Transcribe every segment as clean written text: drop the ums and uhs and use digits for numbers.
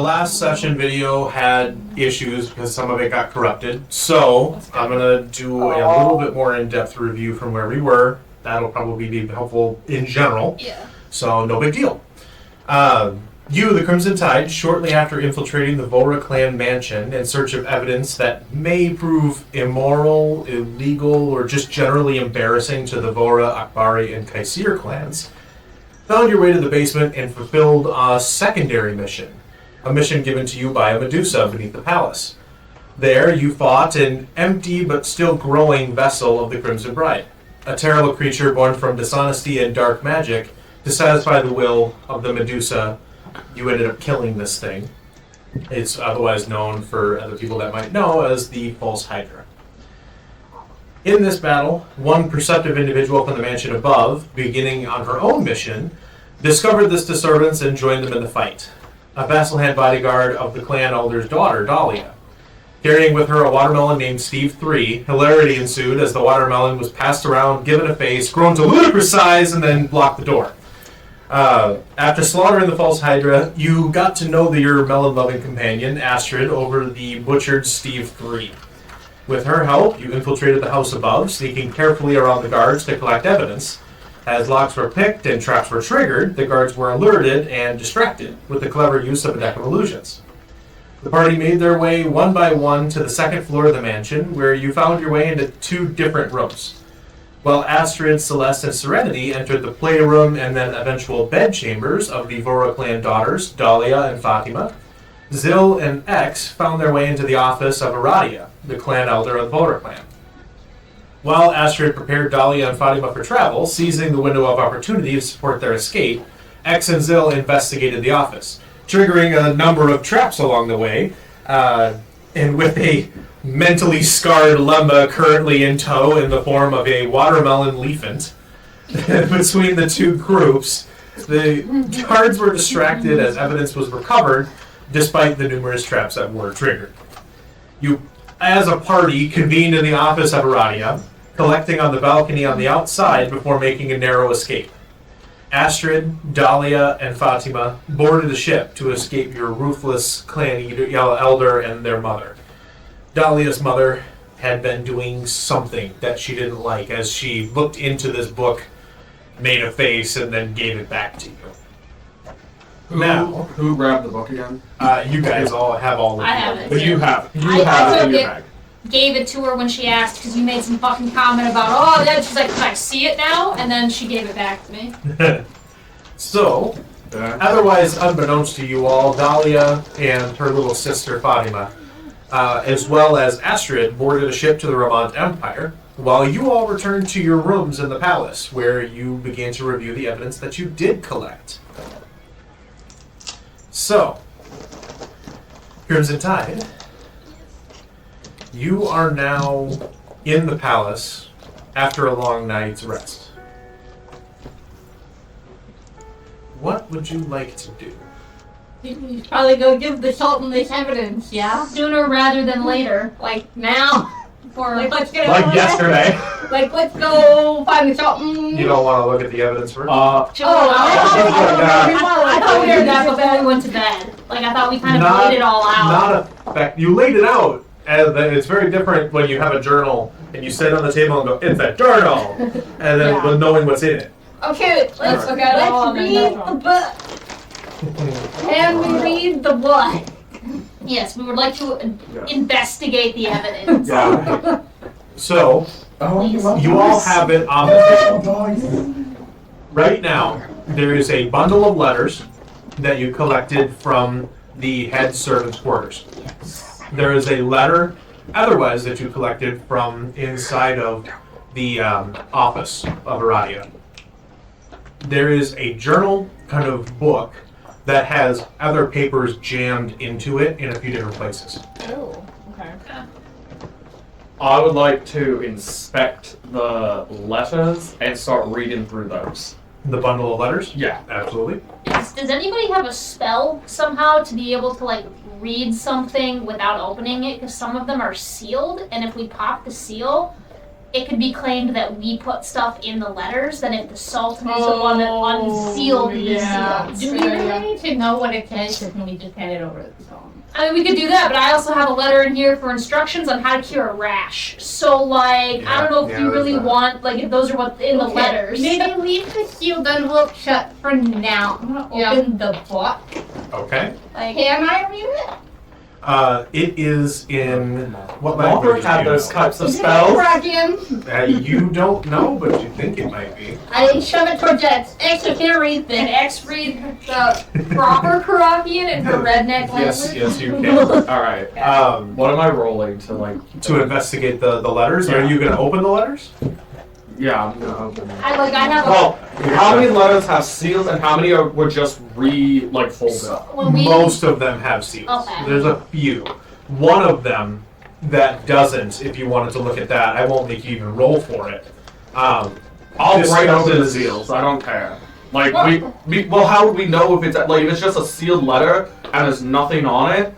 last session video had issues because some of it got corrupted. So I'm going to do a little bit more in-depth review from where we were. That'll probably be helpful in general. Yeah. So no big deal. You, the Crimson Tide, shortly after infiltrating the Vohra clan mansion in search of evidence that may prove immoral, illegal, or just generally embarrassing to the Vohra, Akbari, and Kaisear clans, found your way to the basement and fulfilled a secondary mission. A mission given to you by a Medusa beneath the palace. There, you fought an empty but still growing vessel of the Crimson Bride, a terrible creature born from dishonesty and dark magic. To satisfy the will of the Medusa, you ended up killing this thing. It's otherwise known for other people that might know as the False Hydra. In this battle, one perceptive individual from the mansion above, beginning on her own mission, discovered this disturbance and joined them in the fight. A vassal-hand bodyguard of the clan elder's daughter, Dahlia. Carrying with her a watermelon named Steve III, hilarity ensued as the watermelon was passed around, given a face, grown to ludicrous size, and then blocked the door. After slaughtering the False Hydra, you got to know your melon-loving companion, Astrid, over the butchered Steve III. With her help, you infiltrated the house above, sneaking carefully around the guards to collect evidence. As locks were picked and traps were triggered, the guards were alerted and distracted with the clever use of a deck of illusions. The party made their way one by one to the second floor of the mansion, where you found your way into two different rooms. While Astrid, Celeste, and Serenity entered the playroom and then eventual bedchambers of the Vohra clan daughters, Dahlia and Fatima, Zil and X found their way into the office of Aradia, the clan elder of the Vohra clan. While Astrid prepared Dahlia and Fatima for travel, seizing the window of opportunity to support their escape, X and Zil investigated the office, triggering a number of traps along the way, and with a mentally scarred Lemba currently in tow in the form of a watermelon leafant. Between the two groups, the guards were distracted as evidence was recovered, despite the numerous traps that were triggered. You, as a party, convened in the office of Aradia, collecting on the balcony on the outside before making a narrow escape. Astrid, Dahlia, and Fatima boarded the ship to escape your ruthless clan elder and their mother. Dahlia's mother had been doing something that she didn't like as she looked into this book, made a face, and then gave it back to you. Who grabbed the book again? You guys all have all of I have it. But you have it. I in your took bag. Gave it to her when she asked because you made some fucking comment about, oh, yeah. She's like, can I see it now? And then she gave it back to me. So, otherwise unbeknownst to you all, Dahlia and her little sister Fatima, as well as Astrid, boarded a ship to the Ravean Empire, while you all returned to your rooms in the palace, where you began to review the evidence that you did collect. So, Crimson Tide, you are now in the palace after a long night's rest. What would you like to do? You should probably go give the Sultan this evidence, yeah? Sooner rather than later. Like now? Or Like, let's get Like yesterday. Like, let's go find the Sultan. You don't want to look at the evidence first? I thought we were that before we went to bed. Like, I thought we kind of laid it all out. Not a fact. You laid it out. And it's very different when you have a journal and you sit on the table and go, it's a journal! And then with knowing what's in it. Okay, let's look at it all and then read go the book. Can we read the book? Yes, we would like to investigate the evidence. Yeah. So, Please. you all have it on the table. Right now, there is a bundle of letters that you collected from the head servant's quarters. There is a letter, otherwise, that you collected from inside of the office of Aradia. There is a journal kind of book that has other papers jammed into it in a few different places. Oh, okay. I would like to inspect the letters and start reading through those. The bundle of letters? Yeah. Absolutely. Does anybody have a spell somehow to be able to, like, read something without opening it? Because some of them are sealed, and if we pop the seal, it could be claimed that we put stuff in the letters than if the Sultan is the one that unsealed these seals. Do we really need to know what it says, or can we just hand it over to the Sultan? I mean, we could do that, but I also have a letter in here for instructions on how to cure a rash. So, like, I don't know if you really want, like, if those are what's in the letters. Maybe leave the sealed envelope shut for now. I'm gonna open the book. Okay. Like, Can I read it? It is in what Vohra language? had do you those know? types of Is it spells. Kraken? You don't know, but you think it might be. I shove it towards X. X, I can't read and this. X read the proper Caracian and her redneck Yes, language. yes, you can. Alright. Um, What am I rolling to, like... to investigate the letters. Yeah. Are you going to open the letters? Yeah, I'm gonna open it. I have Well, how many letters have seals and how many were just folded? Most of them have seals. Okay. There's a few. One of them that doesn't, if you wanted to look at that, I won't make you even roll for it. I'll write open the discusses- seals. I don't care. Like well, how would we know if it's like if it's just a sealed letter and there's nothing on it?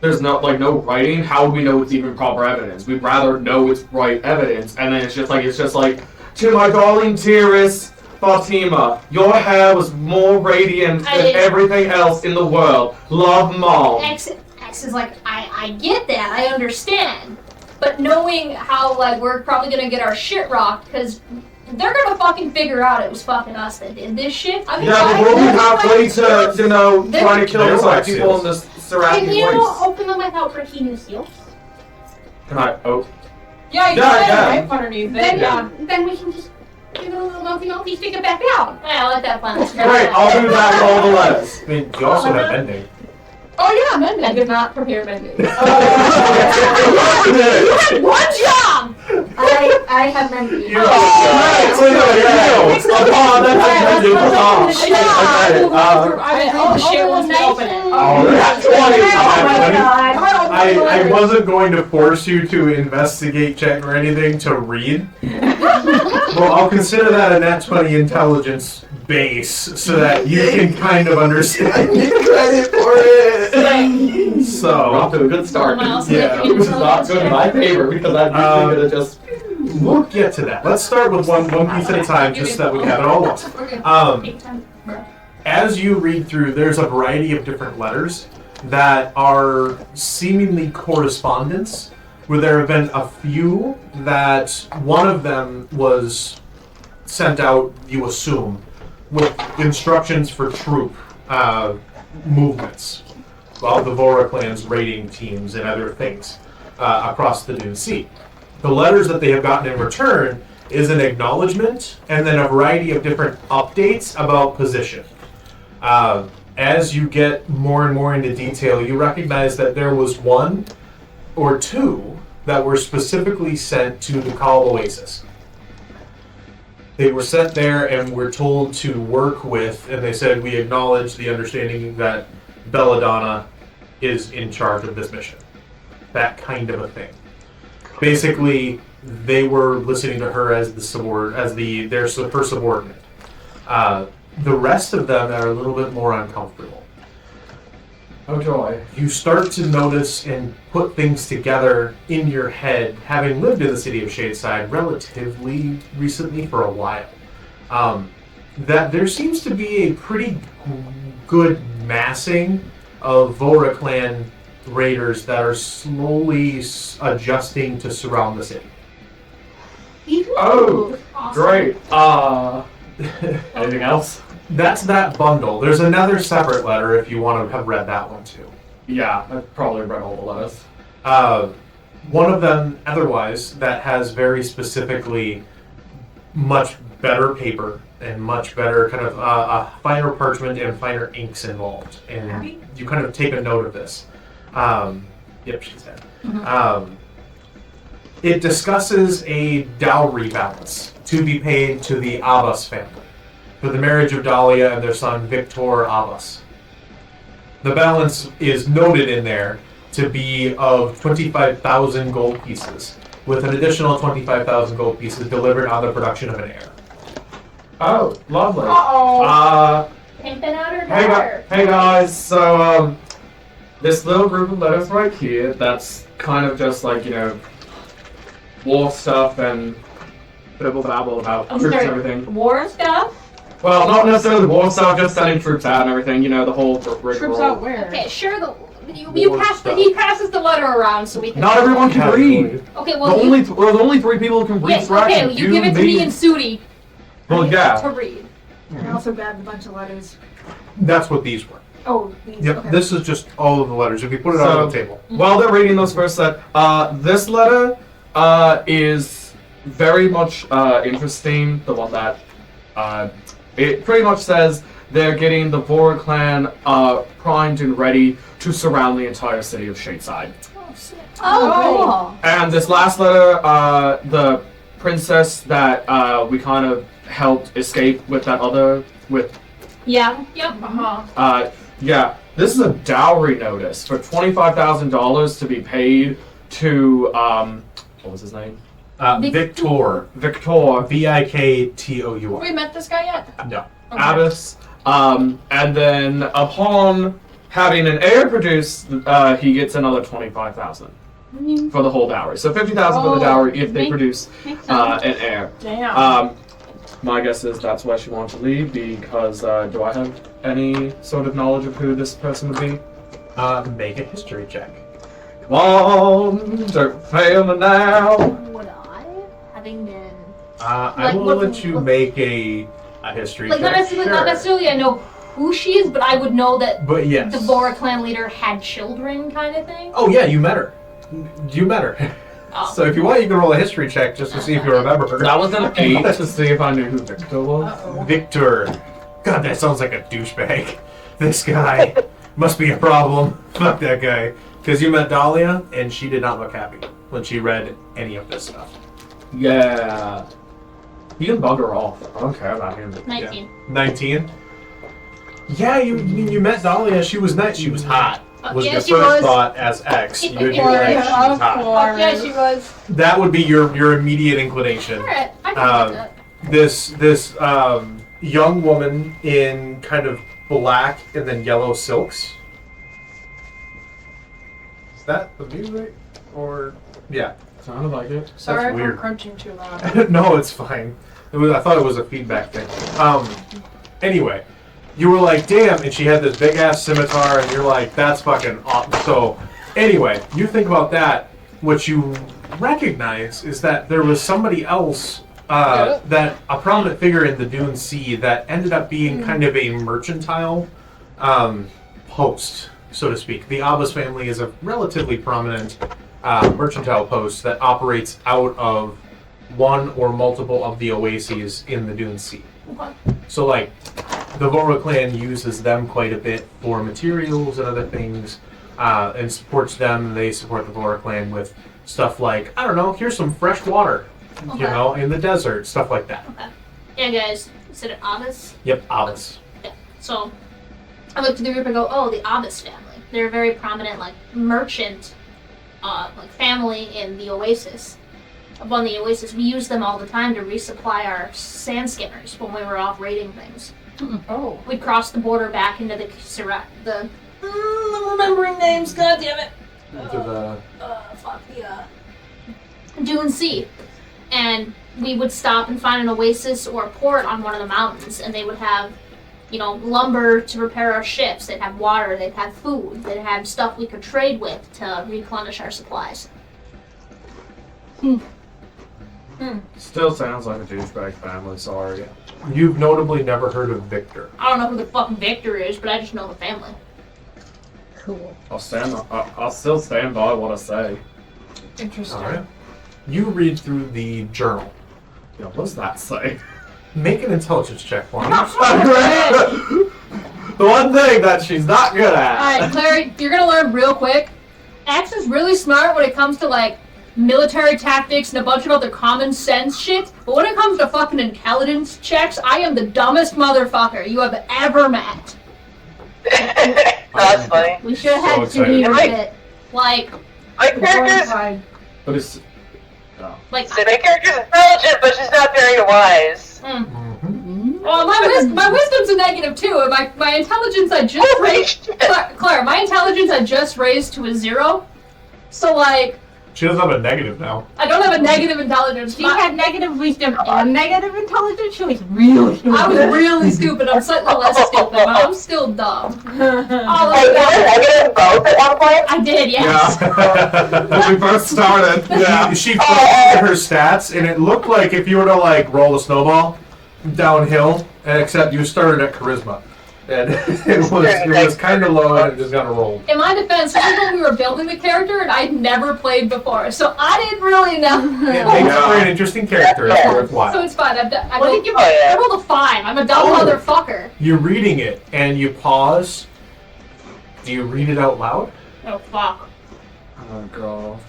There's no writing. How would we know it's even proper evidence? We'd rather know it's right evidence, and then it's just like to my darling dearest Fatima, your hair was more radiant than everything else in the world. Love, Mom. X is like, I get that, I understand. But knowing how, like, we're probably gonna get our shit rocked, because they're gonna fucking figure out it was fucking us that did this shit. I mean, Yeah, but we'll be halfway to, trying to kill They're the like people in seals. this surrounding Can you place. open them without breaking the seals? Can I? Oh. Yeah, you Yeah, can, yeah. right underneath Then, it. Yeah. then we can just give it a little numpy, stick it back down. Yeah, I like that plan. Great, I'll do that with all the letters. I mean, you also have bending. Oh yeah, Mending. I did not prepare Mending. One job! I have memory. I wasn't going to force you to investigate, check, or anything to read. Well, I'll consider that a nat 20 intelligence base so that you can kind of understand. Get credit for it! We're off So, to a good start. Yeah. Which is not good in my favor because I'm usually gonna just. we'll get to that. Let's start with one piece at a time just so that we have it all up. As you read through, there's a variety of different letters that are seemingly correspondence, where there have been a few that one of them was sent out, you assume, with instructions for troop movements of the Vohra clan's raiding teams and other things across the Dune Sea. The letters that they have gotten in return is an acknowledgement and then a variety of different updates about position. As you get more and more into detail, you recognize that there was one or two that were specifically sent to the Carac Wastes. They were sent there and were told to work with, and they said, we acknowledge the understanding that Belladonna is in charge of this mission. That kind of a thing. Basically, they were listening to her as her subordinate. The rest of them are a little bit more uncomfortable. Oh joy. You start to notice and put things together in your head, having lived in the city of Shadeside relatively recently for a while, that there seems to be a pretty good massing of Vohra clan raiders that are slowly adjusting to surround the city. Oh, great. Anything else? That's that bundle. There's another separate letter if you want to have read that one too. Yeah, I've probably read all the letters. One of them, otherwise, that has very specifically much better paper and much better kind of finer parchment and finer inks involved. And you kind of take a note of this. Yep, she's dead. It discusses a dowry balance to be paid to the Abbas family for the marriage of Dahlia and their son Victor Abbas. The balance is noted in there to be of 25,000 gold pieces, with an additional 25,000 gold pieces delivered on the production of an heir. Oh, lovely. Uh-oh. Pimping out her daughter. Hey guys, so this little group of letters right here, that's kind of just like, war stuff and bibble babble about I'm troops and sorry. everything. War stuff? Well, not necessarily war stuff, just sending troops out and everything. You know, the whole rigmarole. Troops out where? Okay, sure. You War pass stuff. he passes the letter around so we can. Not everyone can read. Okay, The well, only the only 3 people who can read yes, Thrash okay, and you you, give it to me and Sudi Well, yeah. to read. I also grabbed a bunch of letters. That's what these were. Oh, these. Yep, Okay. this is just all of the letters. If you put it on the table. While they're reading those first set, this letter is very much interesting. The one that it pretty much says they're getting the Vohra clan primed and ready to surround the entire city of Shadeside. Oh, And this last letter, the princess that we kind of helped escape with that other with Yeah. cool. Yep. yeah, this is a dowry notice for $25,000 to be paid to what was his name? Victor. Victor Viktour. We met this guy yet? No. Abbas. And then upon having an heir produced, he gets another $25,000 for the whole dowry. So $50,000 for the dowry if they produce an heir. Damn. My guess is that's why she wanted to leave because do I have any sort of knowledge of who this person would be? Make a history check. Come on, don't fail me now. Would I, having been I Like, will what- let you what- make a history like check. not necessarily I know who she is, but I would know that But yes. the Vohra clan leader had children, kind of thing. Oh yeah, you met her. You met her. Oh. So if you want, you can roll a history check just to see if you remember her. That was an 8 to see if I knew who Victor was. Victor. God, that sounds like a douchebag. This guy must be a problem. Fuck that guy. Because you met Dahlia, and she did not look happy when she read any of this stuff. Yeah. You can bug her off. I don't care about him. 19. 19? Yeah, you met Dahlia. She was nice. She was hot. Was yeah, your she was. was. Thought as X. You would be Yeah, like, she's of hot. course. Yeah, she was. That would be your immediate inclination. Alright, I can Um, do that. This young woman in kind of black and then yellow silks. Is that the music? Or yeah. Sounded like it. Sorry if weird. I'm crunching too loud. No, it's fine. I thought it was a feedback thing. Anyway, you were like, damn, and she had this big ass scimitar, and you're like, that's fucking awesome. So, anyway, you think about that. What you recognize is that there was somebody else, that a prominent figure in the Dune Sea that ended up being kind of a mercantile post, so to speak. The Abbas family is a relatively prominent mercantile post that operates out of one or multiple of the oases in the Dune Sea. Okay. So, like, the Vohra clan uses them quite a bit for materials and other things, and supports them. They support the Vohra clan with stuff like, I don't know, here's some fresh water, Okay. you know, in the desert, stuff like that. Okay. Yeah, guys. Is it Abbas? Yep, Abbas. Yeah. So, I look to the group and go, oh, the Abbas family. They're a very prominent, like, merchant, like, family in the Oasis. Up on the Oasis, we use them all the time to resupply our sand skimmers when we were off raiding things. Oh. We'd cross the border back into the I'm remembering names, god damn it. Dune Sea. And we would stop and find an oasis or a port on one of the mountains, and they would have, you know, lumber to repair our ships. They'd have water, they'd have food, they'd have stuff we could trade with to replenish our supplies. Still sounds like a douchebag family, sorry. You've notably never heard of Victor. I don't know who the fucking Victor is, but I just know the family. Cool. I'll still stand by what I say. Interesting. Alright. You read through the journal. Yeah, what does that say? Make an intelligence check for me. The one thing that she's not good at. Alright, Claire, you're gonna learn real quick. Axe is really smart when it comes to, like, military tactics and a bunch of other common sense shit, but when it comes to fucking intelligence checks, I am the dumbest motherfucker you have ever met. That's funny. We should have So had excited. to Right. it. Like, My character's, But it's like, my character's intelligent, but she's not very wise. well, my wisdom's a negative too, and my intelligence I just raised. Claire, my intelligence I just raised to a 0. So, like, She doesn't have a negative now. I don't have a negative intelligence. She had negative wisdom and negative intelligence. She was really stupid. I was really stupid. I'm slightly less stupid, but I'm still dumb. Wait, you were negative both at one point? I did, yes. Yeah. When we first started. Yeah. She put her stats, and it looked like if you were to like roll a snowball downhill, except you started at charisma. And it was kind of low, and it just got rolled. In my defense, this is when we were building the character, and I'd never played before, so I didn't really know. It makes her an interesting character. It's worthwhile. So it's fine. I yeah. rolled a 5. I'm a dumb motherfucker. You're reading it, and you pause. Do you read it out loud? Oh, fuck. Oh, God.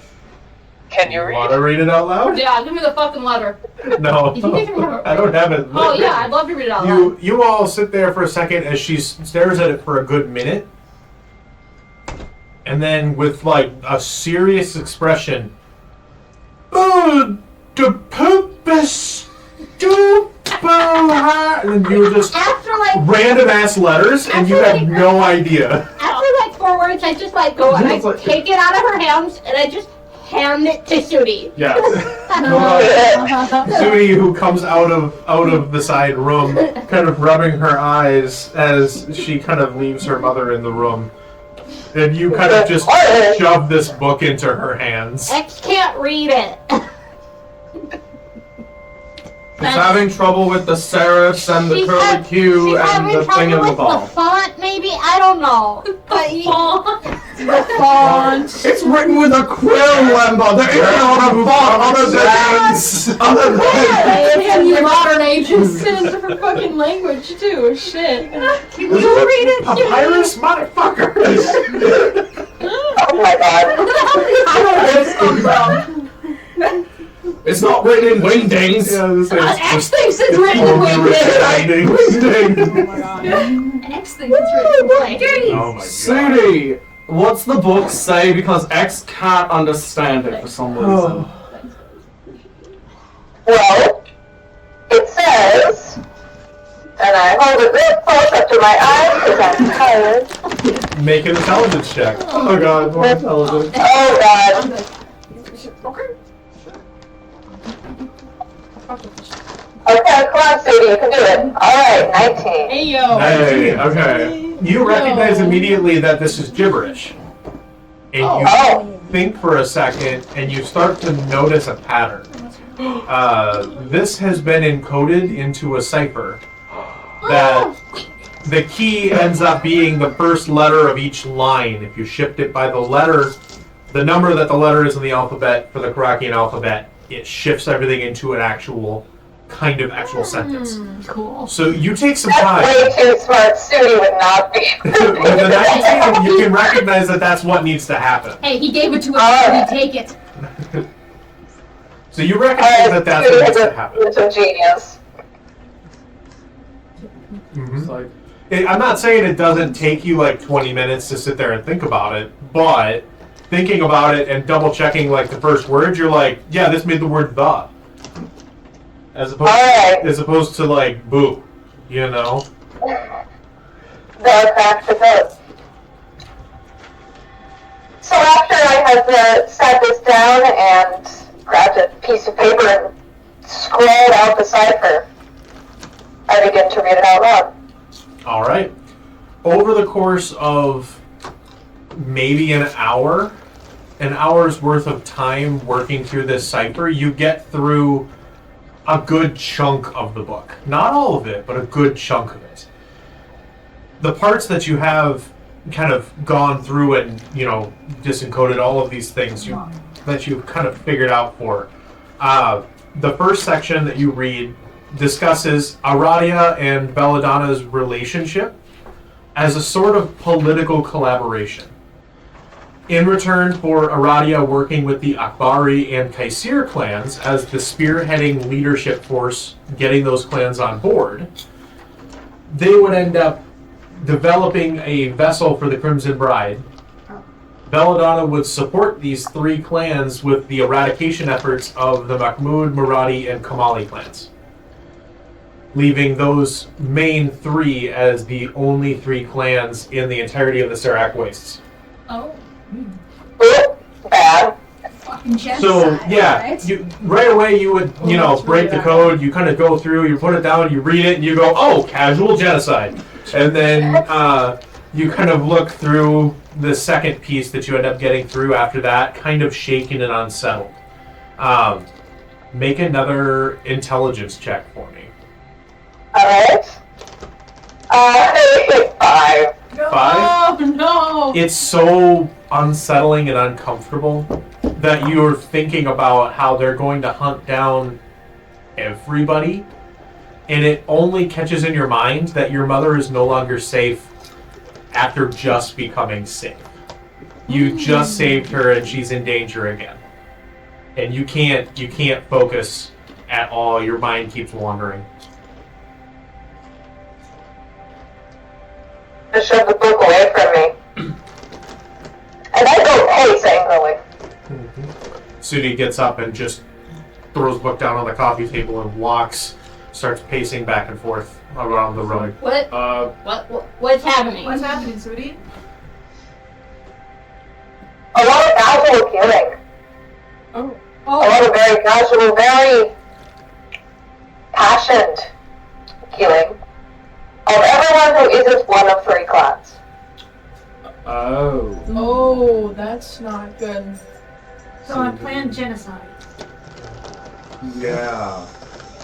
Can you Want to read? read it out loud? Yeah, give me the fucking letter. No. You think I can- I don't have it. Oh, yeah, I'd love to read it out loud. You all sit there for a second as she stares at it for a good minute. And then with like a serious expression, oh, the purpose to Vohra, and you were just After like random ass letters, and you have no idea. after like 4 words, I just like go and I take it out of her hands and I just hand it to Sudi. Yes. Sudi, who comes out of the side room, kind of rubbing her eyes as she kind of leaves her mother in the room. And you kind of just shove this book into her hands. X can't read it. She's having trouble with the serifs and the curly Q she's and having the thing in trouble the with ball. the font, maybe? I don't know. But the font. It's written with a quill, Lemba. There is no font other than In the modern ages. Sit into her fucking language, too. Shit. Can you read it? Papyrus motherfuckers! Oh my god. I don't know where this comes from. It's not written in wingdings. Yeah, this X thinks it's written in wingdings. Oh my god. X thinks it's written in wingdings. Oh my god. Sudi, what's the book say? Because X can't understand it for some reason. Well, it says, and I hold it real close up to my eyes because I'm tired. Make an intelligence check. Oh god, more intelligent. Oh god. Okay, come on, Sadie, you can do it. Alright, 19. Hey, yo. Hey, Okay. You recognize immediately that this is gibberish. And you Oh. think for a second, and you start to notice a pattern. This has been encoded into a cipher that the key ends up being the first letter of each line. If you shift it by the letter, the number that the letter is in the alphabet for the Caracian alphabet, it shifts everything into an actual sentence. Cool. So you take some That's time. way too smart. Sudi would not be. With the 19, you can recognize that that's what needs to happen. Hey, he gave it to us, so we take it. So you recognize that that's what needs to happen. It's a genius. It's like, I'm not saying it doesn't take you like 20 minutes to sit there and think about it, but thinking about it and double checking like the first words, you're like, yeah, this made the word the. As opposed to like boo, you know? The crack the code. So after I had sat this down and grabbed a piece of paper and scrawled out the cipher, I began to read it out loud. All right. Over the course of maybe an hour's worth of time working through this cipher, you get through a good chunk of the book. Not all of it, but a good chunk of it. The parts that you have kind of gone through and, disencoded all of these things that you've kind of figured out for. The first section that you read discusses Aradia and Belladonna's relationship as a sort of political collaboration. In return for Aradia working with the Akbari and Kaisear clans as the spearheading leadership force getting those clans on board, they would end up developing a vessel for the Crimson Bride. Belladonna would support these three clans with the eradication efforts of the Mahmud, Muradi, and Kamali clans, leaving those main three as the only three clans in the entirety of the Carac Wastes. Oh. Oop, bad. So yeah, right? you right away you would break the code. You kind of go through, you put it down, you read it, and you go, oh, casual genocide, and then you kind of look through the second piece that you end up getting through after that, kind of shaken and unsettled. Make another intelligence check for me. Alright. 5. 5. Oh no! It's so unsettling and uncomfortable that you're thinking about how they're going to hunt down everybody, and it only catches in your mind that your mother is no longer safe after just becoming safe. You just saved her and she's in danger again. And you can't focus at all. Your mind keeps wandering. Just shove the book away from me. And I go pace angrily. Sudi gets up and just throws the book down on the coffee table and starts pacing back and forth around the room. What's happening? What's happening, Sudi? A lot of casual killing. A lot of very casual, very passionate killing of everyone who isn't one of 3 clans. Oh. Oh, that's not good. So I planned genocide. Yeah.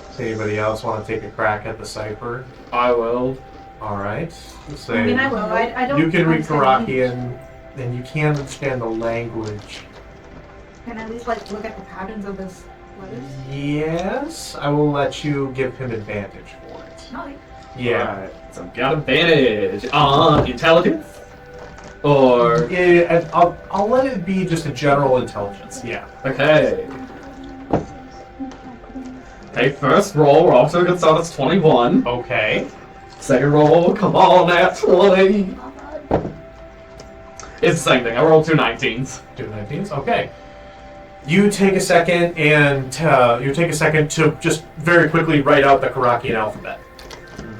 Does anybody else want to take a crack at the cipher? I will. All right. So I mean, I will. I don't. you can read understand Caracian, and you can understand the language. Can I at least look at the patterns of his letters? Yes, I will let you give him advantage for it. No, Yeah. Right. So got advantage on intelligence. Or Yeah, and I'll let it be just a general intelligence. Yeah. okay. Okay, first roll, we're off to a good start, that's 21. Okay. Second roll, come on, that's 20. It's the same thing, I rolled 2 19s. 2 19s. Okay. You take a second to just very quickly write out the Caracian alphabet.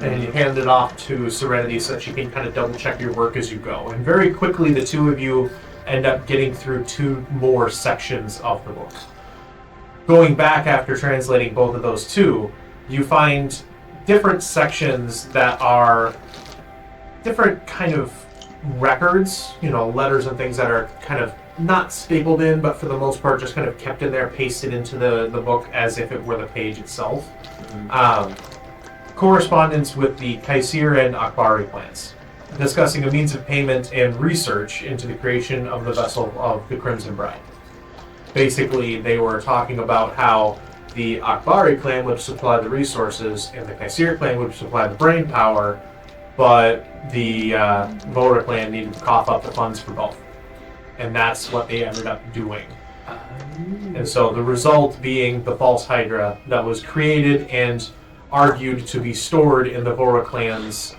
And you hand it off to Serenity so that she can kind of double check your work as you go. And very quickly, the two of you end up getting through 2 more sections of the book. Going back after translating both of those 2, you find different sections that are different kind of records, letters and things that are kind of not stapled in, but for the most part just kind of kept in there, pasted into the book as if it were the page itself. Correspondence with the Kaisear and Akbari clans, discussing a means of payment and research into the creation of the vessel of the Crimson Bride. Basically, they were talking about how the Akbari clan would supply the resources and the Kaisear clan would supply the brain power, but the Vohra clan needed to cough up the funds for both. And that's what they ended up doing. And so the result being the False Hydra that was created and argued to be stored in the Vohra clan's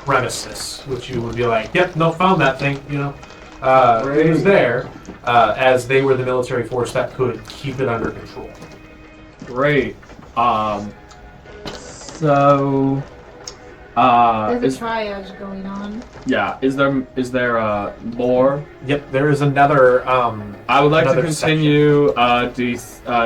premises, which you would be like, yep, no, found that thing, it was there, as they were the military force that could keep it under control. Great. So There's a triage going on. yeah, is there more? Yep, there is another. I would like to another continue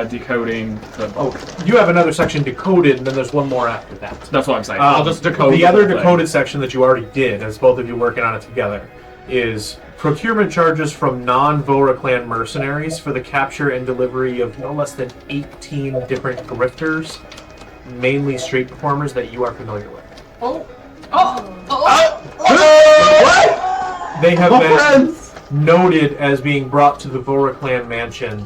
decoding the. Oh, you have another section decoded, and then there's one more after that. That's what I'm saying. I'll just decode the other whole thing. decoded section that you already did, as both of you working on it together, is procurement charges from non-Vohra clan mercenaries for the capture and delivery of no less than 18 different grifters, mainly street performers that you are familiar with. They have been noted as being brought to the Vohra clan mansion,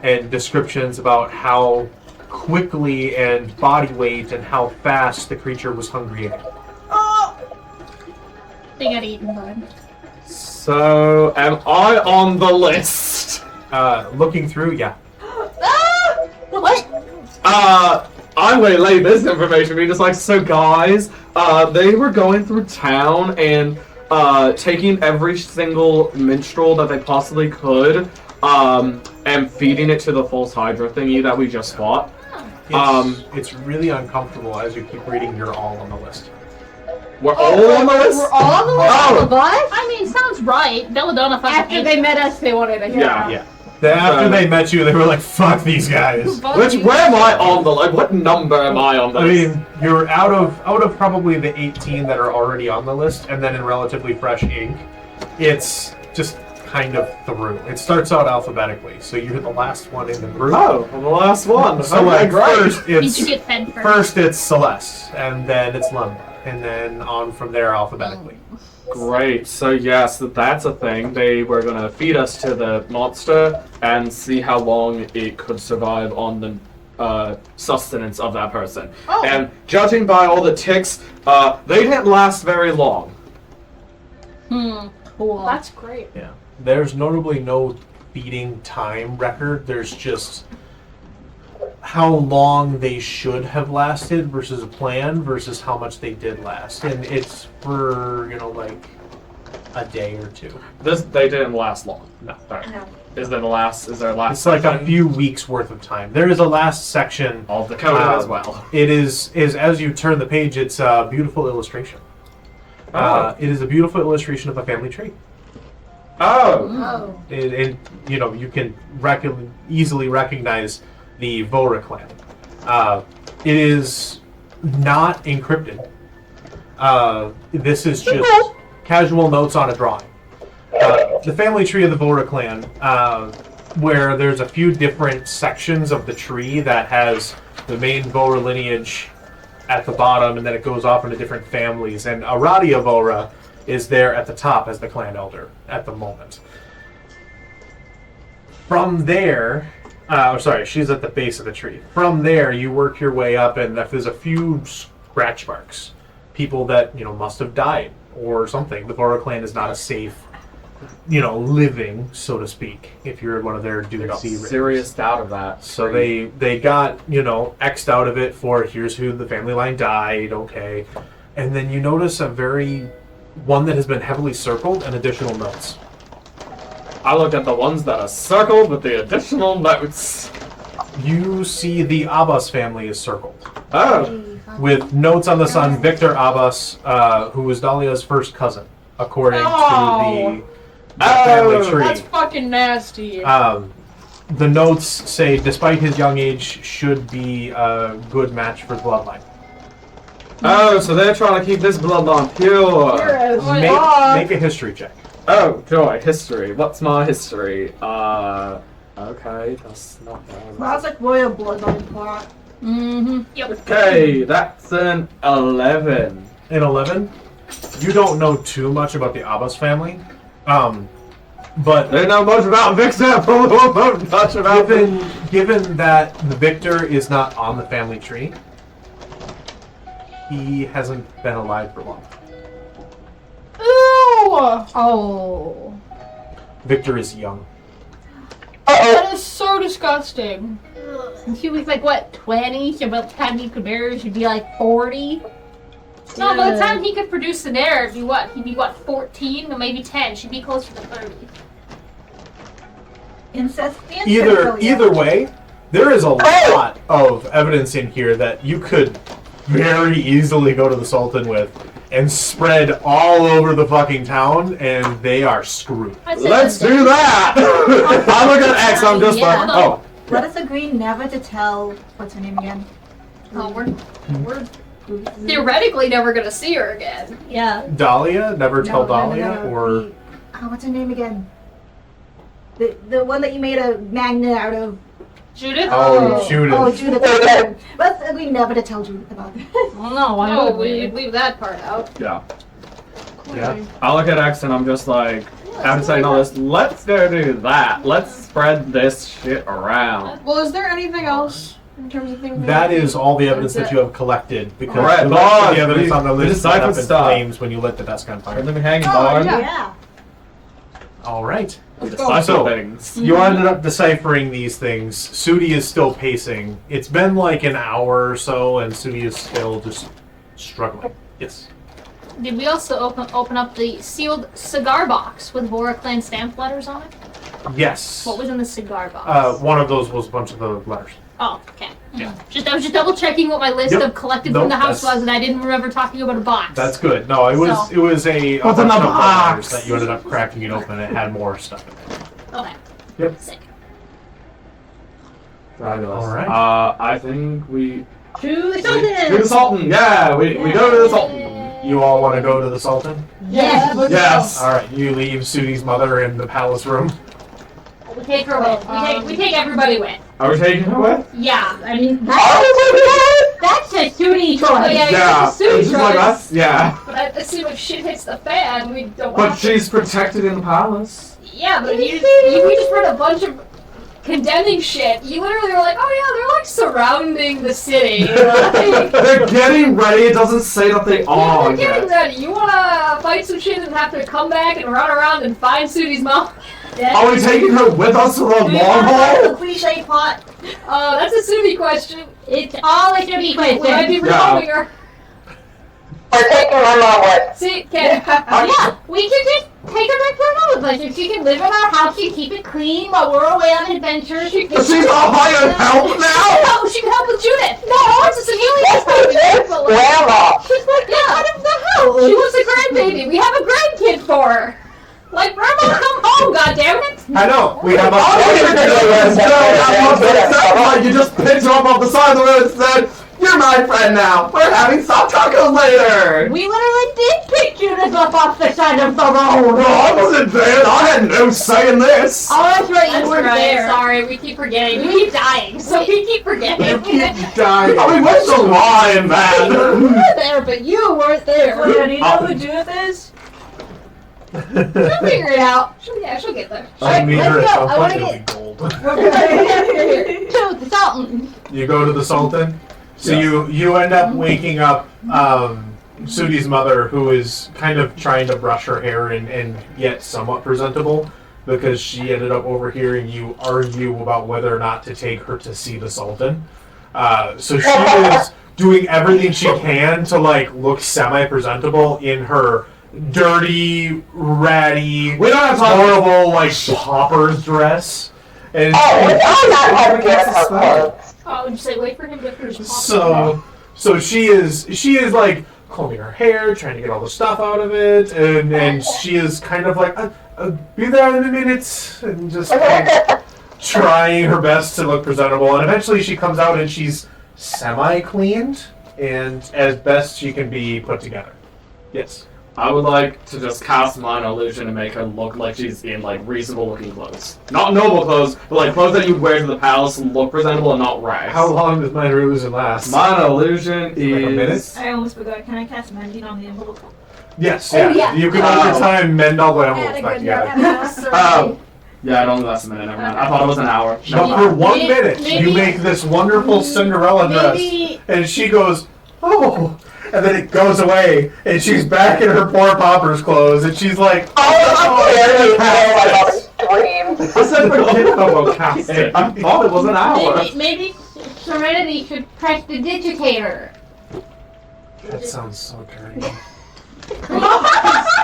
and descriptions about how quickly and body weight and how fast the creature was hungry again. They got eaten, bud. So, am I on the list? Looking through, yeah. What? I'm going to lay this information to me, just like, so guys, they were going through town and taking every single minstrel that they possibly could, and feeding it to the False Hydra thingy that we just fought. It's really uncomfortable as you keep reading. You're all on the list. We're all on the list? We're all on the list Oh. of us? I mean, sounds right. Belladonna fucking After they met us, they wanted to hear Yeah. about Yeah. After they met you, they were like, "Fuck these guys." Where am I on the list? What number am I on the I list? mean, you're out of probably the 18 that are already on the list, and then in relatively fresh ink, it's just kind of through. It starts out alphabetically, so you're the last one in the group. Oh, I'm the last one. So Okay, like great. first Did it's you get fed first? first it's Celeste, and then it's Lumber, and then on from there alphabetically. Great. So yes, that's a thing. They were gonna feed us to the monster and see how long it could survive on the sustenance of that person. Oh. And judging by all the ticks, they didn't last very long. Cool. That's great. Yeah. There's notably no feeding time record. There's just how long they should have lasted versus a plan versus how much they did last. And it's for, like a day or two. They didn't last long. No. No. Is there a last It's like a section? few weeks worth of time. There is a last section of the code as well. It is as you turn the page, it's a beautiful illustration. It is a beautiful illustration of a family tree. Oh. And you can easily recognize the Vohra clan. It is not encrypted. This is just casual notes on a drawing. The family tree of the Vohra clan, where there's a few different sections of the tree that has the main Vohra lineage at the bottom, and then it goes off into different families. And Aradia Vohra is there at the top as the clan elder at the moment. From there, she's at the base of the tree. From there, you work your way up, and if there's a few scratch marks, people that must have died or something. The Vohra clan is not a safe, living, so to speak, if you're one of their Serious doubt of that. So they got X'd out of it for here's who the family line died, okay, and then you notice one that has been heavily circled and additional notes. I look at the ones that are circled with the additional notes. You see the Abbas family is circled. Oh. With notes on the son, Victor Abbas, who was Dahlia's first cousin, according to the family tree. That's fucking nasty. The notes say, despite his young age, should be a good match for the bloodline. Oh, so they're trying to keep this bloodline pure. Make a history check. Oh, joy, history. What's my history? Okay, that's not bad. Sounds like royal bloodline plot. Mm-hmm. Yep. Okay, that's an 11. In 11, you don't know too much about the Abbas family, but They know much about Victor. Much about given that the Victor is not on the family tree, he hasn't been alive for long. Oh. Victor is young. That is so disgusting. And she was like, what, 20? So by the time he could bear her, she'd be like 40? No, by the time he could produce an heir, it'd be what? He'd be what, 14 or maybe 10. She'd be closer to 30. Incest. Either way, there is a lot of evidence in here that you could very easily go to the Sultan with and spread all over the fucking town, and they are screwed. Let's do that! I look at X, I'm just like, oh. Let us agree never to tell. What's her name again? Oh, we're theoretically never gonna see her again. Yeah. Dahlia? Never tell Dahlia? No. Or What's her name again? The one that you made a magnet out of. Judith? Judith. Oh, Judith. Let's agree never to tell Judith about this. Well, no, why No, would we'd leave that part out. Yeah. Yeah. I look at X and I'm just like, after saying all this, let's go do that. Let's spread this shit around. Well, is there anything else in terms of things? That is all the evidence that you have collected, because Alright, the rest of Bond, the evidence we- on the we list went deciphered up in stuff. flames when you lit the desk on fire. Let me hang Oh, on. yeah. All right. We decipher So- things. You ended up deciphering these things. Sudi is still pacing. It's been like an hour or so, and Sudi is still just struggling. Yes. Did we also open up the sealed cigar box with Vohra clan stamp letters on it? Yes. What was in the cigar box? One of those was a bunch of the letters. Oh, okay. Yeah. I was just double checking what my list Yep. of collected Nope, from the house that's- was, and I didn't remember talking about a box. That's good. No, it was So- it was a What's in bunch the of letters box? that you ended up cracking it open, and it had more stuff in it. Okay. Yep. Sick. Fabulous. All right. I think we To the to Sultan! the Sultan. Yeah, we go to the Sultan. You all want to go to the Sultan? Yes! Yes. All right. You leave Sudi's mother in the palace room. We take her with. We take everybody with. Are we taking her with? Yeah. I mean, Oh, that's a Sudi choice. Oh, yeah. It's Sudi's just like choice. us. Yeah. But I assume if shit hits the fan, we don't But want she's protected in the palace. Yeah, but we just read a bunch of condemning shit. You literally were like, oh yeah, they're like surrounding the city. Like, They're getting ready. It doesn't say that they yeah, are they're getting yet. ready. You wanna fight some shit and have to come back and run around and find Sudi's mom? Are we taking her with us for the long haul? Cliche plot. That's a Sudi question. It's all a Sudi We might be question. resolving her. we're taking my mom with. See, Ken. Yeah, we can just take her back to her mother's place. If she can live in our house, she can keep it clean while we're away on adventures. She But she's not hired help now. She can help with Judith. No, it's a civilian. This is grandma. She's like Yeah. out of the house. She wants a grandbaby. We have a grandkid for her. Like, Grandma, come home, goddammit. I know. We have Like you just picked her up off the side of the road and said, "You're my friend now. We're having soft tacos later." We literally did pick Judith up off the side of the road. No, I wasn't there. I had no say in this. Oh, that's right, you That's weren't right. there. Sorry, we keep forgetting. We keep dying, so we keep forgetting. dying. I mean, what's the lie in You that? were there, but you weren't there. Clea, do you know who Judith is? We'll figure it out. She'll get there. I'll meet her at let's some go. I point. wanna It'll be gold. To the Sultan. You go to the Sultan. So Yeah. you end up waking up Sudi's mother, who is kind of trying to brush her hair and yet somewhat presentable, because she ended up overhearing you argue about whether or not to take her to see the Sultan. So she is doing everything she can to like look semi-presentable in her dirty, ratty, We don't have time. horrible like pauper's dress. And Oh, I'm not having to her clothes. Oh, would you say wait for him to finish talking? So she is like combing her hair, trying to get all the stuff out of it, and she is kind of like, be there in a minute, and just like, trying her best to look presentable. And eventually she comes out and she's semi-cleaned and as best she can be put together. Yes. I would like to just cast minor illusion and make her look like she's in like reasonable looking clothes. Not noble clothes, but like clothes that you'd wear to the palace and look presentable and not rags. How long does minor illusion last? Minor illusion Like a minute? is... I almost forgot. Can I cast mending on the envelope? Yes, Oh, yeah. yeah. You can over time mend all the envelopes back together. Yeah, it only lasts a minute. Never mind. I thought it was an hour. But Never for mind. 1 Maybe- minute, you maybe- make this wonderful Cinderella dress, Maybe and she goes, "Oh," and then it goes away, and she's back in her poor pauper's clothes, and she's like, I'm clearly my mother's dreams. I said forget about casting. I thought it was an hour. maybe Serenity should press the digitator. "That sounds so dirty."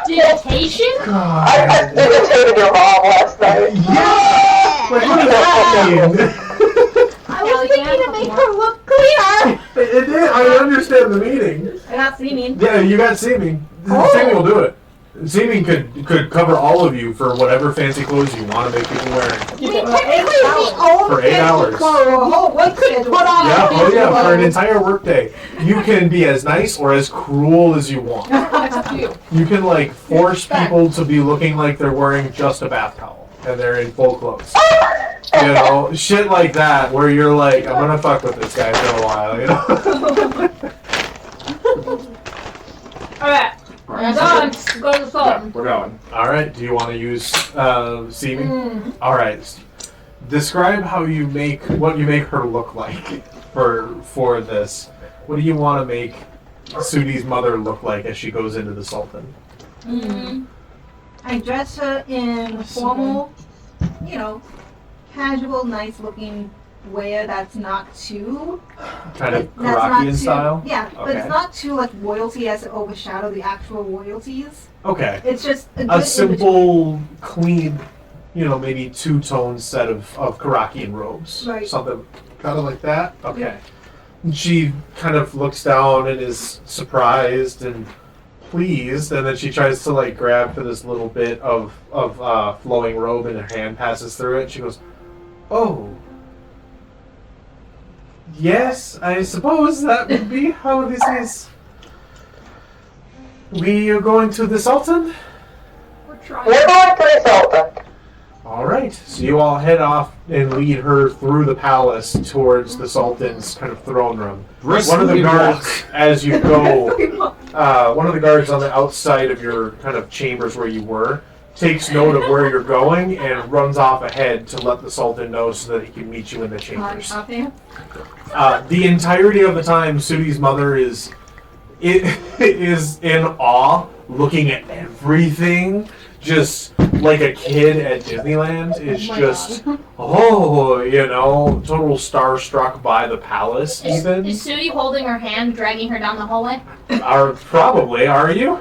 Digitation? I God. digitated your mom last night. Yeah! Like, what does that mean? I was thinking to make her look clear. It did. I understand the meaning. I got seeming. Yeah, you got seeming. Seeming will do it. Seeming could cover all of you for whatever fancy clothes you want to make people wearing. We technically own For 8 hours. What could put on Yeah, a oh yeah, for an fancy entire workday. You can be as nice or as cruel as you want. That's up to you. You can like force people to be looking like they're wearing just a bath towel and they're in full clothes. You know, shit like that where you're like, I'm gonna fuck with this guy for a while, you know? Alright, Alright, done. Go to the phone. we're going. Alright, do you want to use seeming? Alright. Describe how you make, what you make her look like for this. What do you want to make Sudi's mother look like as she goes into the Sultan? I dress her in formal, casual, nice-looking wear that's not too... Kind of that's not Caracian too- style? Yeah, but Okay. it's not too, like, royalty as to overshadow the actual royalties. Okay. It's just a, A good simple, clean, maybe two-tone set of Caracian robes. Right. Something kind of like that? Okay. And she kind of looks down and is surprised and pleased, and then she tries to like grab for this little bit of flowing robe, and her hand passes through it. She goes, "Oh, Yes, I suppose that would be how this is. We are going to the Sultan? We're trying. We're going to the Sultan. Alright, so you all head off and lead her through the palace towards the Sultan's kind of throne room. One of the guards, as you go, one of the guards on the outside of your kind of chambers where you were, takes note of where you're going and runs off ahead to let the Sultan know so that he can meet you in the chambers. The entirety of the time, Sudi's mother is in awe, looking at everything, just like a kid at Disneyland. Is total starstruck by the palace. Even Is Sudi holding her hand, dragging her down the hallway? are you?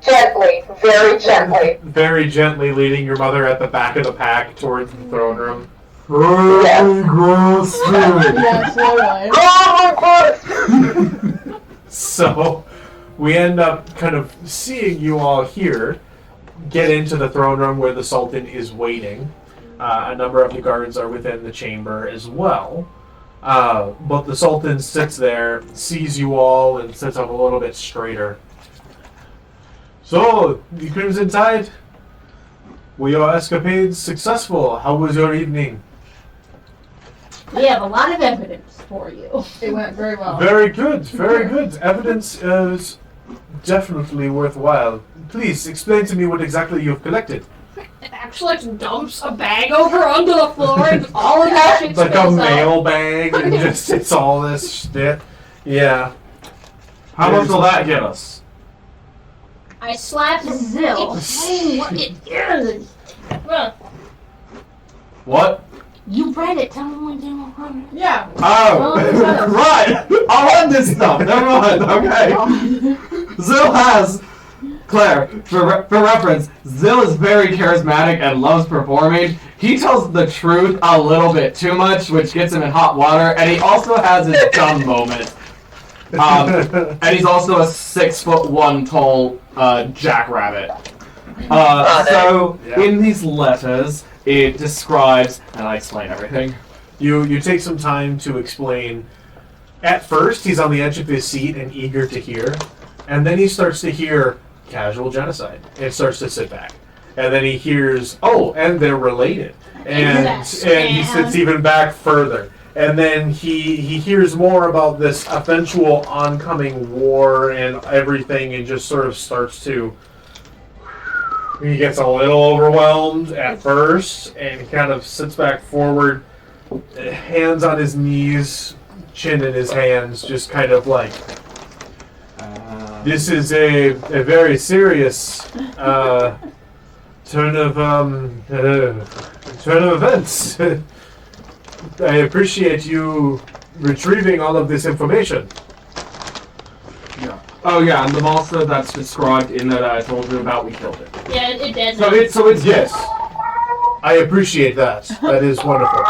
Gently, very gently. Very gently leading your mother at the back of the pack towards the throne room. So, we end up kind of seeing you all here get into the throne room where the Sultan is waiting. A number of the guards are within the chamber as well. But the Sultan sits there, sees you all, and sits up a little bit straighter. So, the Crimson Tide, were your escapades successful? How was your evening? We have a lot of evidence for you. It went very well. Very good, very good. Evidence is definitely worthwhile. Please explain to me what exactly you've collected. It actually like dumps a bag over onto the floor and all of that shit Like a spills out. mail bag and just it's all this shit. Yeah. How much will that get us? I slapped Zill. Explain what it is. What? You read it. Tell me when you want. Yeah. Oh, right. I want this stuff. Never mind. Okay. Zill has Claire. For reference, Zill is very charismatic and loves performing. He tells the truth a little bit too much, which gets him in hot water, and he also has his dumb moments. And he's also a 6'1" tall jackrabbit. So in these letters, it describes, and I explain everything. You take some time to explain. At first, he's on the edge of his seat and eager to hear, and then he starts to hear casual genocide and starts to sit back. And then he hears, oh, and they're related. And he sits even back further. And then he hears more about this eventual oncoming war and everything and just sort of starts to... He gets a little overwhelmed at first and he kind of sits back forward, hands on his knees, chin in his hands, just kind of like... This is a very serious turn of events. I appreciate you retrieving all of this information. Yeah. Oh yeah, and the monster that's described in that I told you about, we killed it. Yeah, it did. So it's Yes. I appreciate that. That is wonderful.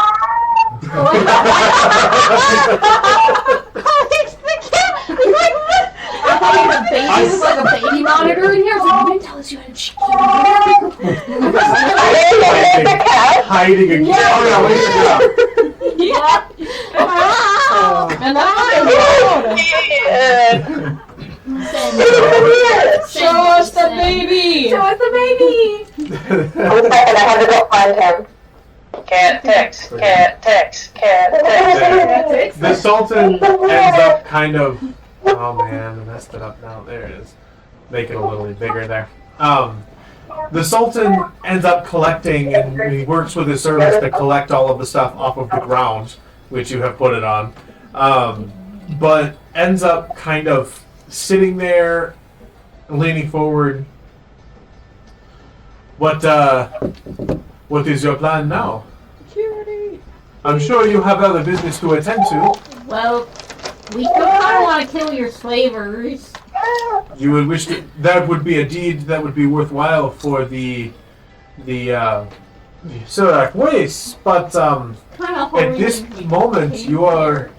There's like a baby monitor in here. So you didn't tell us you had a chicken. Hiding again. Oh yeah, And that's Show us the baby! Show us the baby! I had to go find him. Can't text. The Sultan ends up kind of... Oh man, I messed it up now. There it is. Make it a little bigger there. The Sultan ends up collecting, and he works with his servants to collect all of the stuff off of the ground, which you have put it on. But ends up kind of sitting there, leaning forward. What is your plan now? I'm sure you have other business to attend to. Well, we kind of want to kill your slavers. You would wish to, that would be a deed that would be worthwhile for the Carac Wastes, but Kind of at this moment you are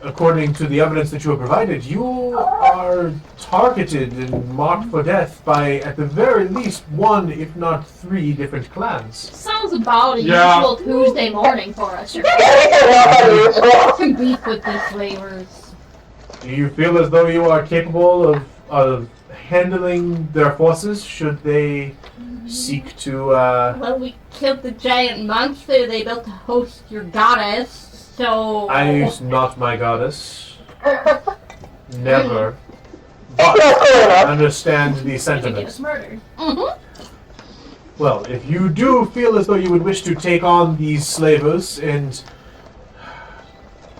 according to the evidence that you have provided, you are targeted and marked for death by, at the very least, 1, if not 3 different clans. Sounds about a Yeah. usual Tuesday morning for us. Everything not unusual. Some beef with these flavors. Do you feel as though you are capable of handling their forces should they seek to, Well, we killed the giant monster they built to host your goddess, so... I'm not my goddess. Never. It's not But cool I enough. understand the You get sentiment. us murdered. Well, if you do feel as though you would wish to take on these slavers and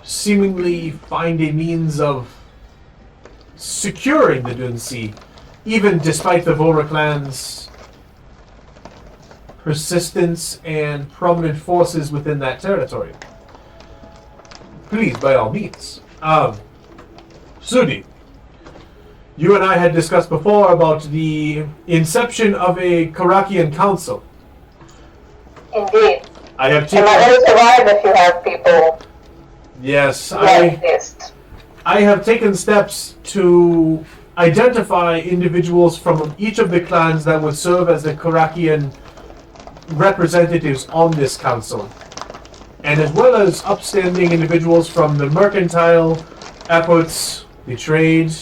seemingly find a means of securing the Dunsi, even despite the Vohra clan's persistence and prominent forces within that territory, please, by all means. Sudi, you and I had discussed before about the inception of a Caracian council. Indeed. I have And taken... that will survive if you have people Yes, like this. I have taken steps to identify individuals from each of the clans that would serve as the Caracian representatives on this council, and as well as upstanding individuals from the mercantile efforts, the trade,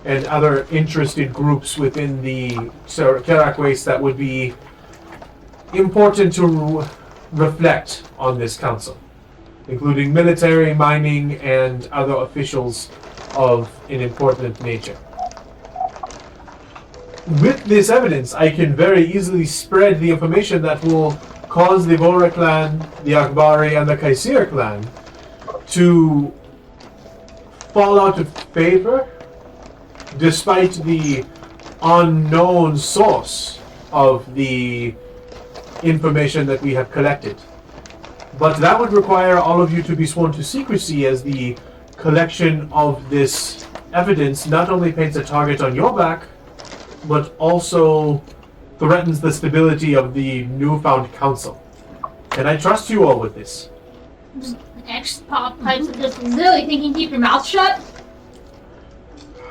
and other interested groups within the Carac Wastes that would be important to reflect on this council, including military, mining, and other officials of an important nature. With this evidence, I can very easily spread the information that will cause the Vohra clan, the Akbari, and the Kaisear clan to fall out of favor despite the unknown source of the information that we have collected. But that would require all of you to be sworn to secrecy, as the collection of this evidence not only paints a target on your back, but also threatens the stability of the newfound council. Can I trust you all with this? X pop pipes and just really think you can keep your mouth shut?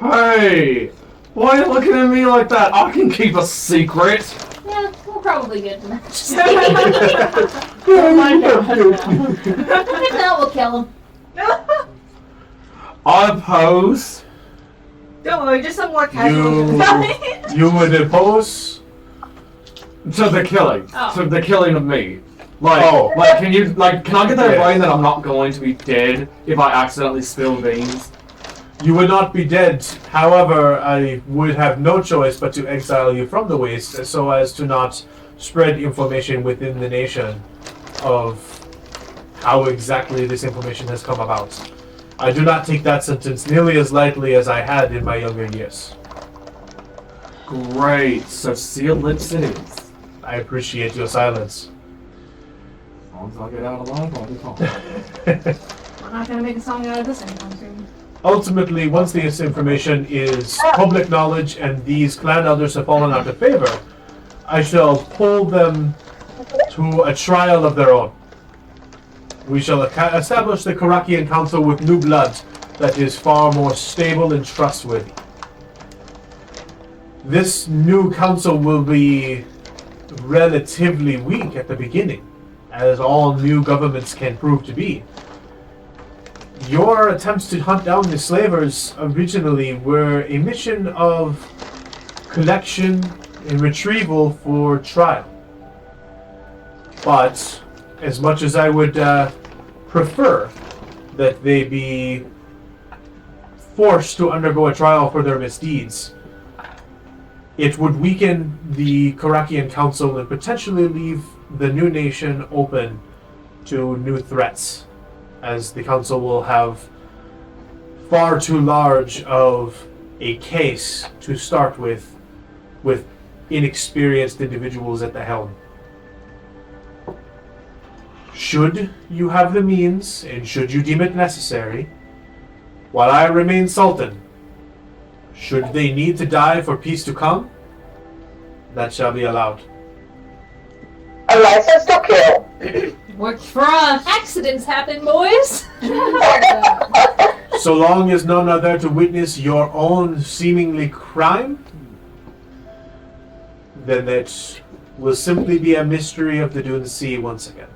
Hey, why are you looking at me like that? I can keep a secret. Yeah, we're probably good to that. Just Oh my god. if not, we'll kill him. I oppose. Don't worry, just some more casual. You would oppose? To the killing. Oh. To the killing of me. Can I get that Yes. right that I'm not going to be dead if I accidentally spill beans? You would not be dead. However, I would have no choice but to exile you from the Waste so as to not spread information within the nation of how exactly this information has come about. I do not take that sentence nearly as lightly as I had in my younger years. Great, so sealed lips it is. I appreciate your silence. As long as I get out alive, I'll be fine. We're not gonna make a song out of this anytime soon. Ultimately, once this information is public knowledge and these clan elders have fallen out of favor, I shall pull them to a trial of their own. We shall establish the Caracian Council with new blood that is far more stable and trustworthy. This new council will be relatively weak at the beginning, as all new governments can prove to be. Your attempts to hunt down the slavers originally were a mission of collection and retrieval for trial. But as much as I would prefer that they be forced to undergo a trial for their misdeeds, it would weaken the Caracian Council and potentially leave the new nation open to new threats, as the Council will have far too large of a case to start with inexperienced individuals at the helm. Should you have the means, and should you deem it necessary, while I remain Sultan, should they need to die for peace to come, that shall be allowed. A license to kill. Works for us. Accidents happen, boys. So long as none are there to witness your own seemingly crime, then that will simply be a mystery of the Dune Sea once again.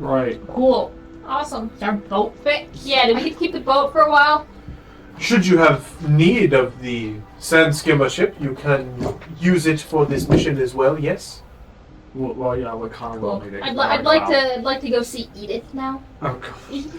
Right. Cool. Awesome. Is our boat fixed? Yeah, do we get to keep the boat for a while? Should you have need of the sand skimmer ship, you can use it for this mission as well, yes? Well, yeah, we're kind of well needing. I'd like to go see Edith now. Oh, God.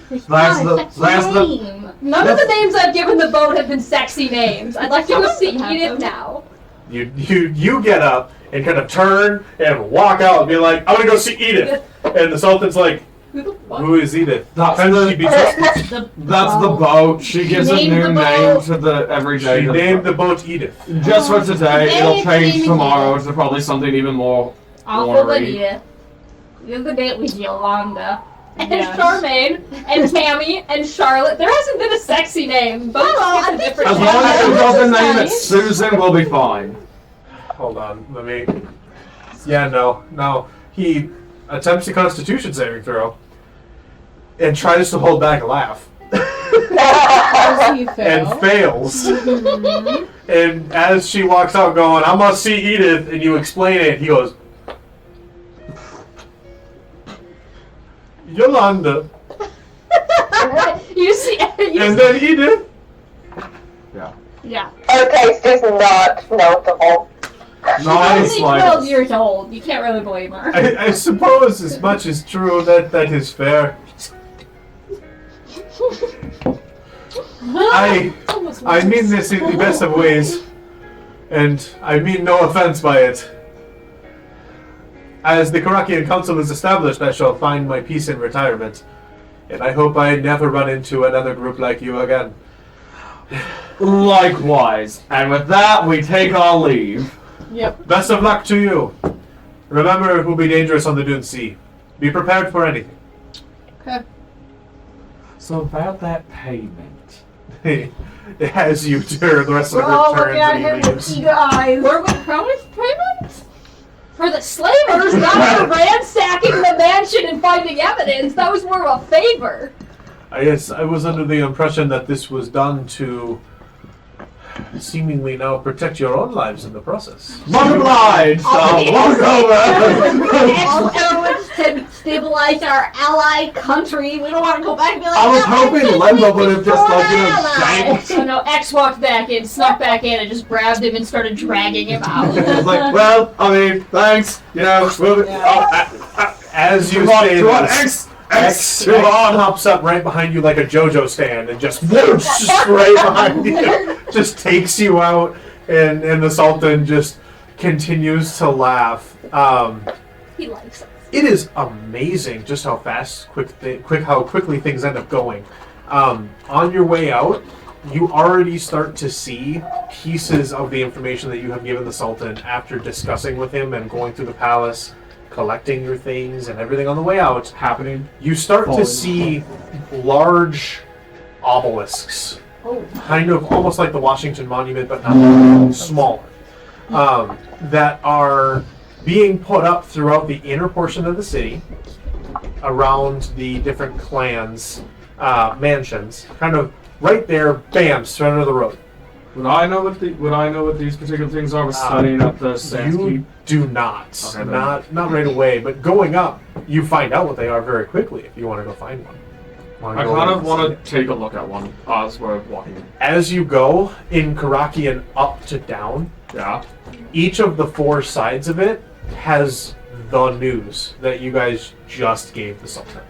It's That's not the- a sexy that's the- name. None of the names I've given the boat have been sexy names. I'd like to go see Some of them Edith have. now. You get up and kind of turn and walk out and be like, I'm gonna go see Edith. And the Sultan's like, Who the fuck? who is Edith? That's Can the- she be trusted? That's the boat. She gives a Named new the name boat. to the everyday. She named the boat Edith. Just for today. Today It'll it's change naming tomorrow Edith. to probably something even more Awful ornery. idea. The other day it was Yolanda. And Yes. Charmaine, and Tammy, and Charlotte. There hasn't been a sexy name. Both Hello, get I a think different As name. long as it doesn't name it Nice. Susan, we'll be fine. Hold on, let me. Yeah, no. He attempts a Constitution saving throw and tries to hold back a laugh Does he fail? and fails. And as she walks out, going, "I must see Edith," and you explain it, he goes, "Yolanda," You see, and then Edith. yeah. Her taste is not notable. Nice, She's like. only 12 years old. You can't really blame her. I suppose as much is true that is fair. I mean this in the best of ways, and I mean no offense by it. As the Caracian Council is established, I shall find my peace in retirement, and I hope I never run into another group like you again. Likewise. And with that, we take our leave. Yep. Best of luck to you. Remember, it will be dangerous on the Dune Sea. Be prepared for anything. So about that payment. As you turn, the rest of We're the all group looking at turns him and he with leaves. eager eyes. Where was promised payment? For the slavers, not for ransacking the mansion and finding evidence. That was more of a favor. Yes, I was under the impression that this was done to seemingly now protect your own lives in the process. Much obliged. Walk over. Everyone to stabilize our allied country. We don't want to go back and be like, I was "No, hoping this is Lembo would have just like allies." ganked. So no, X walked back in, snuck back in, and just grabbed him and started dragging him out. It's like, well, I mean, thanks. You know, we'll As you move on say to our this, X pops up right behind you like a JoJo stand and just whoosh, right behind you, just takes you out, and the Sultan just continues to laugh. He likes us. It is amazing just how fast, how quickly things end up going. On your way out, you already start to see pieces of the information that you have given the Sultan after discussing with him and going through the palace, collecting your things and everything on the way out. happening. You start to see large obelisks, kind of almost like the Washington Monument, but not smaller, that are being put up throughout the inner portion of the city, around the different clans' mansions, kind of right there, bam, center of the road. Would I know what these particular things are? We're studying up the You Sandscape. do not, Okay, then. not right away, but going up, you find out what they are very quickly if you want to go find one. I kind of want to take a look at one as we're walking. As you go in Caracian up to down, Yeah. each of the four sides of it has the news that you guys just gave the Sultan.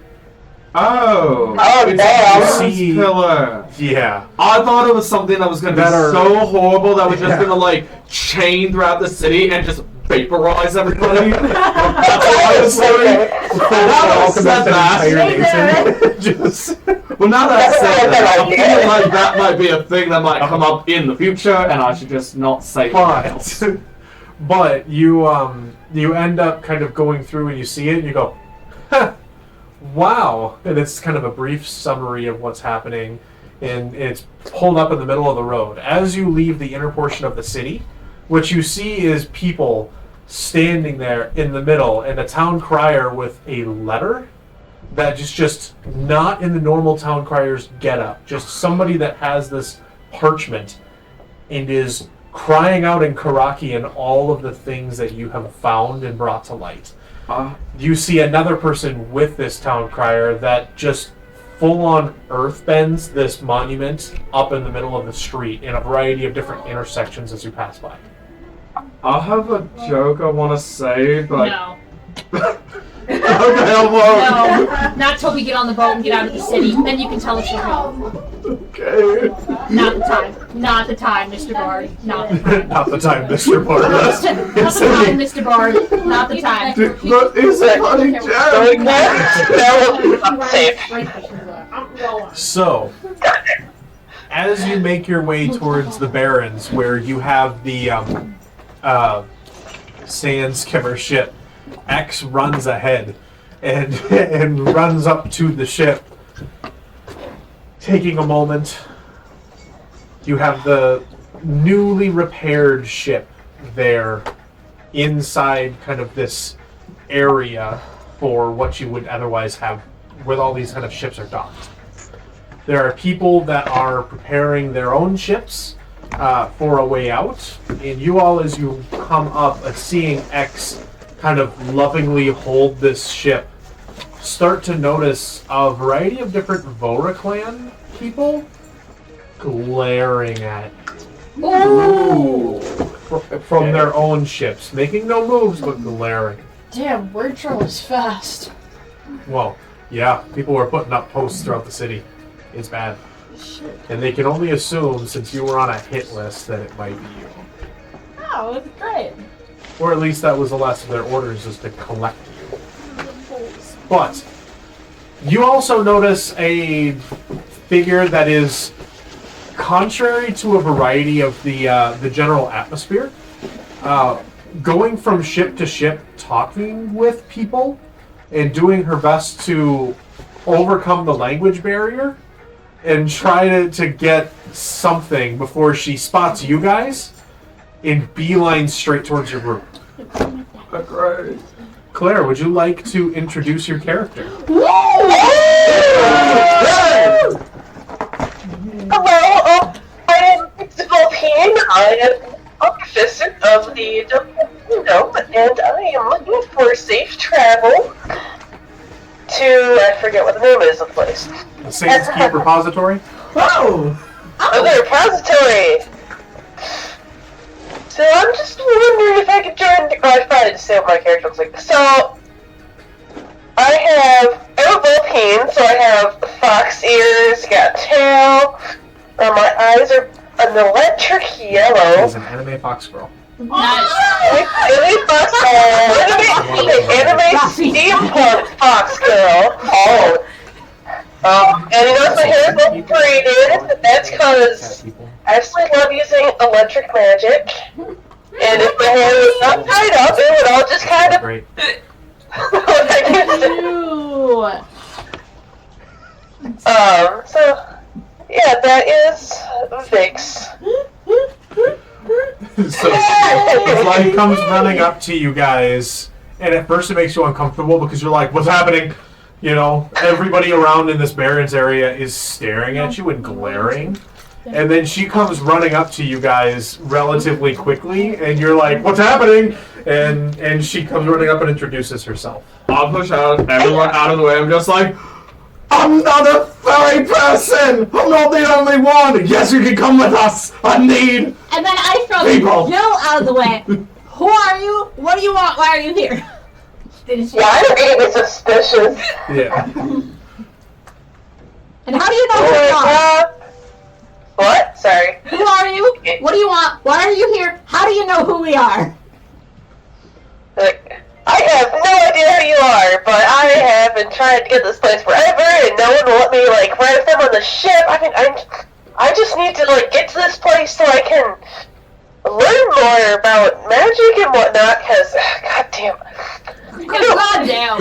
Oh. Oh, it's damn. a news See- pillar. Yeah. I thought it was something that was going to be That are- so horrible that was just Yeah. going to like chain throughout the city and just vaporize everybody. That's what I was thinking. Now that I said that, Just well, now that I said that, I'm That's a good feeling idea. like that might be a thing that might come up in the future, and I should just not say it. but you end up kind of going through and you see it and you go, huh, wow, and it's kind of a brief summary of what's happening, and it's pulled up in the middle of the road. As you leave the inner portion of the city, what you see is people standing there in the middle, and a town crier with a letter that is just not in the normal town crier's getup. Just somebody that has this parchment and is crying out in Caracian all of the things that you have found and brought to light. You see another person with this town crier that just full-on earthbends this monument up in the middle of the street in a variety of different intersections as you pass by. I have a joke I want to say, but No. okay, well, No. Not till we get on the boat and get out of the city. Then you can tell us your joke. okay. Not the time. Not the time, Mr. Bard. Not the time. Not the time, Mr. Porter. Not the time, Mr. Bard. Not the time. But it's a funny joke. No, safe. So, as you make your way towards the Barrens, where you have the sand skimmer ship, X runs ahead and runs up to the ship. Taking a moment, you have the newly repaired ship there inside kind of this area for what you would otherwise have where all these kind of ships are docked. There are people that are preparing their own ships for a way out, and you all, as you come up, seeing X kind of lovingly hold this ship, start to notice a variety of different Vohra clan people glaring at you from their own ships, making no moves but glaring. Damn, word travels fast. Well, yeah, people were putting up posts throughout the city. It's bad. And they can only assume, since you were on a hit list, that it might be you. Oh, it's great. Or at least that was the last of their orders, is to collect you. But you also notice a figure that is contrary to a variety of the general atmosphere, going from ship to ship, talking with people, and doing her best to overcome the language barrier and try to get something before she spots you guys and beeline straight towards your group. Great. Claire, would you like to introduce your character? Hello, I am Vohran. I am officer of the Dome, and I am looking for safe travel to, I forget what the name is of the place. The Saints Keep Repository? Oh! The repository! So I'm just wondering if I could join the... Oh, I probably just say what my character looks like. So, I'm Vohran, so I have fox ears, got tail, my eyes are an electric yellow. Is an anime fox girl. Nice. Anime fox girl. Anime steampunk fox girl. Oh. And you notice my hair is all braided. That's because I absolutely love using electric magic. And if my hair was not tied up, it would all just kind of... Great. So, yeah, that is Vix. So, Fly comes running up to you guys, and at first it makes you uncomfortable because you're like, what's happening? You know, everybody around in this Barrens area is staring at you and glaring. And then she comes running up to you guys relatively quickly, and you're like, what's happening? And she comes running up and introduces herself. I'll push out everyone out of the way. I'm just like, I'm not a furry person! I'm not the only one! Yes, you can come with us! I need And then I throw people! Jill out of the way. Who are you? What do you want? Why are you here? Yeah, I'm getting suspicious. Yeah. And how do you know who we are? What? Sorry. Who are you? What do you want? Why are you here? How do you know who we are? Like, I have no idea who you are, but I have been trying to get this place forever, and no one will let me, like, ride them on the ship. I mean, I just need to, like, get to this place so I can learn more about magic and whatnot, because, goddamn. Goddamn.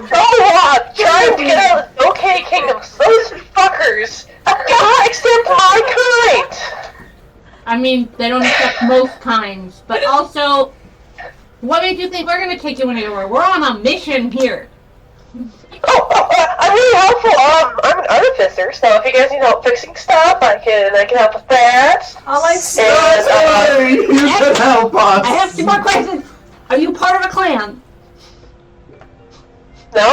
So long trying to get out of the OK Kingdom, so those fuckers cannot accept my kind. I mean, they don't accept most kinds, but also, what made you think we're gonna take you anywhere? We're on a mission here. I'm really helpful. I'm an artificer, so if you guys need help fixing stuff, I can help with that. All I see And, You can help us. I have 2 more questions. Are you part of a clan? no,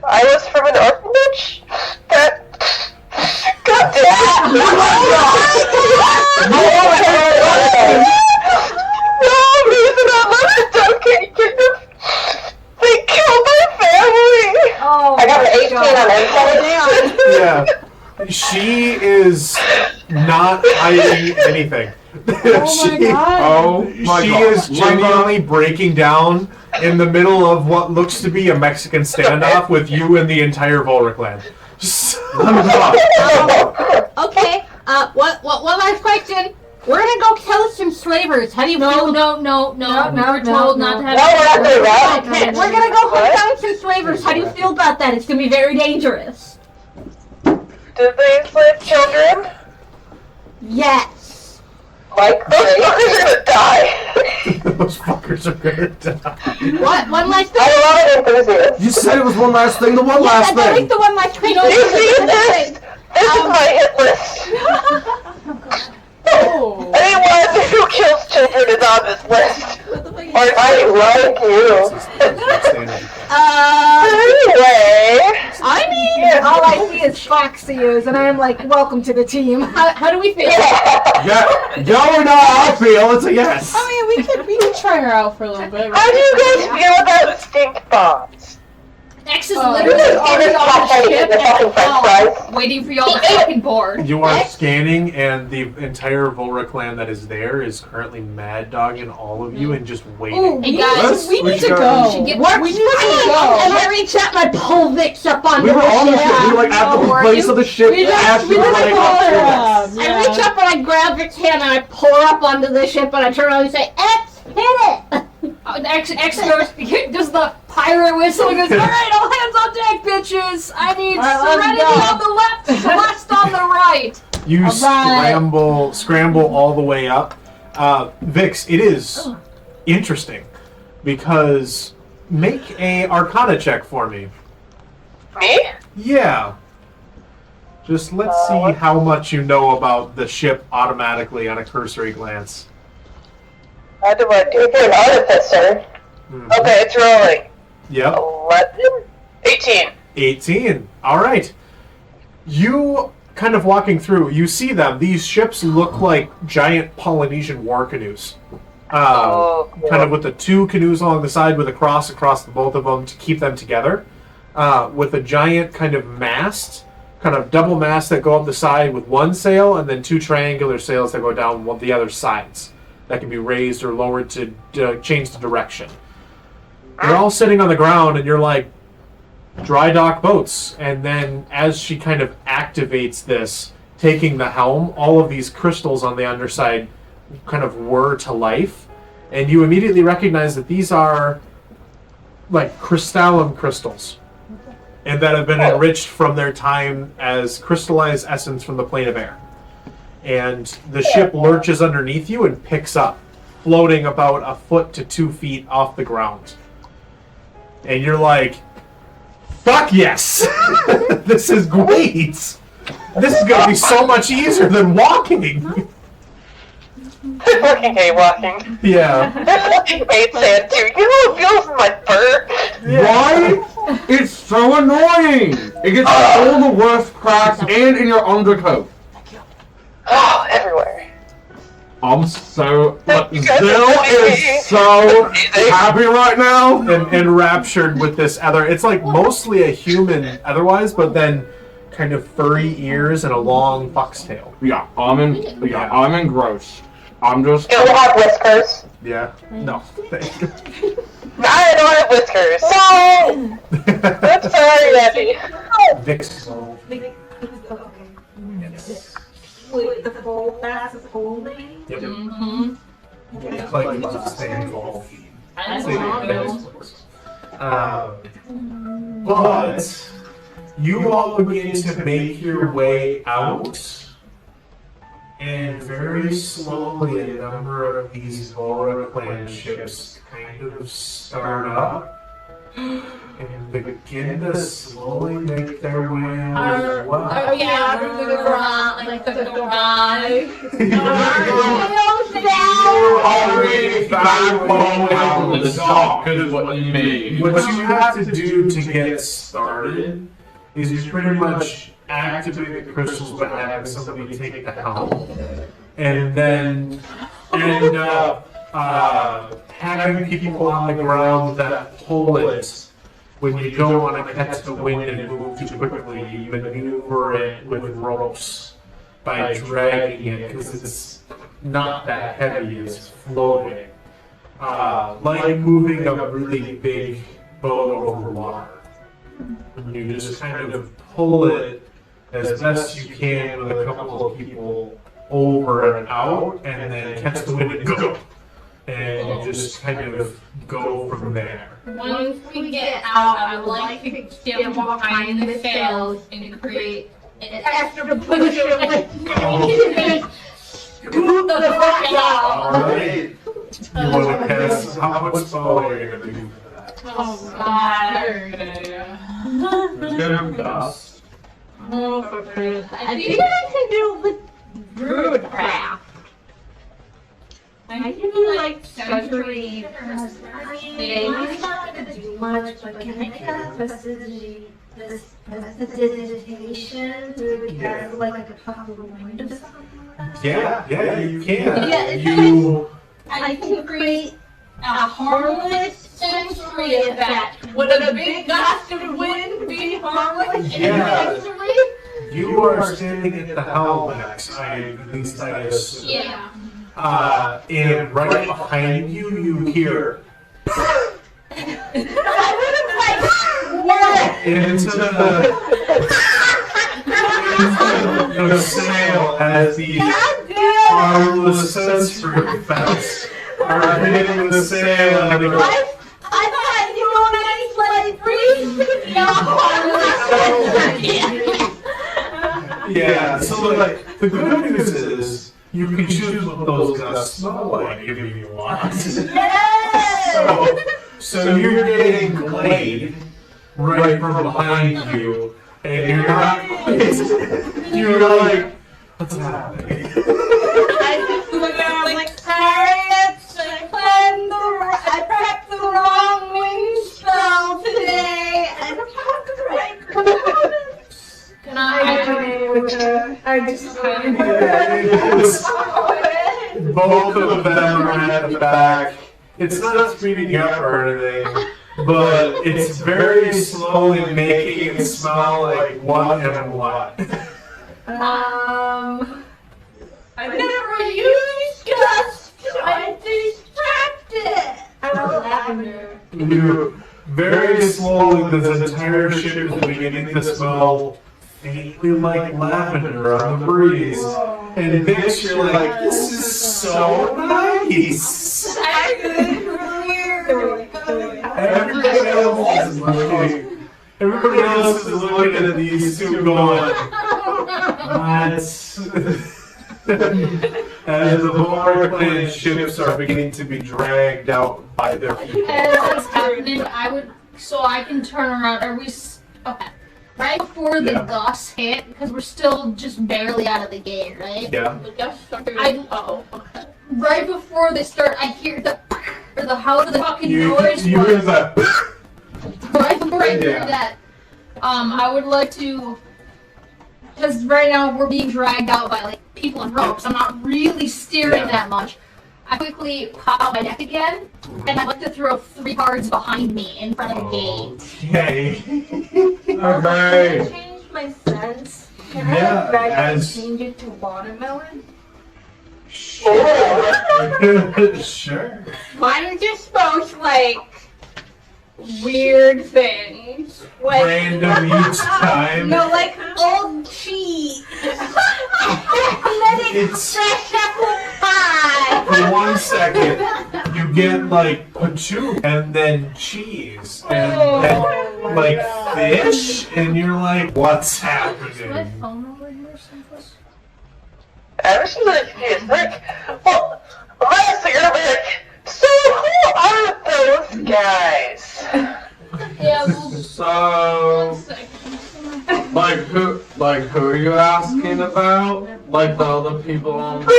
I was from an orphanage. That. God damn it! No, reason I'm okay, they killed my family. Oh, I got an 18 God. on everything. Yeah. She is not hiding anything. Oh my She god. is genuinely breaking down in the middle of what looks to be a Mexican standoff with you and the entire Vohra clan. Okay. One last question. We're gonna go kill some slavers. How do you feel? No. We're told not to have. No, we're not doing that. Okay, we're gonna go hunt down some slavers. How do you feel about that? It's gonna be very dangerous. Did they slave children? Yes. Like, those fuckers are gonna die. Those fuckers are gonna die. What? One last thing. I'm a lot of enthusiasts. You said it was one last thing. The one last I like thing. the one last thing. You see this? This is my hit list. Anyone who kills children is on this list. Or I like you. Anyway. I mean, All I see is fox ears, and I'm like, welcome to the team. how do we feel? Yeah, or no, I feel it's a yes. I mean, we can try her out for a little bit. How do you guys feel about stink bombs? X is Oh. literally already on the ship The fucking french fries. waiting for y'all to fucking board. You are scanning, and the entire Vohra clan that is there is currently mad dogging all of you and just waiting. Hey guys, We need to should go. we should get What? We need to And go. I reach out my pelvics up onto We were on the the ship. We were like at the were place you? of the ship. We just Ash, you were like up to us. I reach up and I grab Vic's hand and I pull her up onto the ship and I turn around and say, X, hit it! X goes, does the pirate whistle and goes, alright, all hands on deck, bitches! I need serenity on the left, Celeste on the right! You All right. scramble all the way up. Vix, it is interesting because make a Arcana check for me. Me? Yeah. Just let's see how much you know about the ship automatically on a cursory glance. How do I do it for an artificer? Mhm. Okay, it's rolling. Yep. 11? 18. 18. All right. You kind of walking through, you see them. These ships look like giant Polynesian war canoes. Oh, cool. Kind of with the 2 canoes along the side with a cross across the both of them to keep them together. With a giant kind of mast, kind of double mast that go up the side with 1 sail, and then 2 triangular sails that go down the other sides that can be raised or lowered to change the direction. They're all sitting on the ground, and you're like, dry dock boats. And then as she kind of activates this, taking the helm, all of these crystals on the underside kind of whir to life. And you immediately recognize that these are like crystallum crystals. And that have been enriched from their time as crystallized essence from the plane of air. And the ship lurches underneath you and picks up, floating about a foot to 2 feet off the ground. And you're like, fuck yes! This is great! This is gonna be so much easier than walking! I fucking hate walking. Yeah. I fucking hate sand too. You know what feels in my fur? Why? It's so annoying. It gets all the worst cracks and in your undercoat. Oh, everywhere. I'm so You guys Zill are is so amazing. happy right now. And enraptured with this other. It's like mostly a human otherwise, but then kind of furry ears and a long foxtail. Yeah, I'm engrossed. I'm just. You don't have whiskers. Yeah. No. Thank you. I don't have whiskers. No! I'm sorry, Abby. Vix. Wait, the full fast is holding? Yep. Mm-hmm. It's like you must stand tall. But you all begin to make your way out, and very slowly a number of these Vohra clan ships kind of start up. and begin to slowly make their way out Are as well. we out of the garage? Like the garage? Already backbone out of the dock is what you mean. What you have to do to get started is you pretty much activate the crystals by having somebody take the helm, and then end up having people on the ground that pull it when you don't want to catch the wind and move too quickly. You maneuver it with ropes by dragging it because it's not that heavy, it's floating. Like moving a really big boat over water. You just kind of pull it as best you can with a couple of people over and out, and then catch the wind and go. And you just kind of go from there. Once we get out, I would like to get behind the sails and create an extra push of scoop the fuck out. Alright. You want to cast, how much spell are you going to do for that? Oh god. There's gonna be dust. I think I can do the druidcraft. I can do like century I'm not gonna do much, but can I cast prestidigitation to cast like a puff of wind or something? Yeah, you can. Yeah, I can create a harmless sensory effect. Would a big gust of wind be harmless Yeah. sensory? You are standing at the helm, Max. At least I assume. Yeah. And right behind you, you hear into the sail as these harmless sensory effects are hitting the sail and they go, I thought you were nice like priest. yeah, so like, the good news is, you can choose what those gusts smell like if you want. So you're getting glade right from behind you, and you're not. You're like, what's happening? I just look at like chariots. I prepped the wrong wind spell today. I don't have the right components. Can I just Both of them are at the back. It's not speeding up or anything, but it's very slowly making it smell like what and what. I've never used gust. I distracted. Lavender. You very slowly, this entire ship is beginning to smell faintly like lavender on the breeze. And Vix, you're like, this is so nice. Everybody else is looking at these two going, what? As the Vohra clan ships are beginning to be dragged out by their people. As that's happening, I can turn around. Okay. Right before the gusts hit, because we're still just barely out of the gate, right? Yeah. Right before they start, I hear how the fucking noise You hear was. that? Right before I hear that, I would like to, because right now we're being dragged out by like people in ropes. I'm not really steering that much. I quickly pop out my deck again, and I'd like to throw 3 cards behind me in front of the gate. Okay. Can I change my sense? Can I change it to watermelon? Sure. Mine just spoke like weird things. Like, Random each time. no, like old cheese. It's Fresh apple pie. for 1 second you get like pachouk and then cheese and then like fish and you're like, what's My happening? phone over here someplace? Ever since I see Rick, well, last year, Rick, so who are those guys? Yeah, well, So, like who are you asking about? Like the other people on the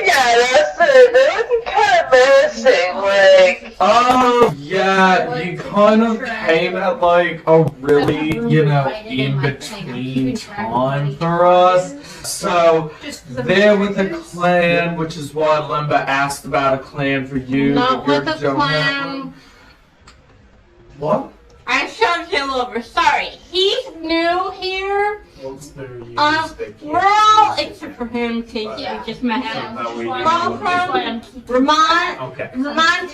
Yeah, that's it. They're kind of menacing, like. Oh, yeah, you kind of came at like a really, in between time for us. So, they're with a clan, which is why Limba asked about a clan for you. Not but with a don't have clan. one. What? I shoved him over. Sorry, he's new here. We're all, except for him, because you just met him. We're all from Vermont's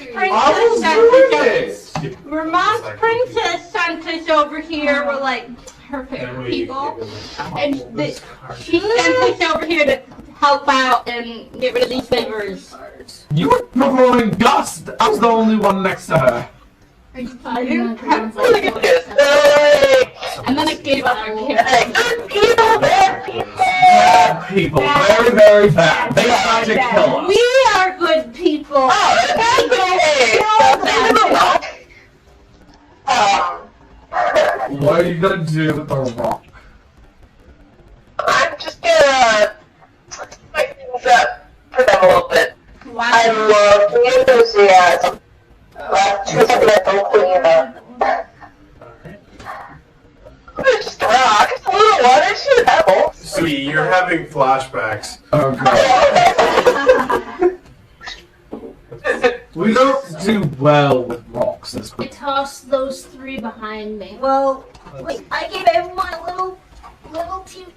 princess sent us over here. We're like her favorite people, and she sent us over here to help out and get rid of these favors. You were performing Gust! I was the only one next to her. I didn't translate Look at it. this. And then I gave up on him. Good people, bad people. Bad people, very, very bad. They tried to kill us. We are good people. Oh, that's okay. What are you gonna do with the rock? I'm just gonna spice things up for them a little bit. I love the enthusiasm. It's just a rock. It's a little water. It's just a pebble. Sweetie, you're having flashbacks. Okay. We don't do well with rocks this I tossed those 3 behind me. Well, wait, I gave everyone a little team.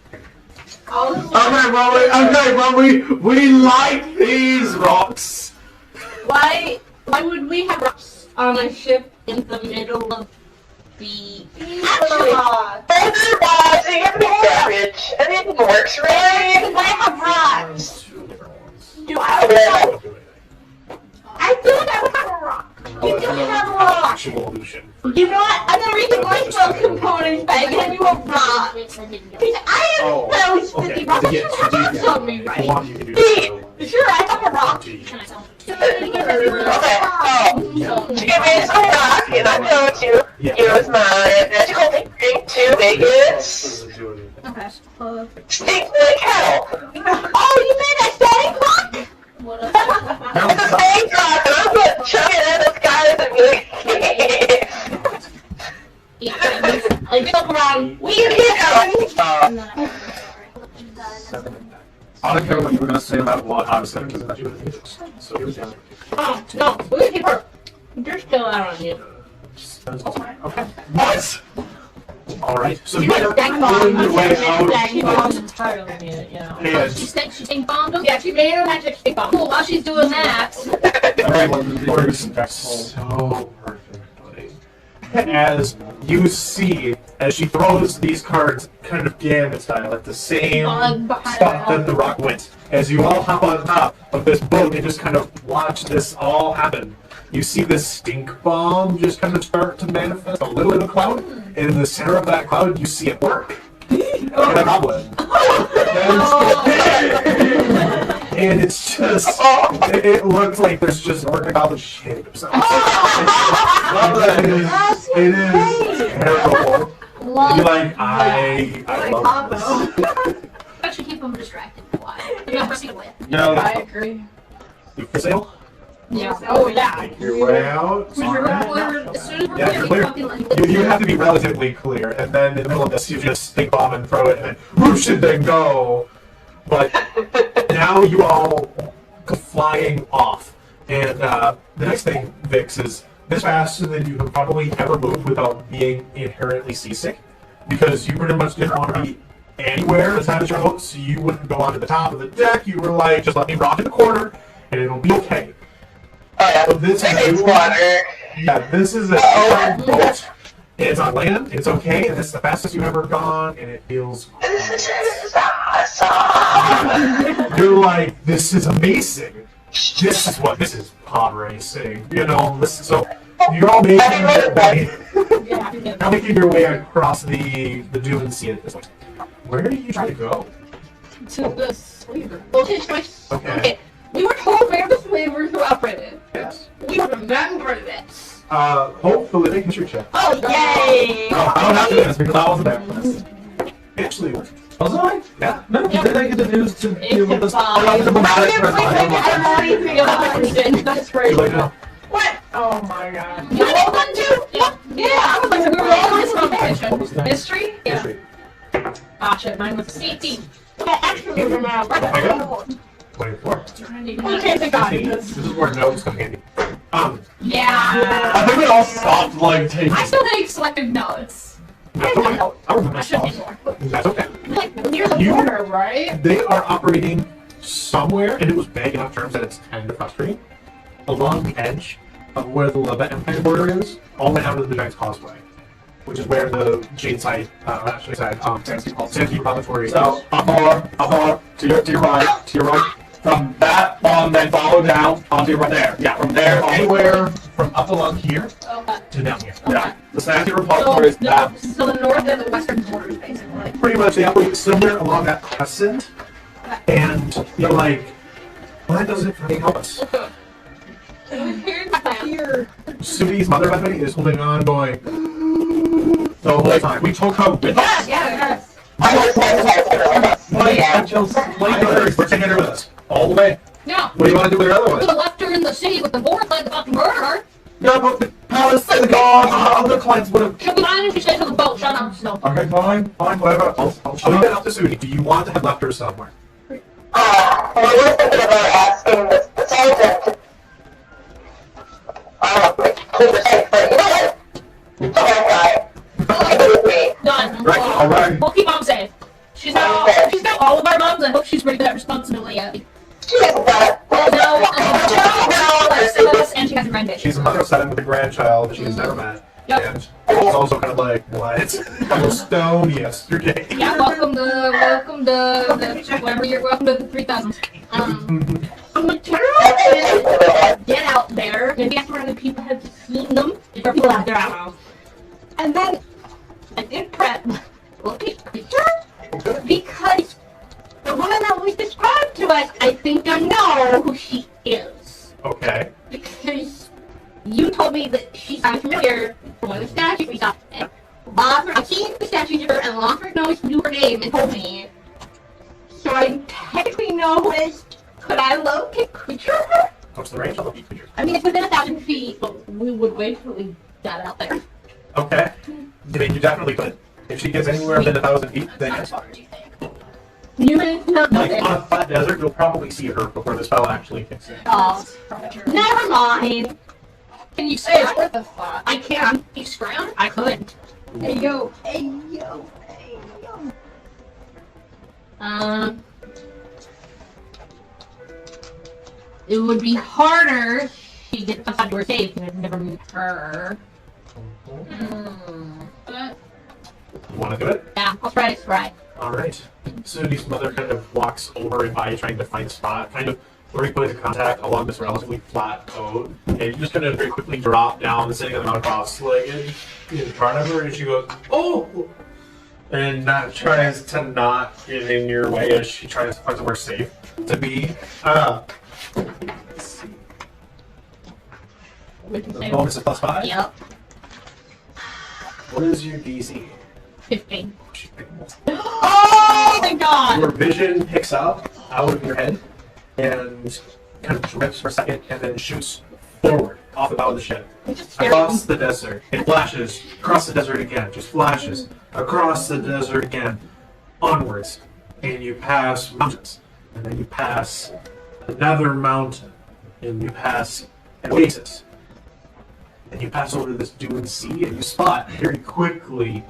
Okay, well, we like these rocks. Why would we have rocks on a ship in the middle of the... Actually, they're rocks. You have to be savage. Anything works, really? I have rocks. Do I have Yeah. rocks? I feel like I would have a rock. You do have a rock. Actual illusion. You know what? I'm gonna read the voicemail components back and you a rock. I have those 50 rocks. You have rocks on me, right? Sure, I have a rock. Give me some rock, and I'm going to use my magical thing to make it stink like hell. Oh, you made a static rock? What It's a stink rock, and I'm going to chuck it at this guy and be like, I jump around. we get going. I don't care what you were gonna say about what I was gonna do. So Oh, no, we keep her. They're still out on you. okay. What? Alright, so You you got a stack bomb. find your way out. She bombed entirely, you know. And She stink bombed him? Yeah, she made her magic stick bomb. Cool, while she's doing that, works so perfectly. As you see, as she throws these cards kind of gambit style at the same spot that the rock went, as you all hop on top of this boat and just kind of watch this all happen, you see this stink bomb just kind of start to manifest a little in a cloud, and in the center of that cloud you see it work. And a goblin. And it's just, it looks like there's just an orc goblin shitting himself. It is terrible. You're like, I love this. I should keep them distracted for a while. You never see a way. No, I agree. you for sale? Yeah. Oh, yeah. Your way out. As soon as we're Yeah, you're clear, clear. we fucking You have to be relatively clear, and then in the middle of this, you just think bomb and throw it, and then whoosh and then go. But now you all go flying off, and the next thing, Vix, is this faster than you have probably ever moved without being inherently seasick, because you pretty much didn't want to be anywhere as time as your boat, so you wouldn't go onto the top of the deck. You were like, just let me rock in the corner, and it'll be okay. Oh, yeah. So this It's is water. yeah, this is a boat. It's on land. It's okay, and it's the fastest you've ever gone, and it feels. This is awesome. You're like, this is amazing. This is pod racing. You know, so you're all making your way. You're making your way across the Dune Sea at this point. Where are you trying to go? To the sleeper. Well, it's my... Okay. We were told where the slaves were operated. Yes. We remember this. Hopefully make a history check. Oh, yay! Oh, I don't have to do this because I wasn't there. Actually, Was I? yeah. No, you didn't get the news to deal with this. fine. Oh, the dramatic That's great. Like, no. What? Oh my god. You know one too? Yeah, I was like, we were all in this What competition. was that? History? Yeah. History. Ah, shit, mine was CT. I actually remember. Oh my god. 24. Okay, thank God. This is where notes come handy. Yeah. I think we all stopped like taking. I still take selected notes. That's okay. I remember I should stuff. take more. That's okay. Like, near the You- border, right? They are operating somewhere, and it was vague enough terms that it's kind of frustrating, along the edge of where the Leva Empire border is, all the way down to the Giant's Causeway, which is where the Jade side, not Jade side, Sandskeep Repository is. So, up to your right. From that on, then follow down onto your right there. Yeah, from there on. Anywhere from up along here Okay. to down here. Yeah, the Sandskeep Repository is that. So the north and the western borders, basically. Pretty much they operate somewhere along that crescent, and you're like, why doesn't it help us? Here's my plan. Sudi's mother weapon is holding on, going the whole time. We took her with us. Yes. We're taking her with us all the way. Now, What do you want to do with her to otherwise? the left her in the city with the Vohra like the fucking murderer. Yeah, but the palace and the gods, other clients would have. She'll be fine if she stays on the boat. Shut up, Snow. Okay, fine, whatever. I'll Shall we get out to Sudi? Do you want to have left her somewhere? We were thinking about asking the sergeant to protect, but you know what? Okay, Done. Right, all right. We'll keep mom safe. She's got all of our moms. I hope she's ready for that responsibility, Abby. she has got And she has a grandbaby. She's a mother of 7 with a grandchild that she has never met. Yep. And it's also kind of like, what? Stone yesterday. Yeah, welcome to whatever you're welcome to the 3000. Material get out there. Maybe after other people have seen them. If there are people out there, I don't know. And then I did prep look at creature because the woman that was described to us, I think I know who she is. Okay. Because you told me that she sounded familiar from one of the statues we saw. And I've seen the statues of her, and Lothric knew her name and told me. So I technically know who it is. Could I locate creature? What's the range of the creature? I mean, it's within 1,000 feet, but we would wait till we got out there. Okay. I mean, you definitely could. If she gets anywhere within 1,000 feet, then yes. You may not know Like this. on a flat desert, you'll probably see her before the spell actually kicks in. Oh, never mind. Can you say it's worth a thought? I can. You scrounge? I could. Hey yo. It would be harder if she did something were safe and I'd never meet her. But, You want to do it? yeah, I'll try to try. Alright. Sudi's mother kind of walks over and by trying to find a spot, kind of already put into contact along this relatively flat code, and you just kind of very quickly drop down, sitting on the mountain cross-legged in front of her, and she goes, "Oh!" and tries to not get in your way as she tries to find somewhere safe to be. Let's see. The bonus is +5? Yep. What is your DC? 15. Oh, thank God! Your vision picks up out of your head and kind of drips for a second and then shoots forward off the bow of the ship. Across the desert. It flashes. Across the desert again. Just flashes. Across the desert again. Onwards. And you pass mountains. And then you pass another mountain. And you pass an oasis. And you pass over to this dune sea and you spot very quickly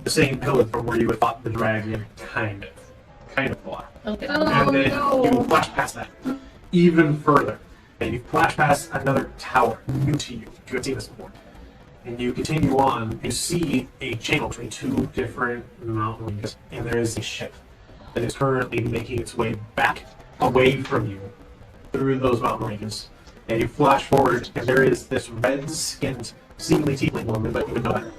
the same pillar from where you had fought the dragon, kind of fly. Okay. And then you flash past that even further, and you flash past another tower new to you. You have seen this before. And you continue on. You see a channel between two different mountain ranges, and there is a ship that is currently making its way back away from you through those mountain ranges. And you flash forward, and there is this red-skinned, seemingly tiefling woman, but you would know better.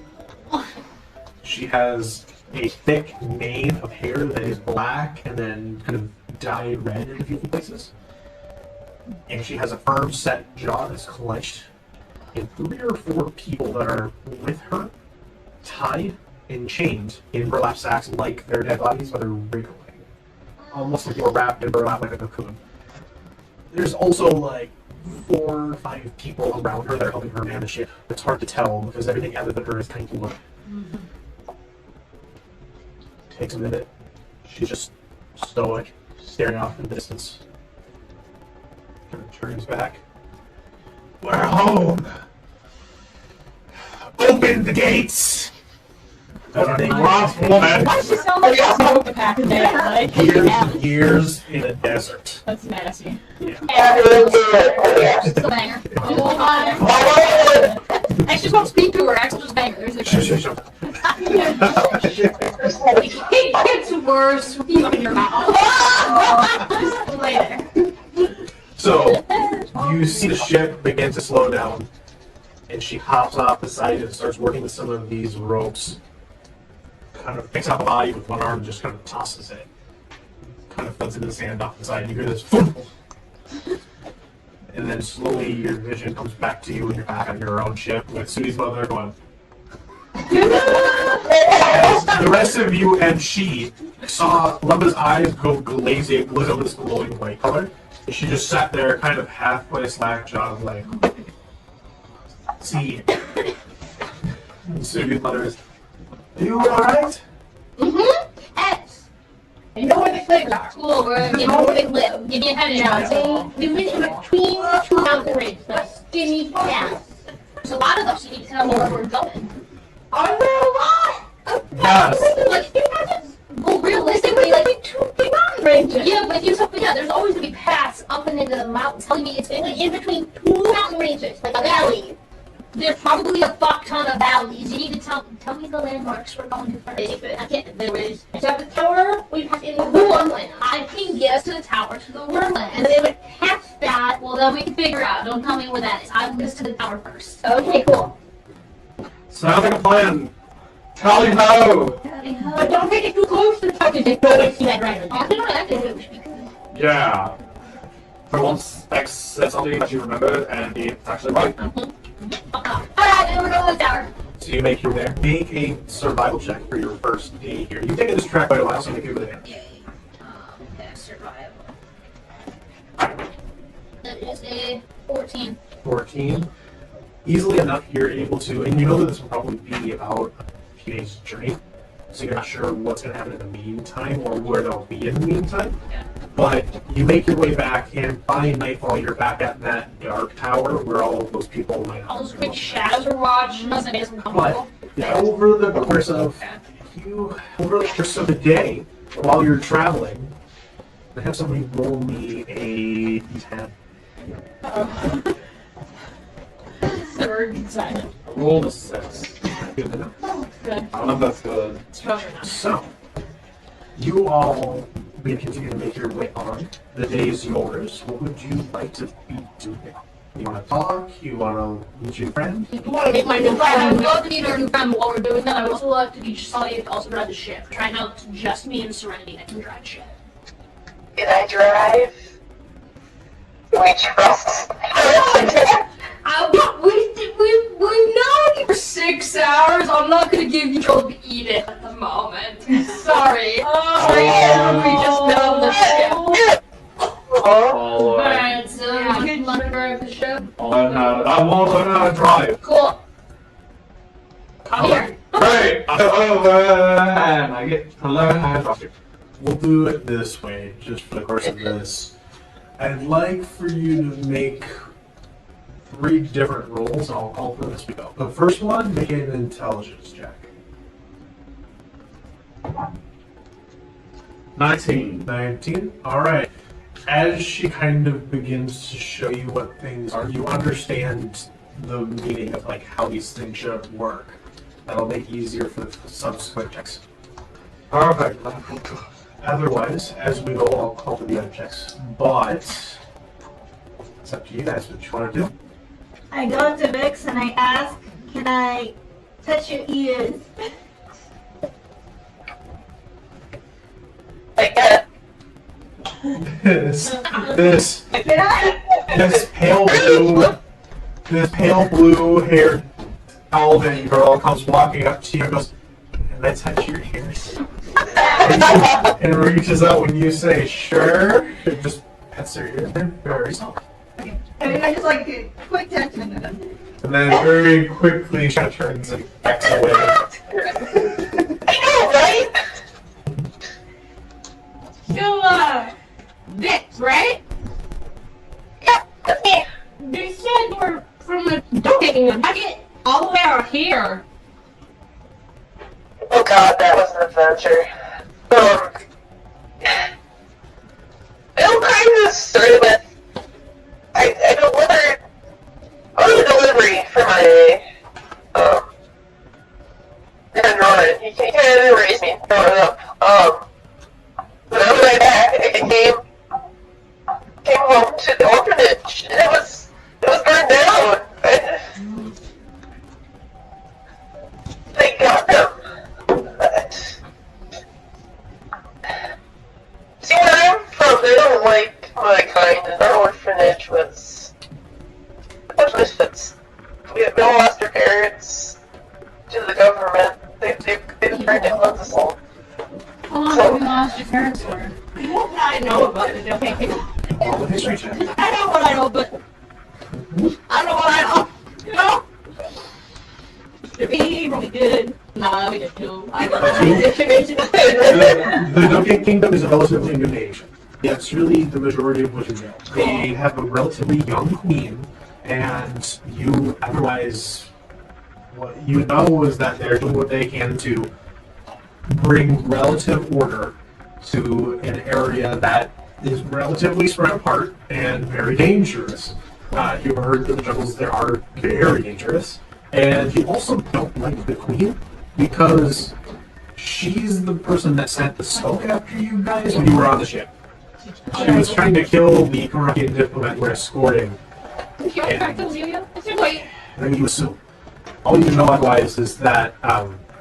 She has a thick mane of hair that is black and then kind of dyed red in a few places. and she has a firm, set jaw that's clenched, and 3 or 4 people that are with her, tied and chained in burlap sacks like their dead bodies, but they're wriggling. Almost like they were wrapped in burlap like a cocoon. There's also like 4 or 5 people around her that are helping her man the ship. It's hard to tell because everything other than her is kind of look. Takes a minute. She's just stoic, staring off in the distance. Kind of turns back. We're home! Open the gates! Why does she sound like a smoke pack in there? Like, Years in a desert. that's nasty. Yeah, it It's a banger. I just won't speak to her. I just bang her. There's a It gets worse with you in your mouth. Later. So, you see the ship begin to slow down, and she hops off the side and starts working with some of these ropes. Kind of picks up a body with one arm and just kind of tosses it. Kind of flings into the sand off the side, and you hear this boom. And then slowly your vision comes back to you and you're back on your own ship with Sudi's mother going. As the rest of you and she saw Lumba's eyes go glazing, look over this glowing white color. And she just sat there kind of halfway slack-jawed like, see. And Sudi's mother is, are you alright? Yes. You know where the clips are. Cool, you know where they live. Give me a head shot. We live in between 2 mountain ranges. Like skinny Yeah. There's a lot of them, so you need to tell me where we're going. Are there a lot? Yes. Like, you have to go realistically, like, 2 big mountain ranges. yeah, but you something, yeah, there's always gonna be paths up and into the mountains. Telling me it's in between 2 mountain ranges, like a valley. There's probably a fuck ton of valleys. You need to tell me the landmarks we're going to first. I can't. There is. Is that the tower? We have in the Vohran. I can get us to the tower, to the Vohran. And then we past that. Well, then we can figure out. Don't tell me where that is. I'll get us to the tower first. Okay, cool. Sounds like a plan. Tally ho! But don't take it too close to the top because they don't see that dragon. Oh, no, that didn't we should be good. Yeah. For once, X said something that you remembered, and it's actually right. Alright, then we're going to the tower. So you make your way there. Make a survival check for your first day here. You've taken this track quite a while, so make it with it. Okay, survival. That is a 14. 14. Easily enough, you're able to, and you know that this will probably be about a few days' journey, so you're not sure what's going to happen in the meantime or where they'll be in the meantime. Yeah. But you make your way back, and by nightfall, you're back at that dark tower where all of those people might All those big shadows are watching us and it's But uncomfortable. yeah, over the course of the day, while you're traveling, I have somebody roll me a d10. Third excited. Roll the 6. Good to know. Good. I don't know if that's good. It's probably not. So, you all will continue to make your way on. The day is yours. What would you like to be doing? You want to talk? You want to meet your friend? You want to make my new I would friend? love to meet our new friend while we're doing that. I would also love to teach somebody to also drive the ship. Try out to just me and Serenity that can drive ship. Can I drive? We trust. We've known you for 6 hours. I'm not gonna give you trouble to eat it at the moment. Sorry. We just know the ship. All I, Alright, so you can drive the ship. I won't learn how to drive. Cool. Come here. Great! And I get to learn how to drive. We'll do it this way, just for the course of this. I'd like for you to make 3 different rolls, and I'll call for them as we go. The first one, make an intelligence check. 19. 19. Alright. As she kind of begins to show you what things are, you understand the meaning of like how these things should work. That'll make it easier for the subsequent checks. Perfect. Otherwise, as we go, I'll call for the other checks. But it's up to you guys what you want to do. I go to Vix and I ask, can I touch your ears? Like that. This. Can I? this pale blue-haired elven girl comes walking up to you and goes, "Can I touch your ears?" and reaches out when you say, "Sure." It just pets her ear. They're very soft. And I just like a quick tension. And then very quickly she turns and backs away. I know, right? So, Vix, right? Yeah, that's me. You said you were from the donating a bucket all the way out here. Oh god, that was an adventure. It'll kind of start with I delivered a delivery for my android. He kind of raised me growing up. But on the way back, I came home to the orphanage. And it was burned down. They got them. But see, where I'm from, they don't like my kind, and our orphanage was a bunch of misfits. We lost our parents to the government. They turned down on us all. How long have you lost your parents for? I know about it, okay? All the history check. I know what I know, but I know what I know. You know? To be really good. Nah, we did too. I don't know. The Doge Kingdom is a relatively new nation. That's really the majority of what you know. They have a relatively young queen, and you otherwise, what you know is that they're doing what they can to bring relative order to an area that is relatively spread apart and very dangerous. You've heard that the jungles there are very dangerous, and you also don't like the queen because she's the person that sent the smoke after you guys when you were on the ship. She was trying to kill the Caracian diplomat you were escorting. Did you try to kill you? Wait. And you assume. All you know otherwise is that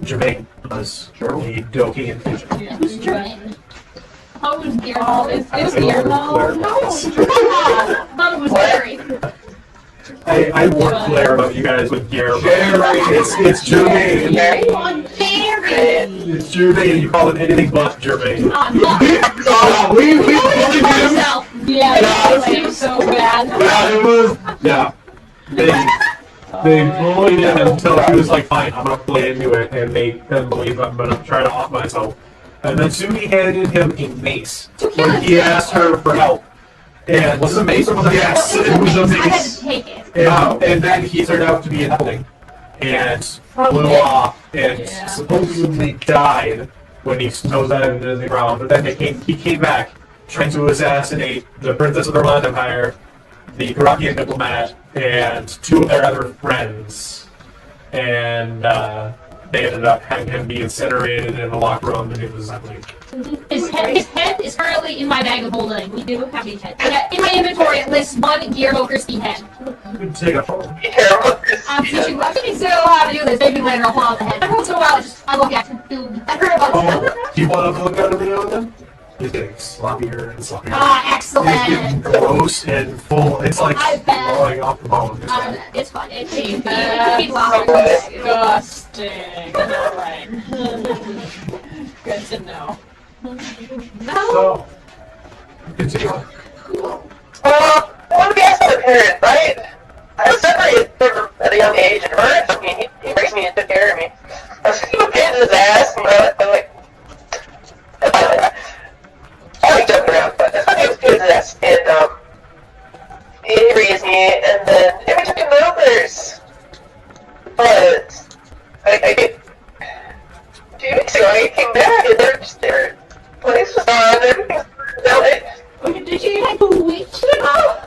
Jermaine was a Doki and Pigeon. Who's Jermaine? How was Guillermo? Is Guillermo? No! I thought it was Gary. I warned Claire about you guys with Guillermo. It's Jermaine. It's Jermaine. You call it anything but Jermaine. We bullied him. Yeah, it seems so bad. Yeah, it was. Yeah. They bullied him until he was like, "Fine, I'm gonna play into it," and they couldn't believe I'm gonna try to off myself. And then Sumi handed him a mace when he asked her for help. And was it a mace or was it? Yes, it was a I had mace. to take it. And then he turned out to be nothing and flew off and supposedly died when he snows out into the ground. But then he came back trying to assassinate the Princess of the Roman Empire, the Caracian diplomat, and two of their other friends. And they ended up having him be incinerated in a locked room, and it was ugly. His head is currently in my bag of holding. We do have these heads. In my inventory, it lists one Guillermo Crispy head. Take a photo. I'm teaching how to do this. Maybe later I'll pull out the head. Every once in a while, I look at it. I heard about it. Do you want to look at a video of them? He's getting sloppier and sloppier. Ah, It's getting excellent. gross and full. It's like I bet. blowing off the bone. It's fun. It's Disgusting. Alright. Good to know. So, continue. I want to be asked my parent, right? I was separated from him at a young age, and Vern took me, he raised me and took care of me. I was kind of a pain in his ass, you know, I'm like, I like joking around, but he was a pain in his ass, and, he raised me, and then we took him to others. But, I 2 weeks ago, I came back, and their place was on, everything's down. Did you like 2 weeks ago?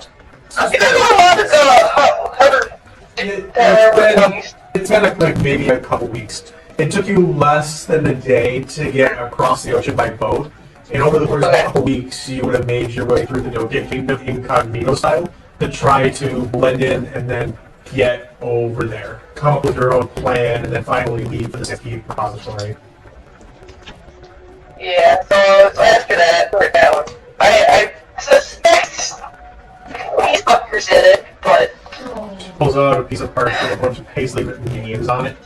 It's been like maybe a couple weeks. It took you less than a day to get across the ocean by boat. And over the course of a couple weeks, you would have made your way through the Doge Kingdom incognito style to try to blend in and then get over there. Come up with your own plan and then finally leave for the safety repository. Yeah, so after that, we're down. I suspect he's markers in it, but Pulls out a piece of parchment with a bunch of paisley written names on it.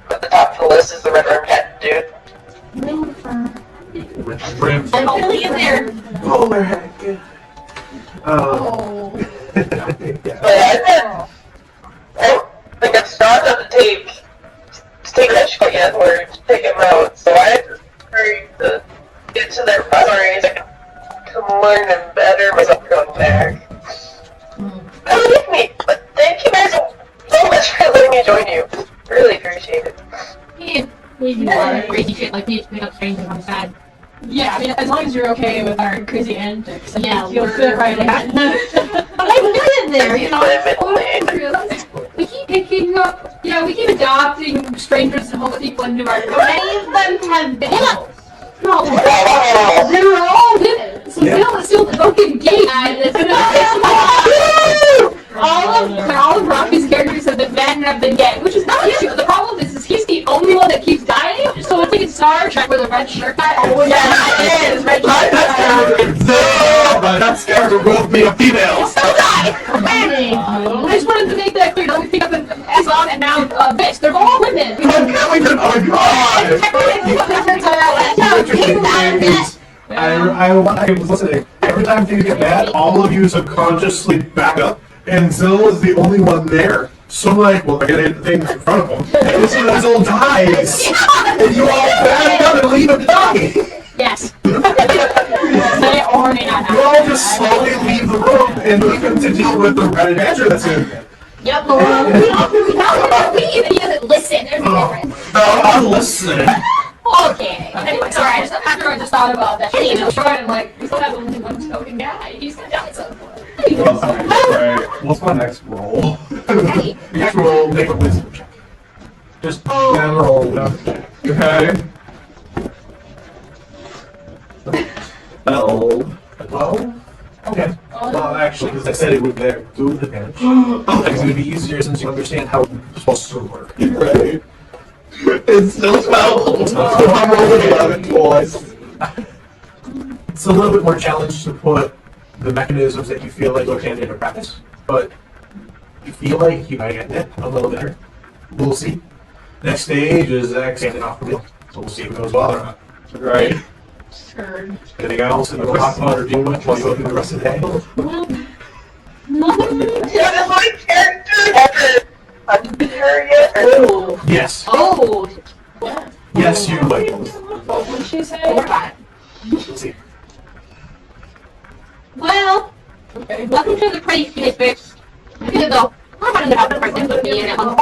at the top of the list is the red arm cat dude. With brim. I'm only in there. Polar heck. Yeah. I don't think I've started on the tape. Take that shot yet, or take him out. So I have to hurry to get to their primaries. I can learn them better myself going back. Believe me, but thank you guys so much for letting me join you. Really appreciate it. We do a lot of crazy shit like we pick up strangers on the side. Yeah, I mean, as long as you're okay with our crazy antics, Yeah, you'll we're- fit right in. But I've been in there, you know. We keep picking up, we keep adopting strangers and homeless people into our Many of them have been. No, Oh, they're all women. So Bill is still the fucking gay guy that's in all of Robbie's characters have been men and have been gay, which is not the issue. The problem is he's the only one that keeps dying. So it's like in Star Trek where the red shirt guy always dies. Red shirt guy. But that character will be a female. Still die. I just wanted to make that clear. Don't pick up an Islam and now bitch. They're all women. Oh god! I was listening. Every time things get bad, all of you subconsciously back up, and Zill is the only one there. So I'm like, well, I gotta hit the things in front of him. And this one Zill dies, and you all back up and leave him die. Yes. May or may not You all just slowly leave the room and leave him to deal with the red adventure that's in. Yep, we don't leave and he doesn't listen. There's a difference. No, I'm listening. Okay. Anyway, sorry. After I just thought about that, short and like, we still have only one token guy. He's gonna die at some point. Alright, what's my next roll? Next roll, make a wisdom check. Just general wisdom check. Okay. 12? Okay. Well, actually, because I said it would there, do with advantage. It's going to be easier since you understand how it's supposed to work. Right. It's still 12. I'm rolling 11 twice. It's a little bit more challenge to put the mechanisms that you feel like look hand into practice, but you feel like you might get it a little better. We'll see. Next stage is Zach standing off the wheel, so we'll see if it goes well or not. Right. Anything else that we'll talk about or deal with while you go through the rest of the day? Yeah, does my character have to her yet? Or Yes. Oh. Yes, you wait. What would she say? Let's see. Well, welcome to the pretty face. I'm gonna go. I'm gonna have a person with me and I'm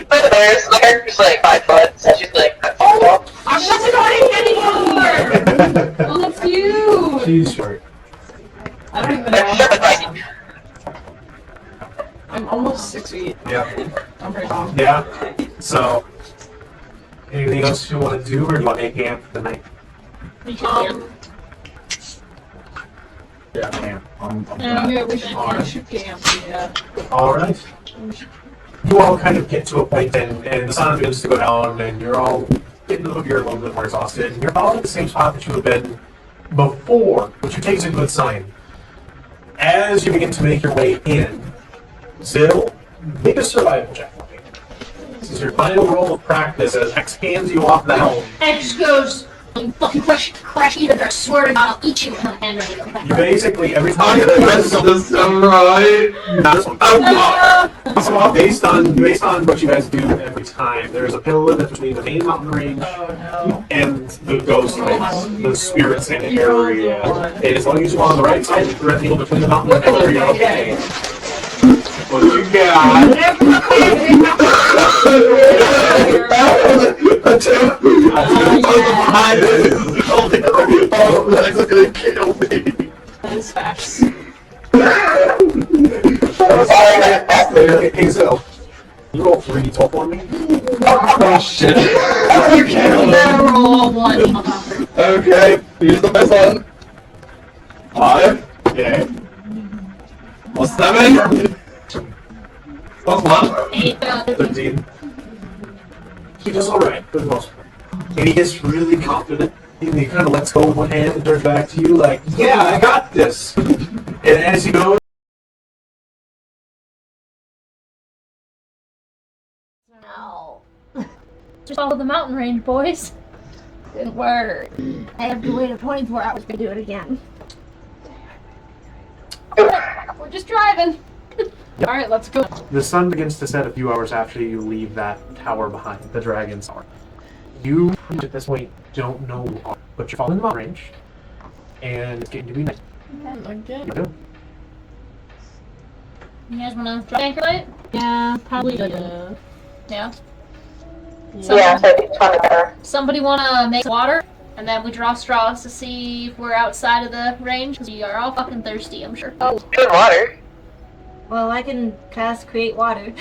but there's my character's like 5 foot, and she's like, oh, I'm not going anymore! Oh, that's you. She's short. I don't even I'm sure know. it's like, I'm almost 6 feet. Yeah. I'm pretty tall. Yeah. So, anything else you want to do, or do you want to camp for the night? Yeah, man. Yeah, we should camp. Yeah. All right. You all kind of get to a point, and the sun begins to go down, and you're all getting to you're a little bit more exhausted. And you're all at the same spot that you have been before, which you take as a good sign. As you begin to make your way in, Zill, make a survival check for me. This is your final roll of practice as X hands you off the helm. X goes, you fucking crush you, I swear to God, I'll eat you. And You basically, every time I'm you gonna mess this up, right? So based on what you guys do every time, there's a pill limit between the main mountain range and the ghost range, the spirits in the area. And as long as you're on the right side, you're at the between the mountain and the pillar, you're okay. What you got? Oh, that's gonna kill me. That's facts. Hey, so, you roll 3d12 for me? Oh shit. Okay, use the best one. 5. Okay. Plus 7. Plus 1. 13. He does alright, for the most part. And he gets really confident And he kind of lets go of one hand and turns back to you like, yeah, I got this. And as you go, No. Just follow the mountain range, boys. Didn't work. I have to wait 24 hours to do it again. We're just driving. Alright, let's go. the sun begins to set a few hours after you leave that tower behind, the dragon's tower. You, at this point, don't know who you are, but you're following the mountain range, and it's getting to be night. Okay. You do. You guys wanna drop anchor light? Yeah, probably. Yeah. Yeah, so I think it's fun better. Somebody wanna make water, and then we draw straws to see if we're outside of the range, because we are all fucking thirsty, I'm sure. Oh, Good water. well, I can cast create water.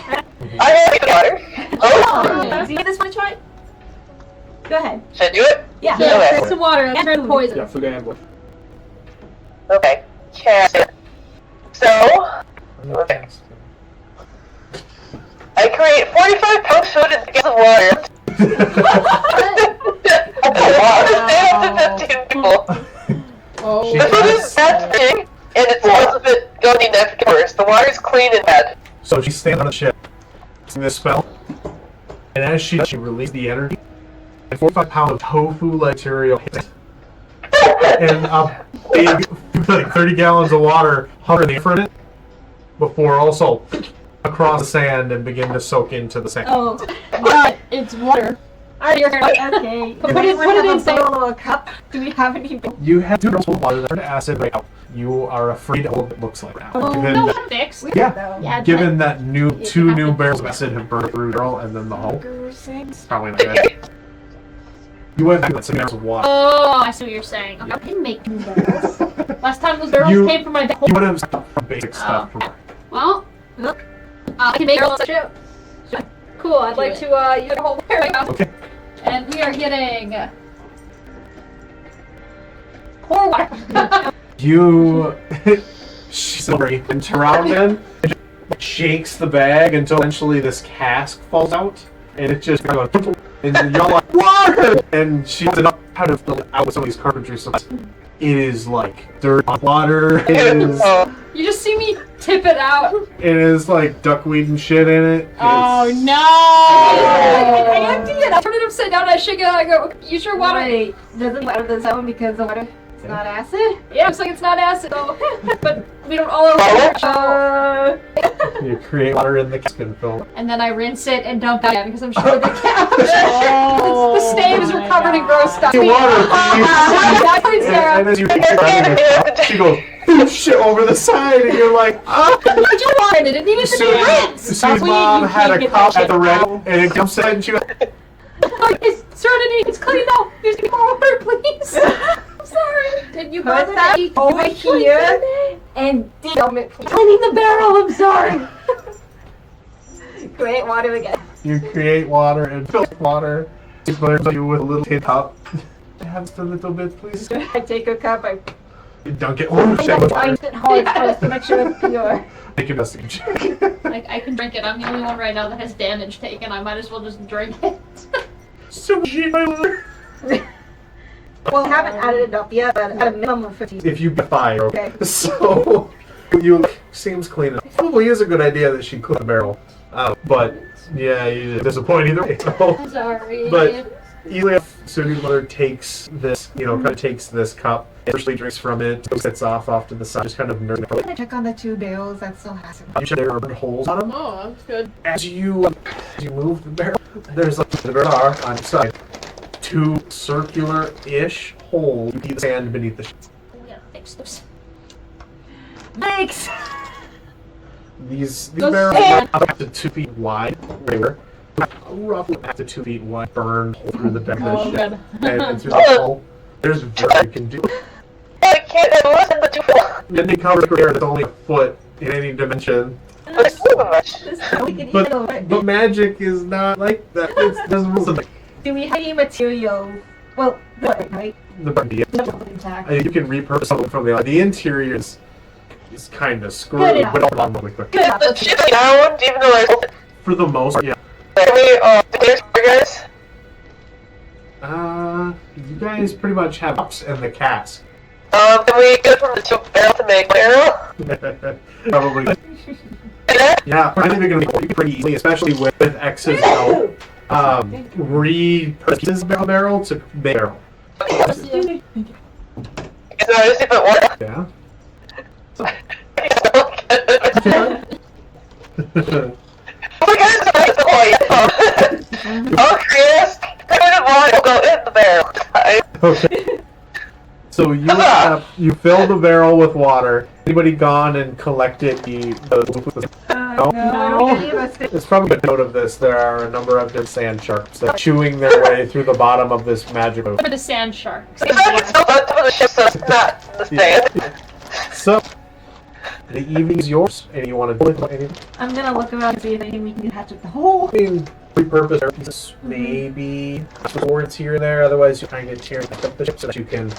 I have good water. Oh, Do you guys want to try? Go ahead. should I do it? Yeah. Okay. Drink some water. Let's turn poison. Yeah, for the ambush. Okay. Cast it. So, okay. I create 45 pounds food in the of water. That's a lot. Stay up to 15 people. Oh. The food is bad thing, and it smells a bit gunny neck worse. The water's clean and bad. So she stands on the ship, using this spell, and as she does, she releases the energy, and 45 pounds of tofu-like material hits it. And a big, like 30 gallons of water hover in the air for a minute, before also across the sand and begin to soak into the sand. Oh, God, it's water. Alright, your turn. okay. Put it in a bowl or a cup. Do we have any? You have 2 barrels of water that turn to acid right now. You are afraid of what it looks like now. Oh, given No, that, fix. yeah, Yeah, given that two new barrels of acid have burned through the girl and then the hull, it's probably not good. You went back to 6 barrels of water. Oh, I see what you're saying. Okay, I didn't make new barrels. Last time those barrels came from my back. You would have stopped from basic stuff. Well, I can make barrels of ship. Cool, I'd like to use a whole barrel now. Okay. And we are getting pour water. You, she's over and around then, and just shakes the bag until eventually this cask falls out, and it just goes, and y'all like, water! And she has enough kind of fill out with some of these carpentry supplies. It is like dirt on water, it is, You just see me tip it out. it is like duckweed and shit in it. Oh It's- no! I empty it. I turn it upside down. I shake it out. I go, use your water. Wait, doesn't matter this one because the water is not acid? Yeah, looks like it's not acid though. But we don't all over. You create water in the cask and fill. And then I rinse it and dump it out because I'm sure the couch. The staves are covered in gross stuff. Water, Please. And as you reach it, she goes, shit over the side, and you're like, ah! What did you want? It didn't even need to be rinsed. Susie's mom had a cup at the red, and it comes in, and she went, It's Serenity. It's clean now. Here's more water, please. I'm sorry. Did you Put bother that me? over here and dump it. Cleaning the barrel. I'm sorry. Create water again. you create water and fill water. She blares you with a little tin cup. Have just a little bit, please. I take a cup, I You dunk it. Oh, shit, with I water. it hard first to make sure it's pure. Make an investigation check. I can drink it. I'm the only one right now that has damage taken. I might as well just drink it. So shit, my lord. Well, I haven't added it up yet, but at a minimum of 15. If you get 5, Okay. So, you seems clean. It probably is a good idea that she cleaned the barrel. But, yeah, you're disappointed either way. I'm sorry. But easily, Suni's mother takes this, kind of takes this cup, and firstly drinks from it, sits off to the side, just kind of nursing it. I check on the 2 barrels that still has You should there are holes on them. Oh, that's good. As you move the barrel, there's like the barrel are on each side. 2 circular-ish holes. You see the sand beneath the ship. We gotta fix this. Thanks! These barrels are up to 2 feet wide. They were roughly up to 2 feet wide. Burn hole through the back of the ship. And through the hole, there's very you can do. I can't have less than the 2 foot. Then they cover the air that's only a foot in any dimension. It's too much. We can eat it over. But magic is not like that. There's rules of Do we have any material? Well, right? the body. Intact. You can repurpose something from the interior is kind of screwed, enough. but all really quick. Good. The ship's down, even though there's For the most part, yeah. Can we, guys? guys pretty much have ups in the cask. Can we go from the 2 barrel to make barrel? Probably. Yeah, I think they're going to be pretty easily, especially with X's help. Repurposes barrel to barrel. Is there a different one? Yeah. Oh my god, it's a point! Oh, Chris! Primitive water will go in the barrel. Okay. So you fill the barrel with water. Anybody gone and collected the No, I don't think any of us did. It's probably a note of this. There are a number of different sand sharks that are chewing their way through the bottom of this magic boat. For the sand sharks. It's still on top of the ship, so it's not the sand. So, the evening's yours. And you want to do anything? I'm gonna look around and see if anything we can hatch at the hole. I mean, repurpose areas, maybe boards here and there. Otherwise, you kind of tear up the ship so that you can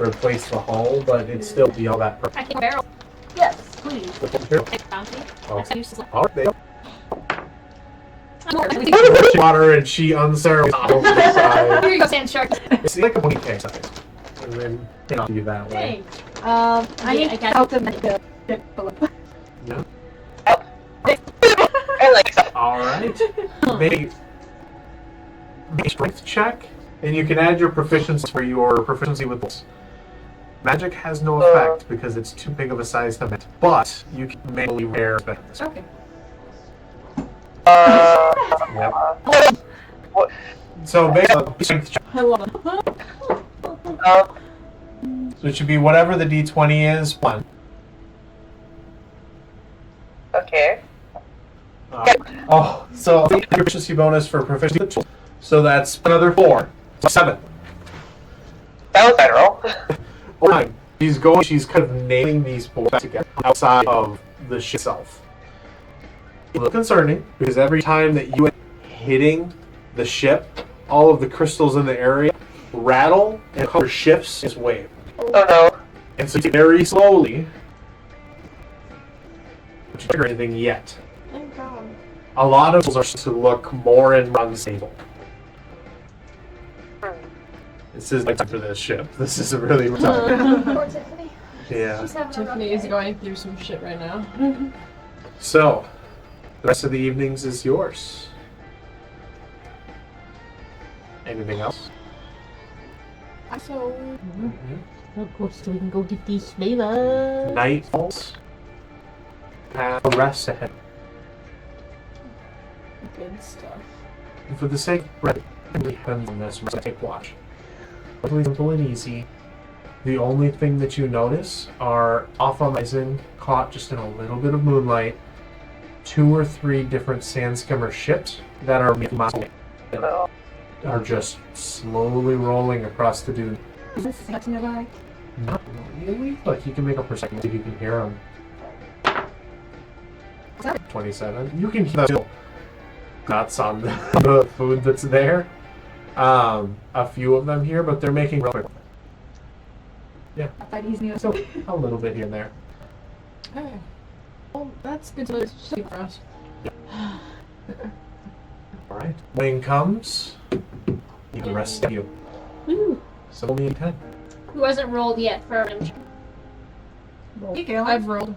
replace the hull, but it'd still be all that I can barrel. Yes, please. Take bounty. Oh. I used to All right, water and she unceremonious over the side. Here you go, sand shark. It's like a pony tank size. And then you that way. I need I to got help them make the ship full of. Yeah. I like that. Alright. Make a strength check, and you can add your proficiency for your proficiency with this. Magic has no effect because it's too big of a size to hit, but you can manually wear spells. Okay. Yep. What? So make a strength check. I love it. So it should be whatever the d20 is, 1. Okay. So your proficiency bonus for proficiency. So that's another 4. So 7. That was federal. Fine. She's kind of nailing these boards together outside of the ship itself. It's a little concerning because every time that you are hitting the ship, all of the crystals in the area rattle and the color shifts its wave. Oh no. And so very slowly, which doesn't trigger anything yet. Thank God. A lot of those are to look more and more unstable. This is like for this ship. This is a really tough. Poor Tiffany. Yeah. She's having a rough Tiffany is day. going through some shit right now. So, the rest of the evenings is yours. Anything else? So, Of course, we can go get these flavors. Night falls. Have a rest ahead. good stuff. And for the sake of brevity, we have on this, we're going to take watch. Really simple and easy. The only thing that you notice are off on the horizon, caught just in a little bit of moonlight, 2 or 3 different sand skimmer ships that are miles away. Are just slowly rolling across the dune. Is this sex nearby? Not really, but you can make a perception if you can hear them. 27. You can hear the nuts on the food that's there. A few of them here, but they're making real quick. Yeah, I thought he's new, so a little bit here and there. Okay. Well, that's good to see for us. Alright. Wing comes. The rest of you. Woo. So only 10. Who hasn't rolled yet for him? hey, Galen. I've rolled.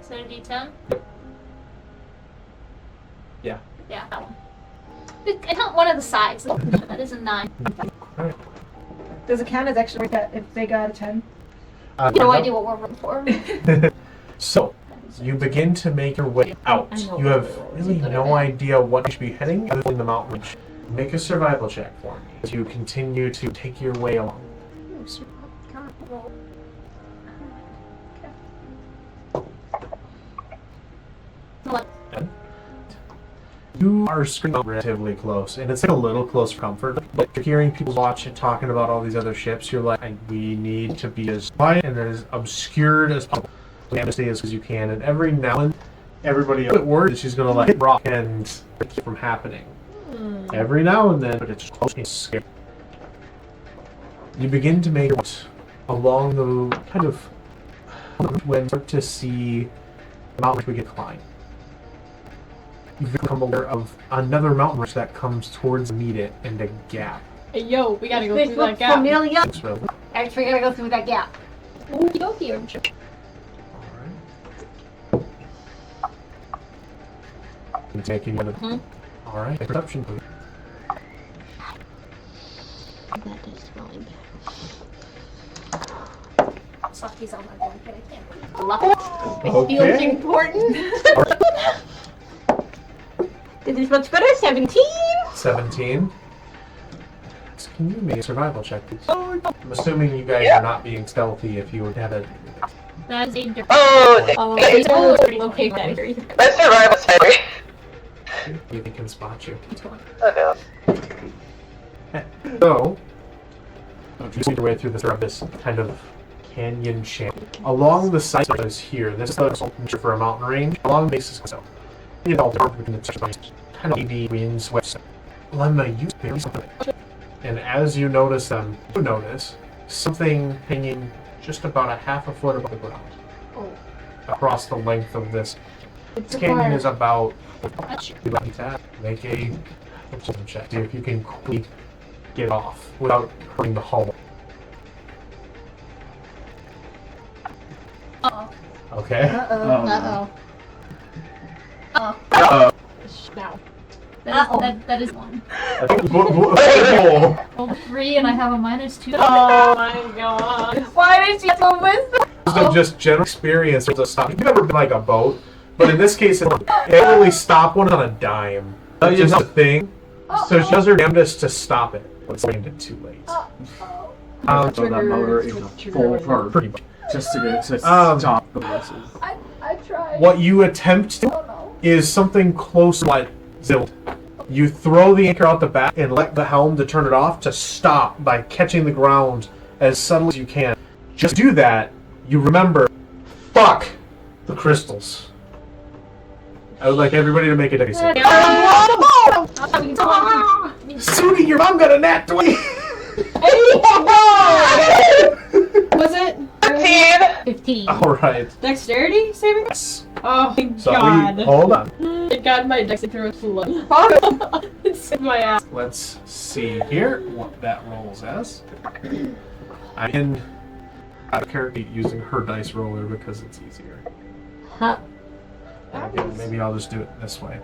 Is that a D10? Yeah. Yeah, that one. I count one of the sides. That is a 9. Alright. Does it count as extra if they got a 10? No idea what we're rolling for. So, you begin to make your way out. You have really no idea what you should be heading other than the mountain range. Make a survival check for me as you continue to take your way along. You are screaming relatively close, and it's like a little close for comfort. But you're hearing people watching, talking about all these other ships. You're like, we need to be as quiet and as obscured as possible. You have to stay as close as you can, and every now and then, everybody else worried that she's going to like rock and keep it from happening. Every now and then, but it's close and scary. You begin to make your way along the kind of when you start to see the mountain we get climb. You become aware of another mountain ridge that comes towards meet it and a gap Hey, yo, we gotta go This through that looks gap. familiar. It's real. Actually, we gotta go through that gap. Okey-dokey, I'm sure. You taking one of them? Alright, perception, please. That is really bad. Softy's on my board, but I can't. Lucky. It feels important. This is much better. 17. 17. Can you make a survival check, please? I'm assuming you guys are not being stealthy if you would have it. That is a different. Oh, It's Oh, pretty located. that's survival theory. He can spot you. Oh, no. So, you see your way through this kind of canyon channel. Along the side of this here, this is the for a mountain range. Along the basis of so. You know, between the kind of wavy wind sweats. Lemma, you very something. And as you notice them, you notice something hanging just about a half a foot above the ground. Across the length of this. This canyon is about. Make a perception check. See if you can quickly get off without hurting the hull. Okay. Uh-oh. Now. That is one. Oh. Rolled 3 and I have a -2. Oh my god. Why did you go with that? Just general experience with a stop. You've never been like a boat, but in this case, it really stop one on a dime. That's just a thing. So she does her damnedest to stop it, but it's it too late. So that motor is a full burn. Pretty much. Just to get it to stop the buses. I tried. What you attempt to is something close to like Zilt. You throw the anchor out the back and let the helm to turn it off to stop by catching the ground as subtly as you can. Just do that, you remember, fuck the crystals. I would like everybody to make a deck save. Sudi, your mom got a nat 20! Was it? 15. Alright. Dexterity saving? Yes. Oh my So god. hold on. It got my dex through a flood. It's in my ass. Let's see here what that rolls as. I'm in a character using her dice roller because it's easier. Huh. Again, maybe I'll just do it this way.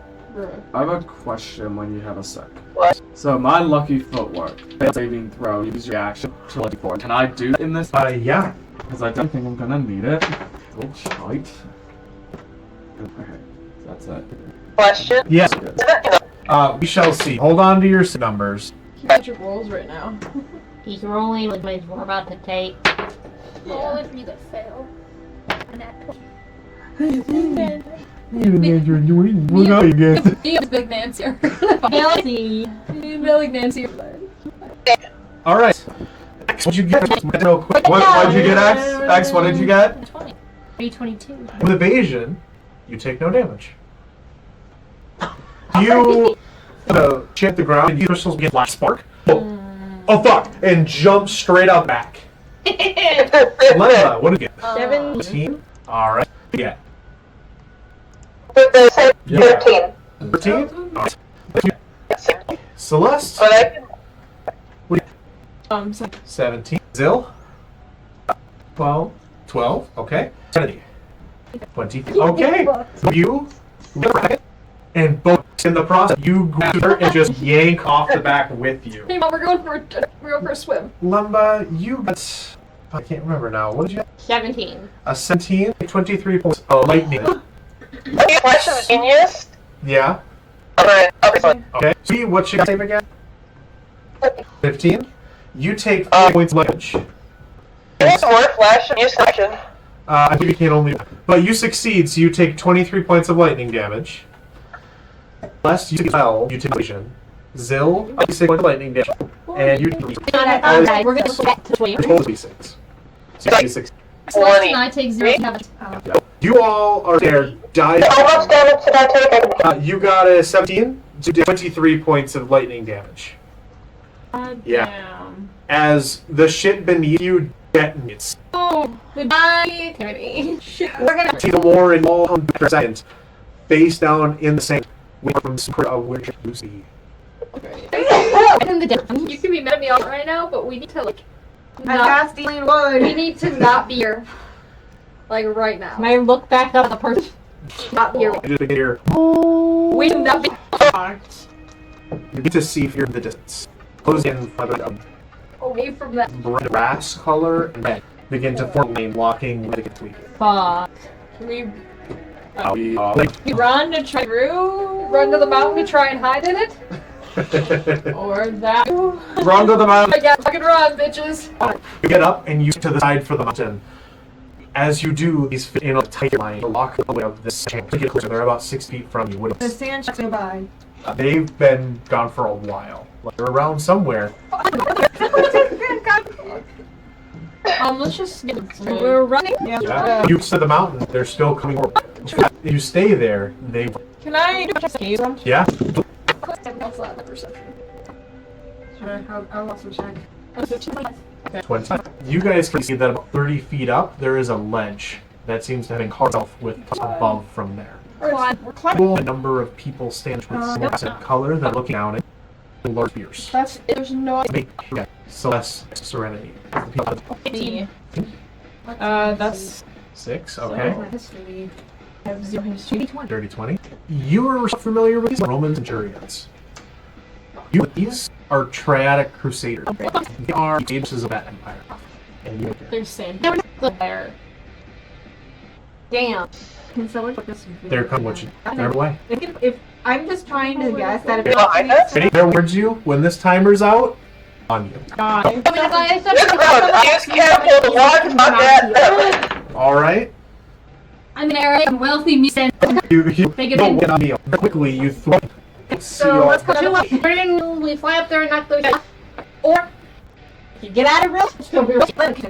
I have a question when you have a sec. What? So my lucky footwork, saving throw, use your action to lucky forward. Can I do that in this? Yeah. Because I don't think I'm gonna need it. Oh, shite. Okay, that's it. Question? Yes. We shall see. Hold on to your numbers. You got your rolls right now. He's rolling with what we're about to take. Oh, if you could fail. And that What are you guys? He is Big Nancy. Nancy. Big Nancy. Alright. What'd you get? Real quick. What'd you get, X? X, what did you get? 20. 322. With evasion, you take no damage. You hit the ground and you crystals get black spark. Oh fuck! And jump straight out back. Lemma, what did you get? 17. Alright. Yeah. 13. 13? Alright. Celeste? But I can 17. Zill? 12. 12. Okay. 20. 20. Okay. You and both in the process, you grab her and just yank off the back with you. Hey mom, we're going for a swim. Lumba, you got. I can't remember now. What did you get? 17. A 17, 23 points of lightning. Flash of Genius? Yeah. Alright, okay. Okay. See what you save again? 15. You take 4 points of damage. There's more Flash of Genius action. I think you can only. But you succeed, so you take 23 points of lightning damage. Last you take spell, you take vision. Zill, 6 points of lightning damage. And you. We're gonna go back to swim. Totally 6. So you 6. Celeste and I take 0 damage. You all are there, die. How much damage did I take? You got a 17, so you did 23 points of lightning damage. Yeah. Damn. As the shit beneath you detonates. Oh, goodbye, Timothy. We're gonna. See the war in all 100 seconds. Face down in the sand. Wait from super of where you see. Okay. In the distance. You can be mad at me all right now, but we need to like. I got stealing wood. We need to not be here. Like right now. Can I look back up at the person? Not be here. You just hear. We should not be. You get to see here in the distance. Close in front of Away from that. bright grass color and red begin to form a lane blocking the tweak. Fuck. Can we Like, run to try through? Run to the mountain to try and hide in it? Or that? Run to the mountain. I guess I can run, bitches. you get up and you to the side for the mountain. As you do, these fit in a tight line to lock the way of this channel. To get closer, they're about 6 feet from you. The sand sharks go by. They've been gone for a while. Like, they're around somewhere. Let's just get we're running. Yeah. You to the mountain, they're still coming over. If you stay there, they. Can I do a save? Yeah. What's that perception? Sure, I'll also check. 20. You guys can see that about 30 feet up, there is a ledge that seems to have been carved off with above from there. A number of people stand with similar color that are looking down at large spears. There's no. Okay. Celeste Serenity. That's 6, okay. History. I have 0 history. 30, 20. You are familiar with these Roman centurions. These are triadic crusaders. They are ages of that empire. And you They're same. There. Damn. Can someone put this? they're coming with you. They're away. If I'm just trying to guess that if Behind us? Ready? They're towards you when this timer's out. On you. Use careful to watch on that. Alright? I'm an area of wealthy music. You Take it don't in. win on meal. Quickly, you throw. So let's go to We fly up there and knock those out. or you get out of real.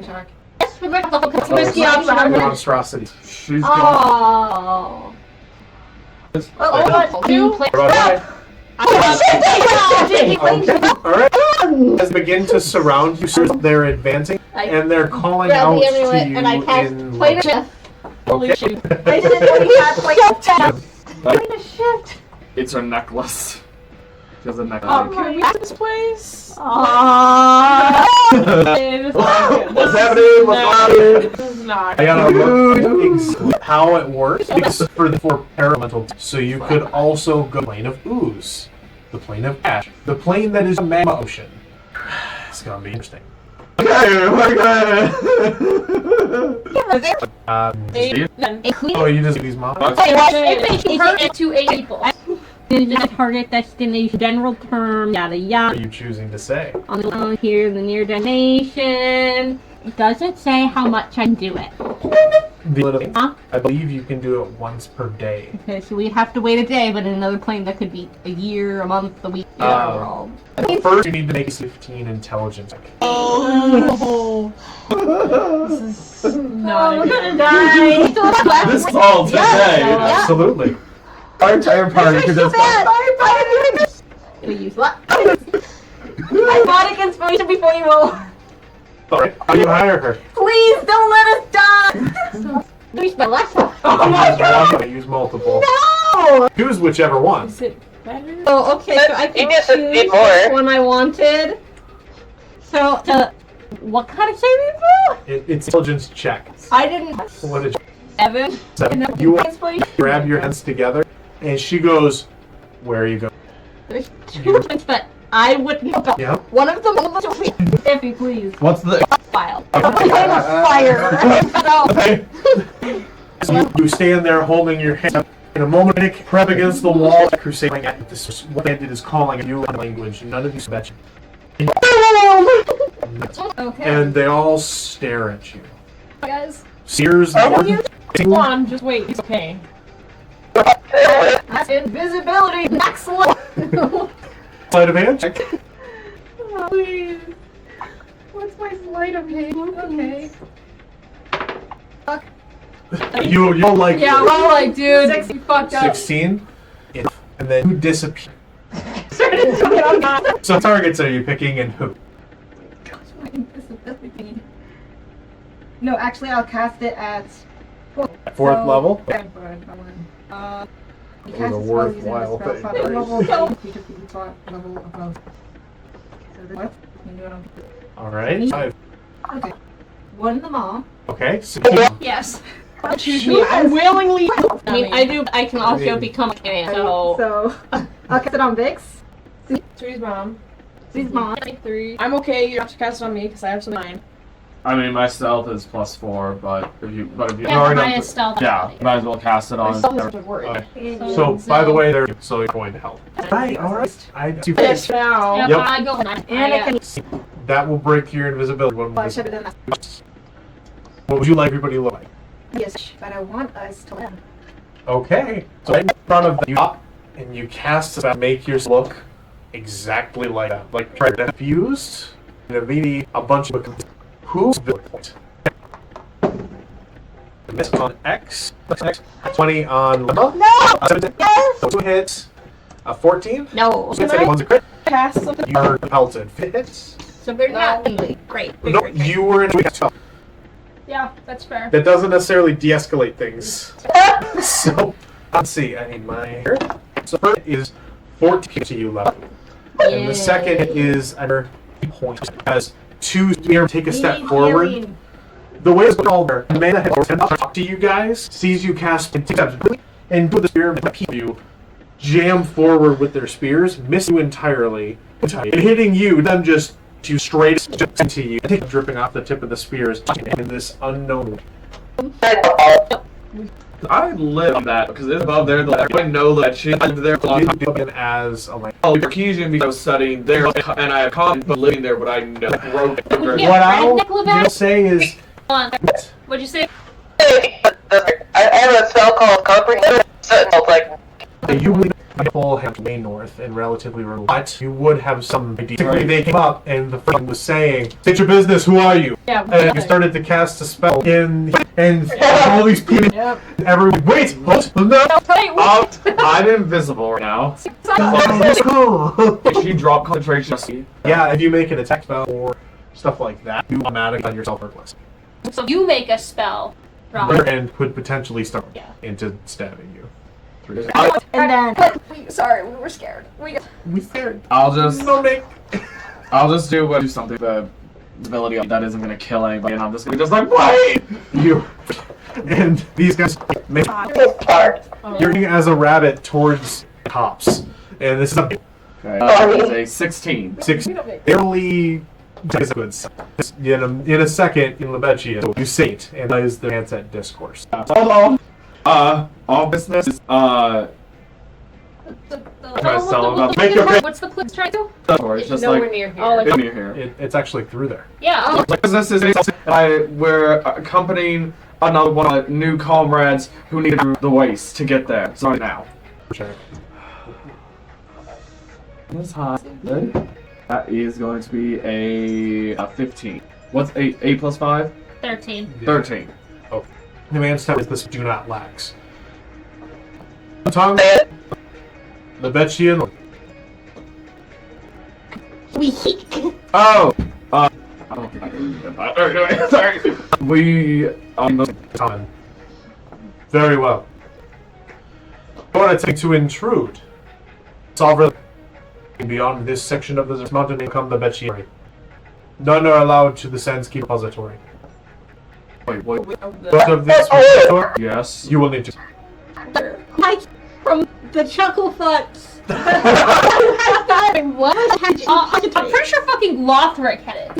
Shark. Yes, we got the whole Whiskey option. Monstrosity. She's gone. Oh. Two. Alright. As they begin to surround you, so they're advancing, and they're calling grab out the amulet to you and I cast in... Plane of Shift. Okay. I didn't know you had like a shift. It's her necklace. She has a necklace. Oh, can we get this place? What's happening? What's happening? This is not. I gotta look how it works because for the 4 paralemental, so you could also go plane of ooze, the plane of ash, the plane that is a magma ocean. It's gonna be interesting. Oh, you just these mom. It to 8 people. Target destination, general term, yada What yada. are you choosing to say? On here, the near destination. It doesn't say how much I can do it. Huh? I believe you can do it once per day. Okay, so we'd have to wait a day, but in another plane that could be a year, a month, a week, world. First, you need to make a 15 intelligence check. Oh. This is not. We're gonna die. This all today. Absolutely. Our entire party could just We use what? I fought against inspiration before you roll. Alright, how do you hire her? Please don't let us die. We spent less time. I use multiple. No. Choose whichever one. Is it better? Oh, okay, so I can Genius choose would be which more. one I wanted. So, what kind of saving throw? It's intelligence check. I didn't. What did you Evan? 7? You grab your hands together, and she goes, "Where are you going?" There's 2 ones, but I wouldn't know about Yeah. one of them. If you please. What's the File. Fire. So you stand there holding your hands up. In a moment, Nick, prep against the wall. Crusading at this. What bandit is calling you in language. None of you bet you. Okay. And they all stare at you. Guys, Sears. come on, just wait. It's okay. That's invisibility. Excellent. Sleight of hand check. Please. What's my sleight of hand? Okay. You're like Yeah, we're all like, dude, you fucked up. 16, and then you disappear. So targets are you picking and who? No, actually, I'll cast it at At 4th level? Because it's worthwhile thing, right? level above. All right. 5. Okay. One in the mall. Okay. So Yes. Choose me. I willingly. I mean, I can also become a can. So I'll cast it on Vix. Three's mom. Three's mom. 3. I'm okay. You don't have to cast it on me because I have some 9. I mean, my stealth is +4, but if you Yeah, already mine is stealth. yeah, might as well cast it on. Okay. So by the way, they're slowly going to help. Right. All right. I do. Yes, now. Yep, Yep. I go. And I can. That will break your invisibility. Well, I should have done that. What would you like everybody to look like? Yes, but I want us to win. Okay. So right in front of you up, and you cast a spell to make yours look exactly like that. Like try to fused, and immediately a bunch of who's point. Miss on X, 20 on Lemma. No! 17, so 2 hits, 14. No. So one's a crit. Cast something. You are pelted. 5 hits. So they're not really great. No, you were in a spell. Yeah, that's fair. That doesn't necessarily de-escalate things. So, let's see. I need my here. So the first is 14 to you level. And the second is under point. As 2 spear take a step forward. The way it's called there, the man that has talk to you guys, sees you cast and takes steps, and do the spear and peek you, jam forward with their spears, miss you entirely, and hitting you, them just you straight into you, dripping off the tip of the spears in this unknown. I live on that because it's above there. I know that she lived there for a long time. As a land. Oh, Cartesian because I was studying there, and I have common but living there, but I know broke. Yeah, What I'll Redneck say is, What'd you say? I have a spell called Comprehend Sentinel, like, you believe the full have way north and relatively remote, but you would have some idea. Typically, they came up and the friend was saying, "State your business. Who are you?" Yeah. And you started to cast a spell in, and all these people, Yep. everyone, wait, hold, no. I'm invisible right now. If you drop concentration, Yeah, if you make an attack spell or stuff like that, you automatically on yourself reckless. So you make a spell, Rob. And could potentially start Yeah. into stabbing you. And then. Sorry, we were scared. We scared. I'll just No make. do something the ability that isn't gonna kill anybody, and I'm just gonna like wait. You and these guys make you're getting as a rabbit towards cops, and this is a Okay, that is a 16. 6 barely is a good sign. In a second in Lebetchia, you say it, and that is the handset discourse. Hold on. All business is Make your pick. What's the plus try to? it's just Nowhere like near here. Oh, like, near here. It's actually through there. yeah. Business is we're accompanying another one of new comrades who need the waste to get there. So now. Check. That's high. That is going to be a 15. What's 8 plus 5? 13. 13. The man's tell is this do not lax. Tongue. Lebetchian. Oh! Sorry. We Time. Very well. What I take to intrude. Sovereign. Beyond this section of the mountain come the Betchian. None are allowed to the Sandskeep repository. Wait, what? But of this repository, Yes. you will need to. Mike from the Chuckle Fucks. What? I'm pretty sure fucking Lothric had it.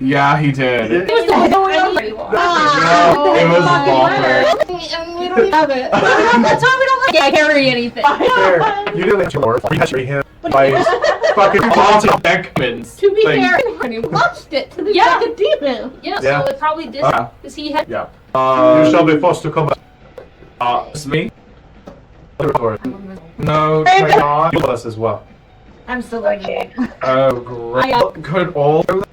Yeah, he did. It was the one anymore. No, it was Vohra. And we don't have it. That's why we don't like carry anything. There, you didn't have to work. You carry him by his fucking All Beckman's To be thing. fair, he lost it to the Yeah. second demon. Yeah, Yeah. so it probably did because he had. Yeah. You shall be forced to come back. It's me? to the repository. No, cannot. You us as well. I'm still learning. Oh, great. Could all To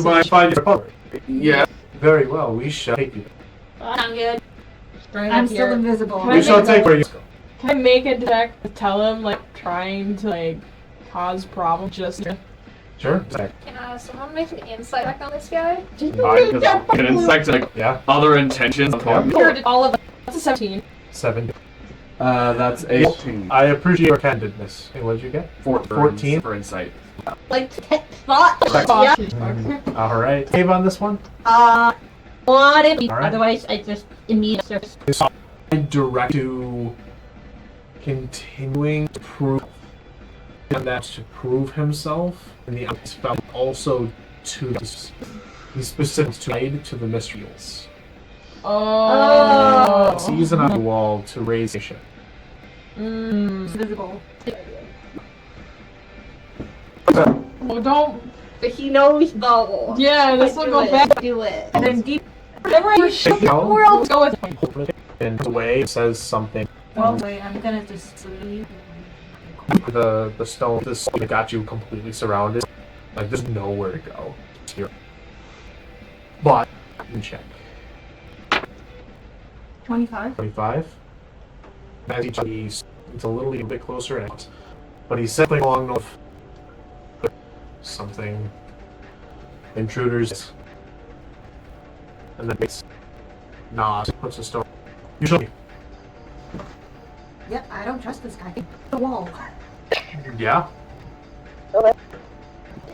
my find your repository. Yeah. Very well, we shall take you. Sound good. I'm still invisible. We shall take where you go. Can I make a detect to tell him, like, trying to, like, cause problems just to... Sure. Can someone make an insight check on this guy? Because an insect like Yeah. other intentions. Yeah. Here, all of us. That's a 17. 7. That's 18. I appreciate your candidness. And what did you get? 14 for insight. Like, thought. Yeah. All right. Save on this one. What if? All right. Otherwise, I just immediately. Direct to continuing to prove and that to prove himself, and the spell also to the specific tied to the mysteries. Oh. Season on the wall to raise a ship. Visible. Well, don't. He knows though. Yeah, this will go back. Do it. And then deep. Whenever you shoot the world, go with me. And the way it says something. Well, wait, I'm gonna just leave. The stone, this got you completely surrounded. Like there's nowhere to go. Here. But you can check. 25. 25. As he's a little bit closer in, but he's something along the something intruders, and then makes nods, puts a stone. You show me. Yep, I don't trust this guy. The wall. Yeah.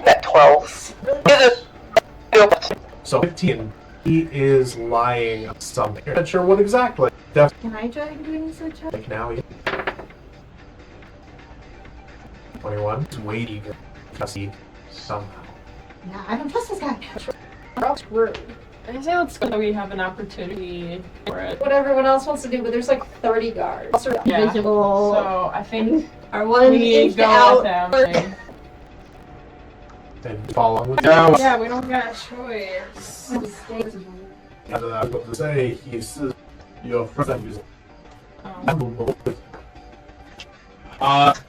At 12. So 15. He is lying on something. You're not sure what exactly. Can I try doing such a Like now, 21. He's waiting to see somehow. Yeah, I don't trust this guy. We're all screwed. I say let's go. We have an opportunity for it. What everyone else wants to do, but there's like 30 guards. Yeah. Visible. So I think Our one we need is to go out. with them. And follow with Yeah, we don't got a choice. I was about to say, he says, your friend is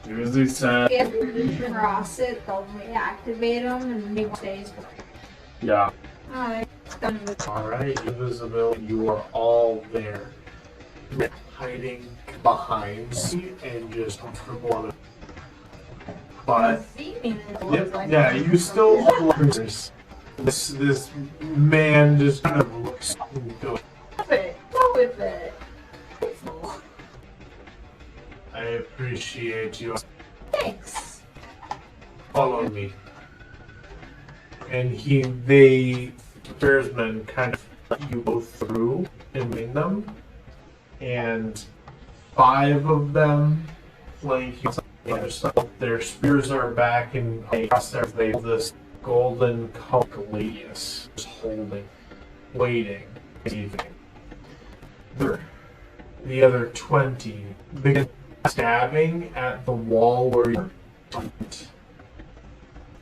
Usually said. If you cross it, they'll reactivate them and he stays. Yeah. Alright, done with Alright, invisibility, you are all there. You're hiding behind me and just comfortable on it. But, yeah, you still this man just kind of looks good. Go with it. I appreciate you. Thanks. Follow me. And the spearsmen kind of let you go through and win them. And 5 of them flank you. Their spears are back and across there they have this golden calculus just holding, waiting, receiving. The other 20 begin stabbing at the wall where you're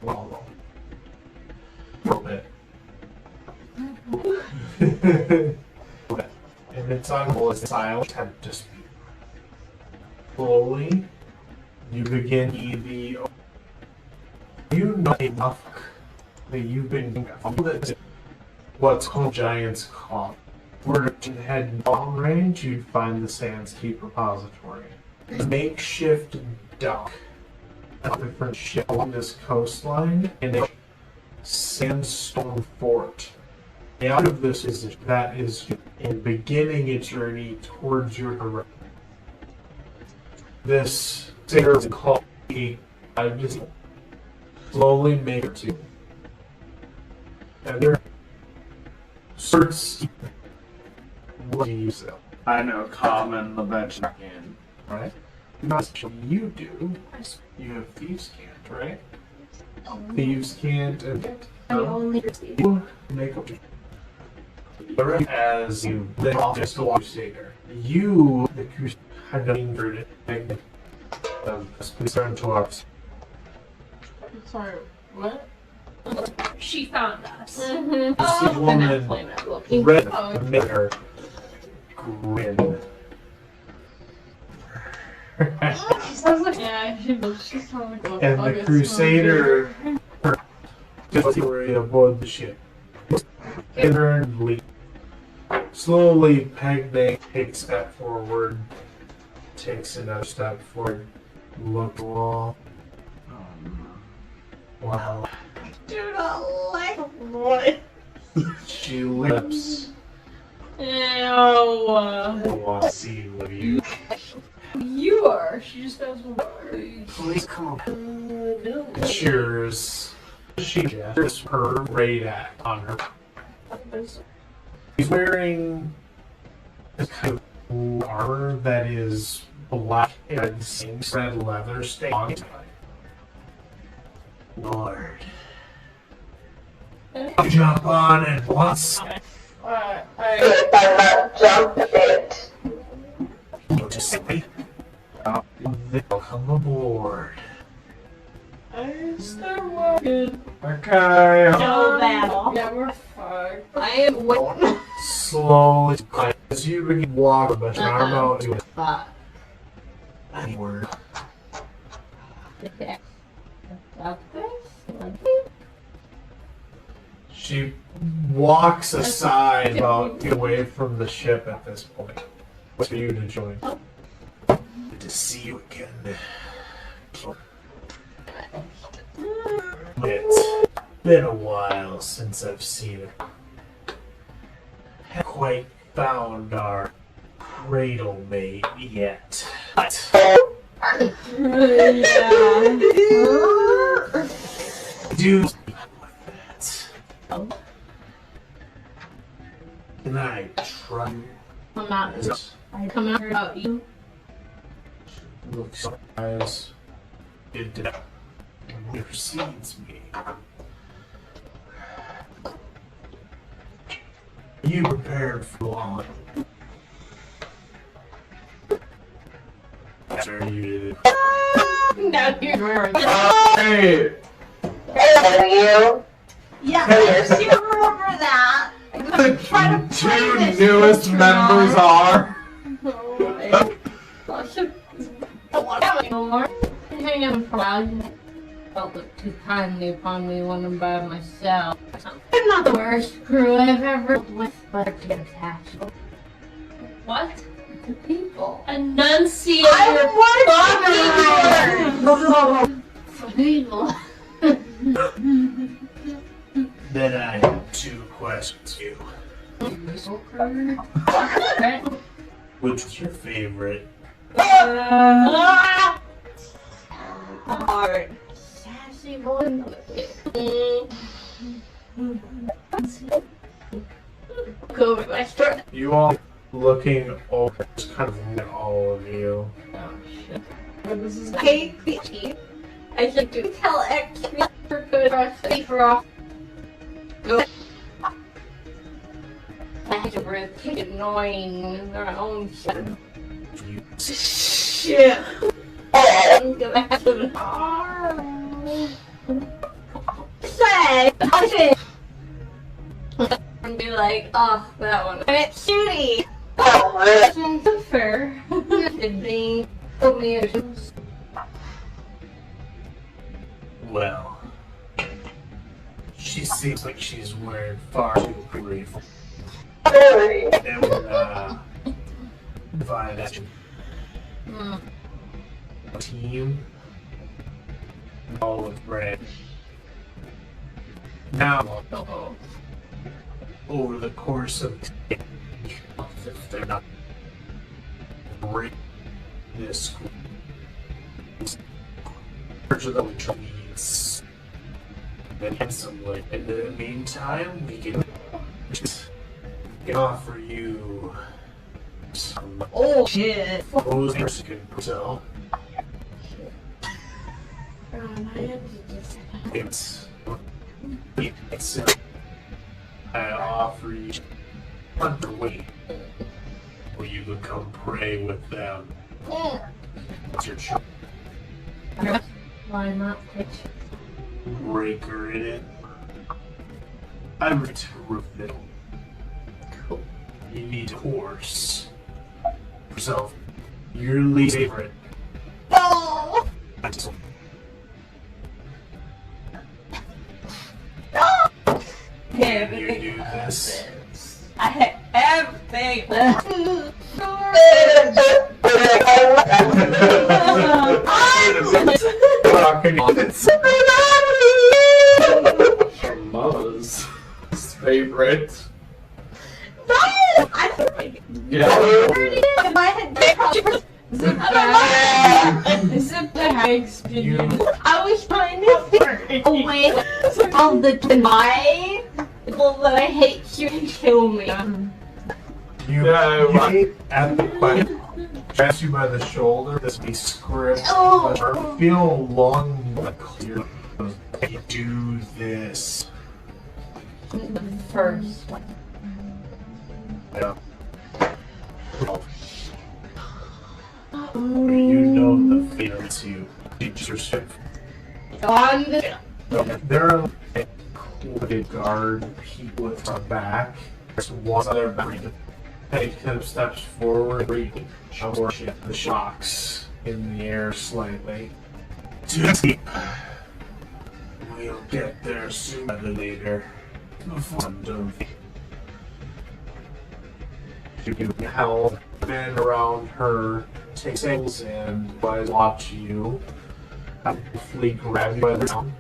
follow. For a bit. And it's on a silent attempt to speak. Slowly, you begin the. You know enough that you've been what's called Giant's Claw. Were to head long range, you'd find the Sandscape Repository. A makeshift dock, a different ship along this coastline, and a sandstone fort. The out of this is that is in beginning its journey towards your direction. This sailor is called I just slowly make it to. And there sorts what you sell. I know common the bench in. Right? Not you do. You have Thieves' Cant, right? Thieves' Cant and you make up as you then off just the Crusader. You, the Crusader, had not injured it. Please turn to us. Sorry, what? She found us. This woman, red, made her grin. Yeah, she's probably going And the Crusader just worry aboard the ship. Internally, slowly, Pegne takes a step forward, takes another step forward, look wall. Wow. Do not like what? She lips. Ew. I want to see what you Cheers. She gestures her great act on her. He's wearing a kind of armor that is black and red leather stained. Lord. Jump on and once. If I'm not jumped it. Just say, they'll come aboard. Okay. No battle. Yeah, we're fucked. I am waiting. Slowly, as you begin to walk the charm out to Fuck. any word. She walks aside about away from the ship at this point. What's for you to join? Good to see you again. It's been a while since I've seen it. Haven't quite found our cradle mate yet. But do can I try? I'm not. I come out about you. Look, eyes. It precedes me. You prepared for long. After you did. Now you're Hey! Hello, you. Yeah, I just remember that. The two newest members are. Hang on, proud. Don't look too kindly upon me when I'm by myself. I'm not the worst crew I've ever dealt with, but I'm attached. What? To people. Enunciate I People. Then I have two questions for you. Which is your favorite? Hard. Sassy boy. Go Western. You all looking over, just kind of at all of you. Oh shit. This is Katie. I should do tell X for good for off. Go. I had to really annoying in their own shit. Shit. I'm gonna have to say, okay. And be like, oh, that one. And it's shooty. Oh, Fair. Did they put me in? Well, she seems like she's wearing far too brief. really? And we're divide that team all with Brad. Now, over the course of if they're not break this of the needs then handsomely. In the meantime, we can offer you some Oh shit. those you can sell. It's I offer you underweight where you become prey with them. What's your choice? Why not pitch? Breaker in it. I'm terrific. Cool. You need a horse. Yourself. Your least favorite. No. Can you do this? I had everything. Your mother's favorite. No! I Yeah. if I had Zip bag. Zip bag. I was trying to figure a way of the deny people that I hate you and kill me. You hit at the question, grabs you by the shoulder, this be script, or feel long but clear. You do this. First. Yeah. You know the feelings you teach yourself. On There are included guard people at the back. There's one other back. Take 10 steps forward, or the shocks in the air slightly. Too deep. We'll get there sooner than later. Before I'm done. You can held men around her, take sails and watch you. Briefly grab you by the arm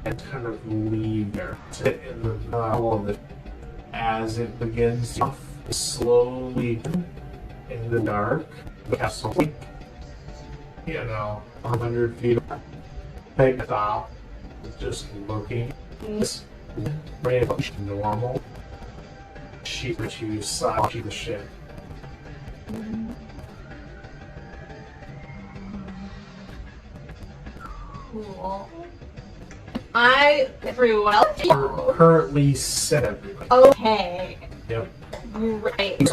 and kind of leave there. Sit in the middle of it as it begins to slowly in the dark. The castle, 100 feet away. Take a stop, just looking. Very much normal. She you side the ship. cool. I very well. Currently set everybody. Okay. Yep. Great.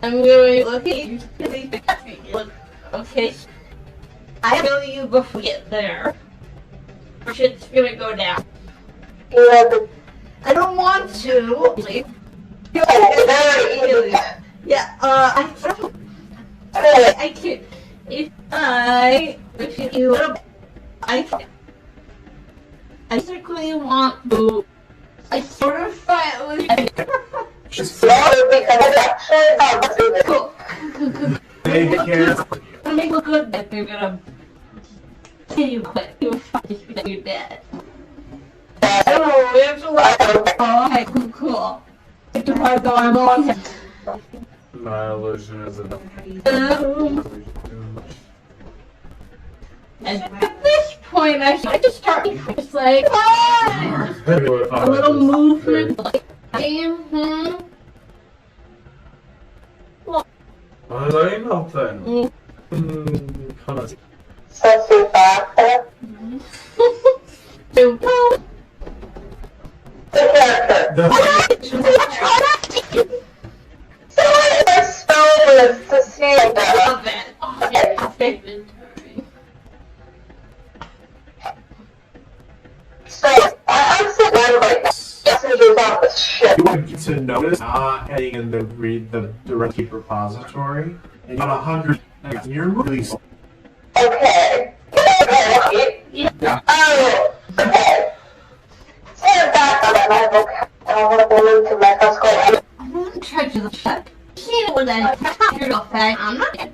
I'm going to look at you. Look. Okay. I know you before we get there. Shit's gonna go down. I don't want to. Yeah, I can't. If you I basically want to. I sort of fight with you. Cool. Take care. It'll make look good that they're gonna kill you quick. You're dead. I don't know, we have to let oh, okay, cool. Take the part though, I'm on it. My illusion is enough. And at this point, I just start just like, a little movement, like, I say nothing. Kind of. You want to notice not heading in the read the direct repository, and you got 100. You're really Okay. Yeah. Oh, okay. Stand back on that level. I want to go into my house. I'm gonna try to the check. See what I you're not fine. I'm not dead.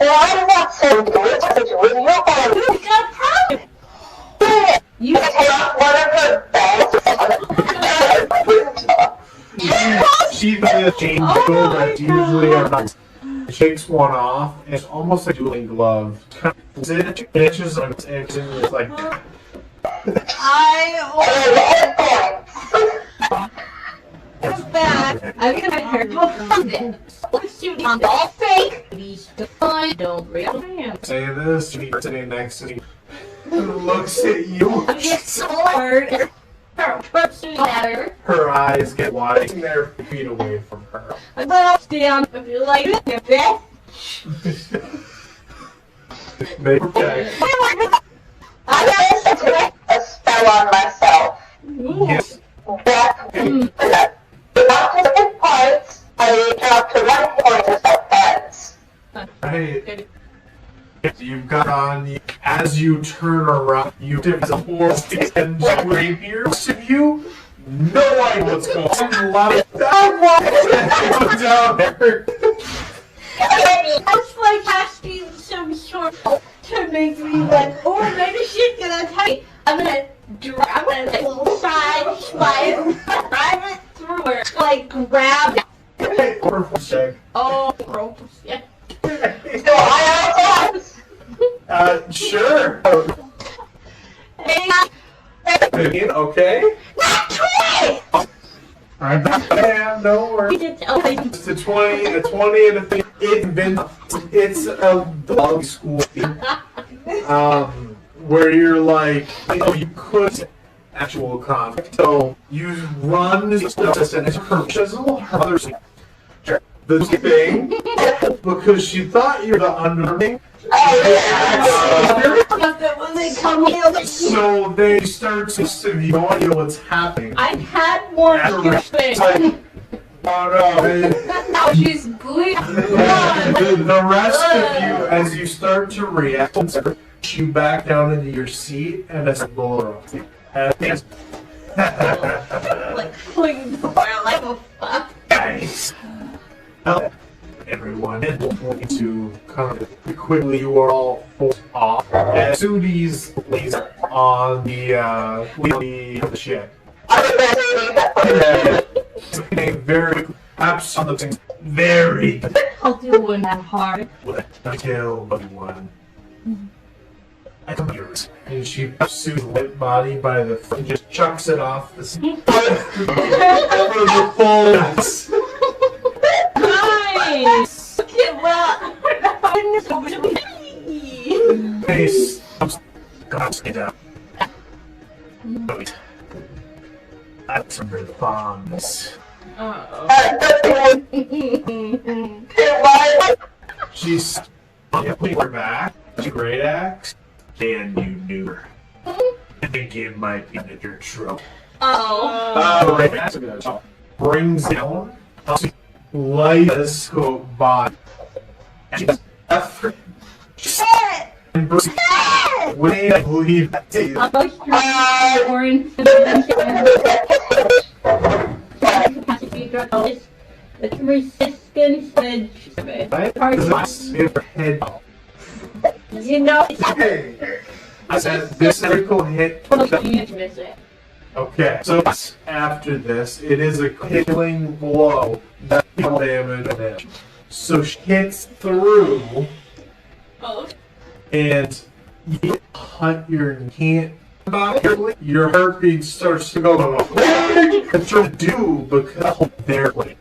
Well, I'm not saying do it. You're going to You got a problem. You take off one of her bags. She the chain tool that usually are not. Shakes one off, and it's almost like a dueling glove. Kind of itches on its edge, and it's like. It's bad. I'm gonna hurt you from it. Let's shoot on all fake. I don't really. Say this, she's sitting next to you. Looks at you. I get so hurt. Her eyes get wide. They're feet away from her. I'm gonna stand if you like it. They protect. I'm going to take a spell on myself. Yes. That not to hit points, I drop to 1 point of self-defense. Right. You've got on, as you turn around, you dip the horse and rapiers to you. No idea what's going on. A lot of down there. It's like asking some sort of to make me like, oh, maybe she's gonna attack me. I'm gonna like, little side swipe, drive it through her, like grab it. Check. Oh, gross. Yeah. So I also Sure. Okay. Alright, yeah, don't worry. It's a 20, a 20 and a 30. It's a dog school where you're like, you could actual conflict. So you run this and it's her chisel, her other the thing because she thought you were the underling. So they start to you don't know what's happening. I've had more thing. Oh no. Now she's bleeding. The rest of you, as you start to react, you back down into your seat and it's Vohra. Like pulling the fire like a fuck. Nice. Everyone to kind of quickly you are all forced off. And Sudi's lays on the ship. Very absolutely very I'll do one that hard. kill one. I don't hear it. And she pursues the lit body by the foot and just chucks it off the seat. For the full nuts. Nice! Okay, well, Face. God, stay down. Wait. That's under the bombs. She's putting her back. She's a great axe. And you knew her. I think it might be that you're trouble. That's a good shot. Brings down. Light a scope by. And Bruce. Wait, I believe that is. The resistance Head. You know, Okay. I said this critical hit. Okay, so after this, it is a killing blow. That damage. So she hits through, and you cut your can't. Your heartbeat starts to go. What you do because they're like.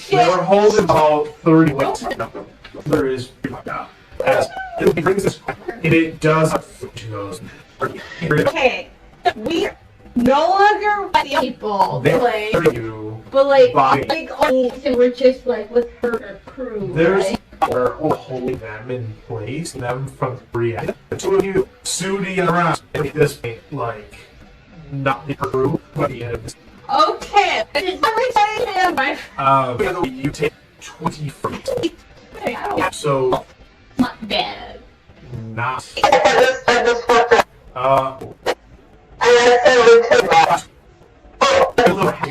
They're holding about 30 weights. There is as it brings us, and it does. She goes. okay, we no longer the people, But like only we're just like with her crew. There's right? we're holding them in place, them from react. The two of you, Sudi and Ross, at this point, like, not the crew, but the enemies. Okay, You take 20 feet. So, not bad. not. You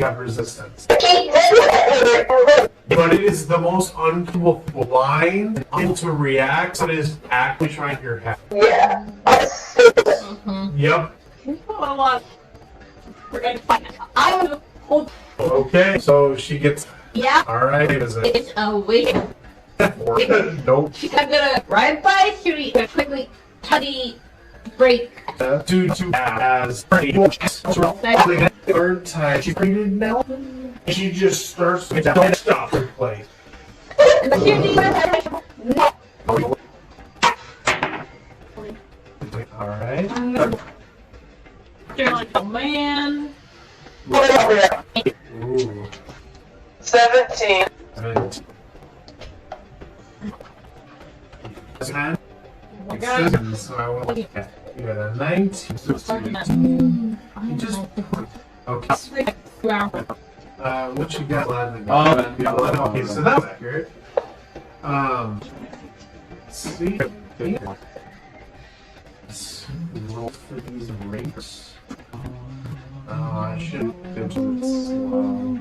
got resistance. But it is the most uncomfortable line to react, so it is actually trying your head. Yeah. Yep. We're gonna find out. I'm gonna hold. Okay, so she gets. Yeah. Alright, is it? It's a wait. Nope. I'm gonna ride by Suri and quickly tutty break. Due to as third time she created now, she just starts to don't stop her play. Alright. Oh man. Ooh. 17. 17. So I will look at you got a 19. You just okay. What you got 11? Okay, so that's accurate. Let's see. Let's roll for these rates. I should go to it slow.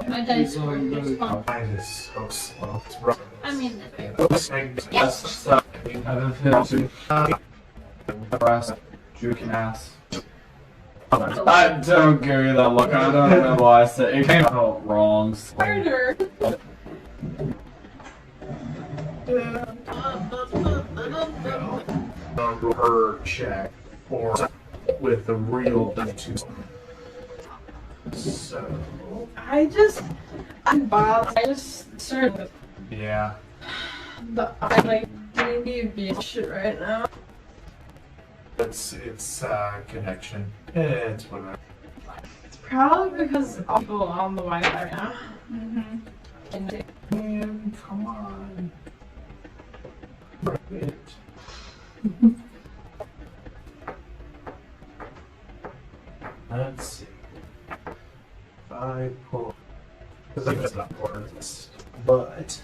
My dice were just fun. Mine is so slow. It's rough. I mean, Yes. You can ask. I don't give you that look. I don't know why I said it came out wrong. Harder. Her check or with the real D2. So I'm certain. yeah. But I'm like getting shit right now. It's connection. It's whatever. It's probably because people on the Wi-Fi right now. Man, come on. It. Let's see. I pull. Because I think it's not important, but.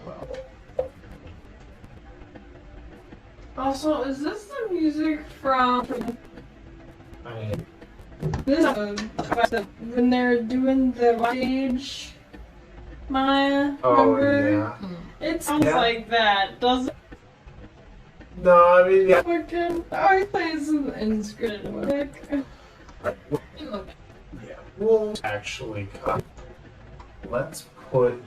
Well. Also, is this the music from this when they're doing the stage? Maya, remember? Yeah. It sounds like that, doesn't? No, I mean, yeah. Fucking, I play some inscription. Yeah, we'll actually cut. Let's put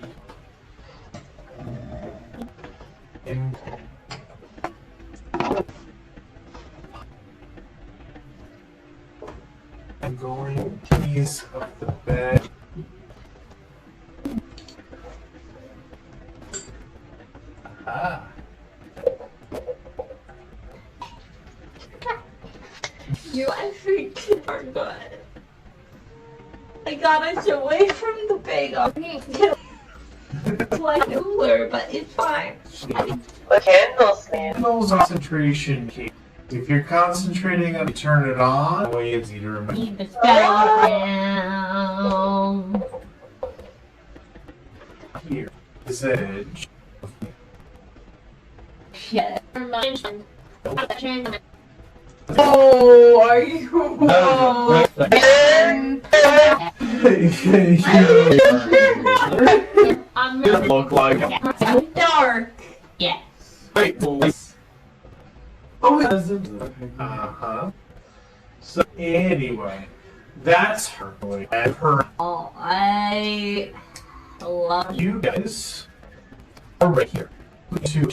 in. I'm going piece of the bed. Ah. You actually are good. I got us away from the big it's like cooler, but it's fine. The candles, man. Candles concentration key. If you're concentrating on turn it on, the way it's either Need the spell down. here. This edge. Yeah. Oh, are you? No, I'm it look like Dark. Yes. Uh-huh. So anyway, that's her. And her. Oh, I love You guys are right here. Two.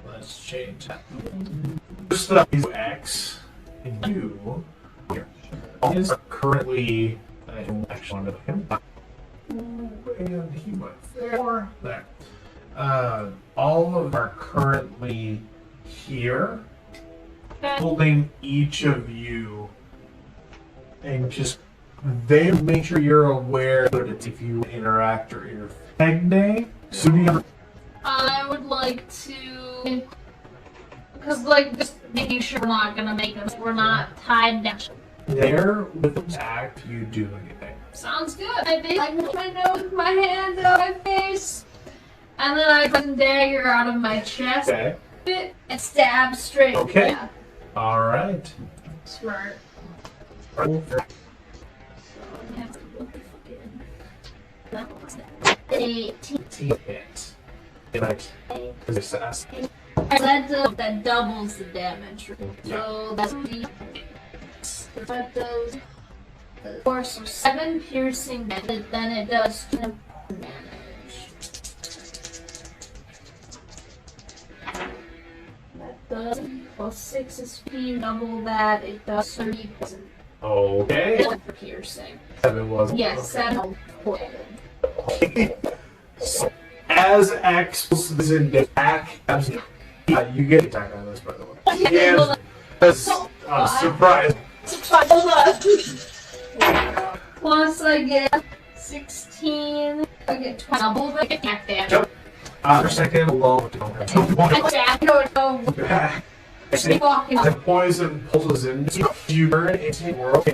Let's change that. First up is X, and you here. Is currently. I don't actually want to him. And he went there. There. All of them are currently here, holding each of you, and just they make sure you're aware that it's if you interact or interfere. Pegne, so do you I would like to, because like just making sure we're not gonna make them, we're not tied down. there with attack, you do anything. Sounds good. I think I put my nose with my hands on my face, and then I put a dagger out of my chest Okay. and stab straight. Okay. Yeah. All right. Smart. Roll for- That was that. 18. hit. Like, assassin. That doubles the damage. So that's that does 4, so 7 piercing damage, then it does 2 damage. That does plus 6 is speed, double that, it does 30 Okay. piercing. 7 was. Yes, 7 Okay. So, as X is in attack, you get attack on this, by the way. Yes. That's surprise. Plus I get 16, I get 12, double the attack damage. For a second, low. The poison pulses in. You burn into the world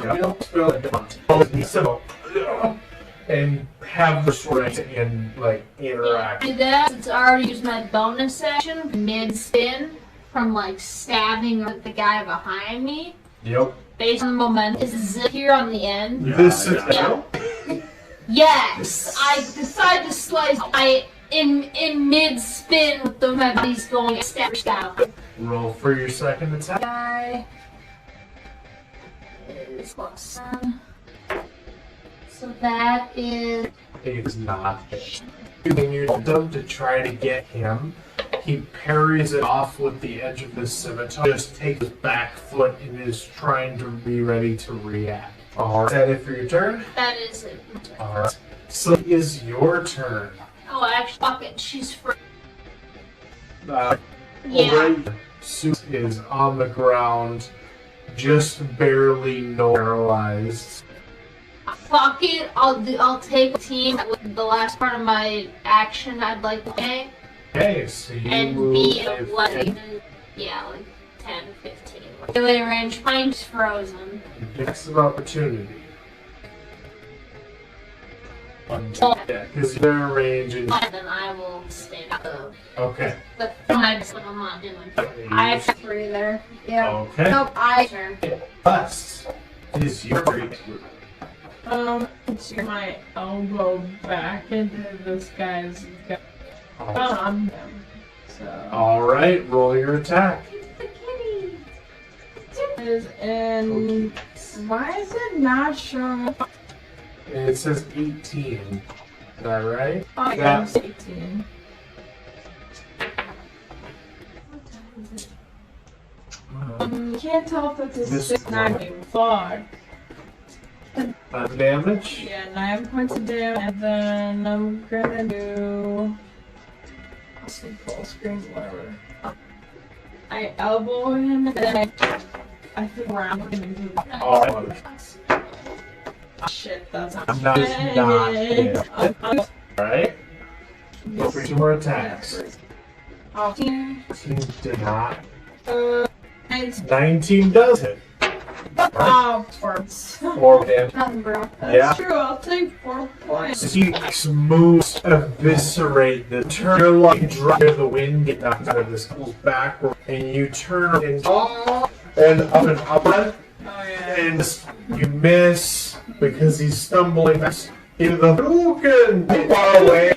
and have the sword and like interact. And that, it's already used my bonus action mid spin from like stabbing the guy behind me. Yep. Based on the momentum, is zip here on the end. This is Yes, I decide to slice. In mid spin with the body's going stab down. Roll for your second attack. Guy is +7. So that is. It is not hit. Using your attempt to try to get him, he parries it off with the edge of his scimitar. Just takes his back foot and is trying to be ready to react. Alright. Is that it for your turn? That is it. Alright. So it is your turn. Oh, actually, fuck it. She's free. Yeah. Yeah. Sue is on the ground, just barely paralyzed. Fuck it. I'll take the team with the last part of my action. I'd like to take. Okay, so you And move be a like 10, 15. Melee range, mine's frozen. next of opportunity. Because their range is... Then I will stay up. Okay. But I'm not doing. I have 3 there. Yeah. Okay. Nope, I turn. Bust is your turn. Stick my elbow back into this guy's gut. On him. So. Alright, roll your attack. Is in. Why is it not showing up? It says 18. Is that right? Oh, yeah, it's 18. Can't tell if it's a This 6 one. 9 Fuck. Damage? Yeah, 9 points of damage, and then I'm gonna do. I'll say full screen, whatever. I elbow him, and then I think round him into the. Oh, Shit, that's not. not hit. Alright. Go for 2 more attacks. 18. 18 did not. 19. 19 does hit. Oh, farts. 4 damage. Nothing, bro. That's Yeah. true, I'll take 4 points. Six moves eviscerate the turn. You're like drive the wind, get knocked out of this goes backward, and you turn and up and up, Oh, yeah. and you miss because he's stumbling into the broken far away.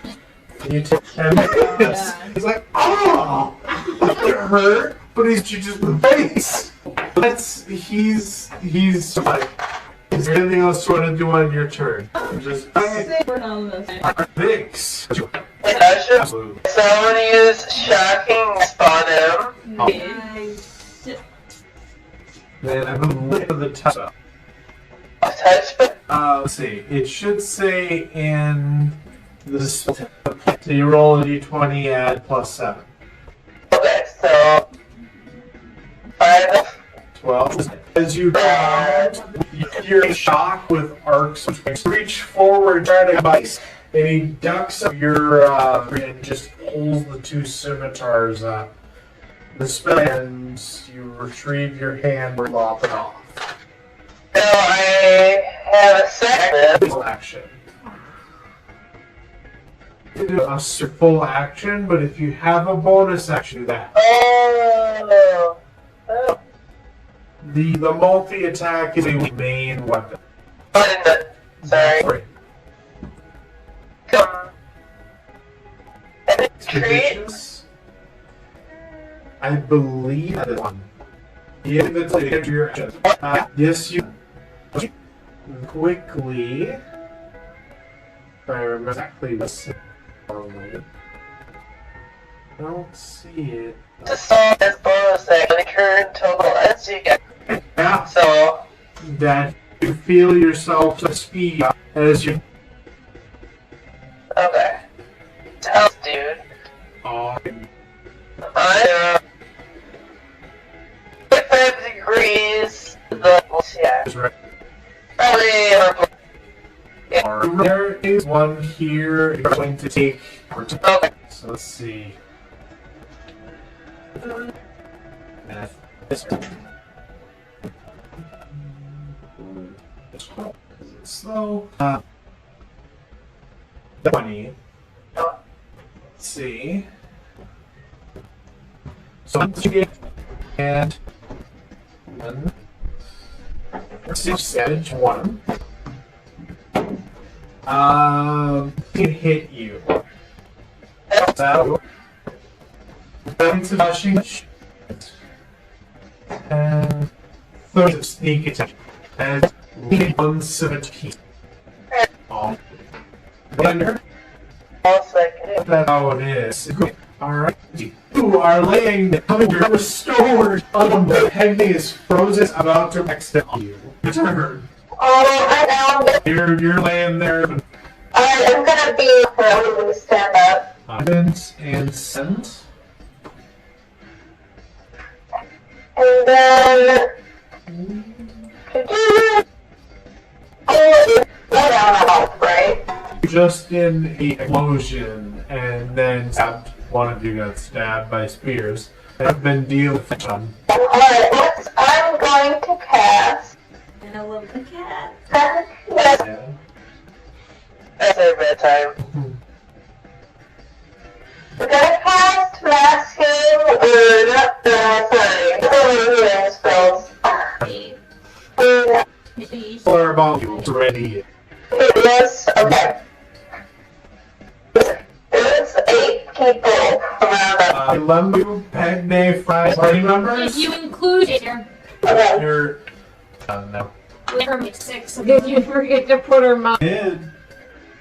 And you take 10 minutes. Yeah. He's like, oh, it hurt, but he's just the face. He's like, is there anything else you want to do on your turn? Just We're on this. Vix. Someone use shocking on him. Nice. Then I believe the touch. Touch. Let's see. It should say in the so you roll a d20, add +7. Okay, so 5. 12. As you hear a shock with arcs, reach forward, try to bite, and he ducks up your and just pulls the 2 scimitars up. The spell ends, you retrieve your hand and lop it off. So I have a second. Full action. You do a full action, but if you have a bonus action, do that. Oh. The multi-attack is a main weapon. Sorry. Treat? I believe that one. Yeah, that's like into your action. Yes, you quickly. If I remember exactly what's I don't see it. To solve this bonus action, the current total as you get. Yeah. So That you feel yourself to speed as you. okay. Tell dude. Oh, I 5 degrees. Yeah. Probably. There is one here you're going to take. Okay. So let's see. Slow. 20. Let's see. So once you get and 1, 6 edge 1. Can hit you. So, into dashing And third of sneak attack. And 117. Oh. Blender. That's how it is. Alright. You are laying the coming restored on the Pegne is frozen about to exit on you. Turn. You're laying there. I'm gonna be probably stand up. Events and sent. And then right? Just in the explosion, and then stabbed. One of you got stabbed by spears. I've been dealing with them. Alright, I'm going to cast. And I love the cat. Yes. Yeah. That's our bedtime. We're gonna cast masking, or not, sorry, spells. Or about you ready. Yes, okay. There's 8 people around us. Lumbu, Pegne, Fry, party members? If you include your Okay. You're. No. liver makes 6. Did you forget to put her mom? Did.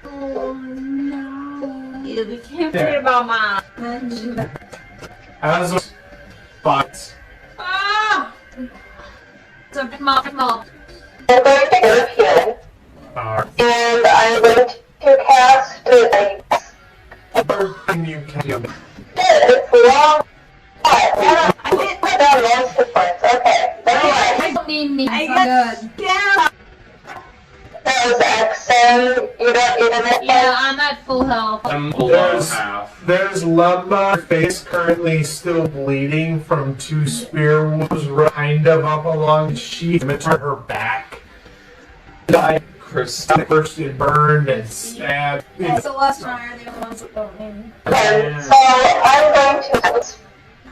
Oh no. You be Can't forget about mom. As a spots. Ah! It's a mop. I'm going to go healing, and I'm going to cast a. You can. It's long. I did put down monster points. Okay, never mind. I don't need any. I got down. That was X, you don't need an Yeah, I'm at full health. I'm below half. There's Lumba, her face currently still bleeding from 2 spear wounds, kind of up along the sheath, to her back. Died. Christine first it burned and stabbed. Celeste and I are the only ones that don't need. Okay, so I'm going to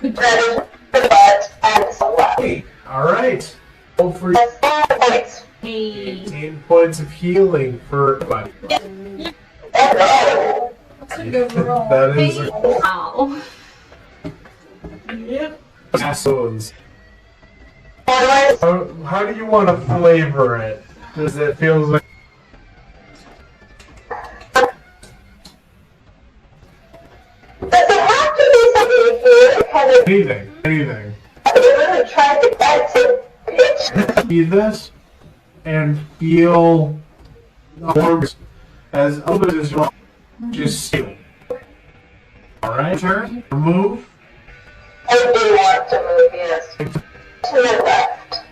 ready for the butt and Celeste. Hey, alright. Roll for That's 10 points. 18 points of healing for everybody. Hello. That's a good roll. That is Wow. Yep. wounds. Anyways, How do you want to flavor it? Does it feel like does it have to be something here? Because it's anything? really trying to get to pitch. See this and feel the as others is wrong. Just see it. Alright, turn. Remove. I do want to move, yes. To the left.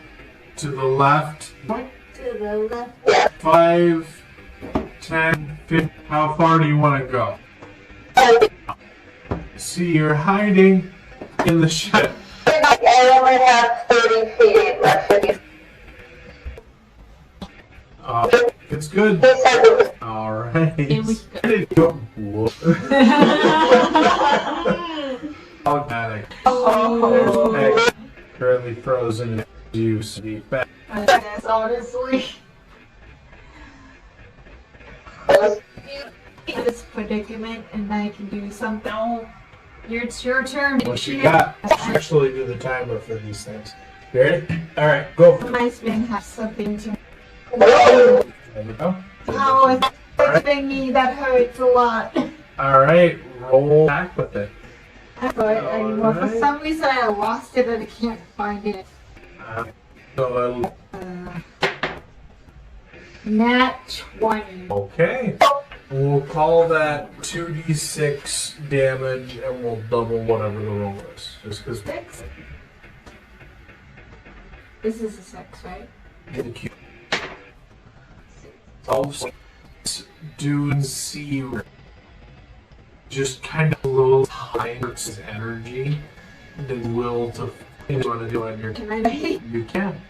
To the left. To the left. Yeah. 5, 10, 15. How far do you want to go? See, you're hiding in the ship. I only have 30 feet left of you. It's good. He said it was Alright. It was Automatic. There's Peg. Currently frozen in use. Back. Yes, honestly. This predicament, and I can do something. It's your turn. What you got? Actually do the timer for these things. You ready? Alright, go for it. My spin has something to. There we go. Oh, it's thingy that hurts a lot. Alright, roll back with it. Well, for some reason I lost it and I can't find it. So, Nat 20. okay. We'll call that 2d6 damage and we'll double whatever the roll is. Just because. 6? This is a 6, right? Do and see just kind of a little time versus energy, then will to you want to do it. Can I make You can.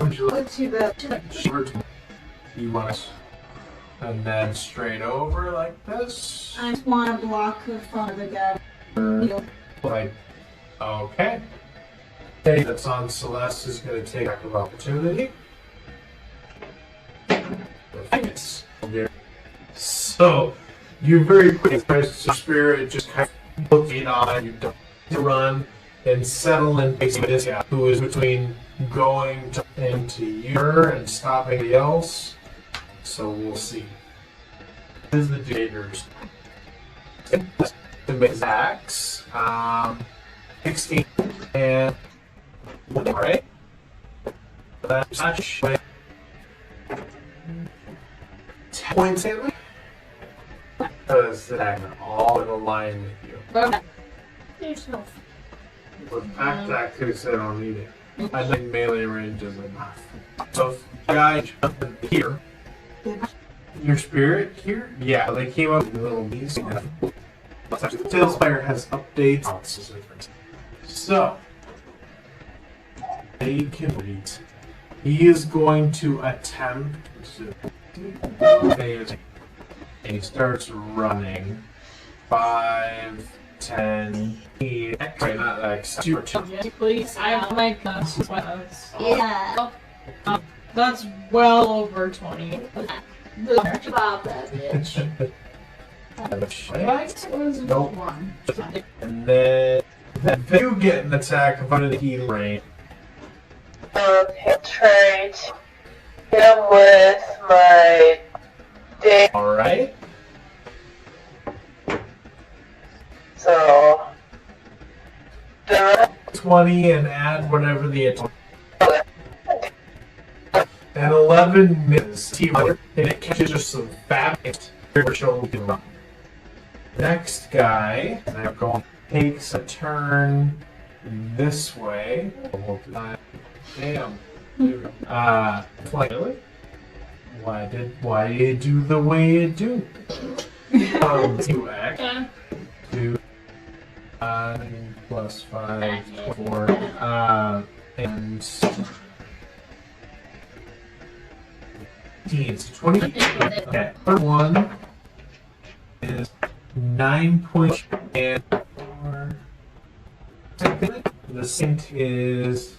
Would you like to the sure to you want us and then straight over like this? I just want to block the front of the guy. Like okay. Okay, that's on Celeste is going to take active opportunity. Thanks. So, you very quickly press the spirit, just kind of looking on, you don't run, and settle in basically this guy who is between going into your and stopping the else. So we'll see. This is the Jaders. To make Zax, 16 and right. That's 10 points at least. Because they're all in line with you. Yourself. With attack 2 said I don't need it. I think melee range is enough. So if you guys jump in here, your spirit here? Yeah, they came up with little bees. Tailspire has updates. So they can read. He is going to attempt to and he starts running 5, 10, right, not X, 2 or 2. Yes, please. I have my guns. Yeah. That's well over 20. Bob that bitch. Was Nope. 1. And then you get an attack of under the healing range. Okay, try to hit him with my day. Alright. So, 20 and add whatever the attack. And 11 misses. And it catches just some fat. Next guy, I'm going takes a turn this way. Damn. Really? Why did it do the way it do? 2x. 2 plus 5, 4, and 15. So 20. Okay. First one is 9 points and 4. The Saint is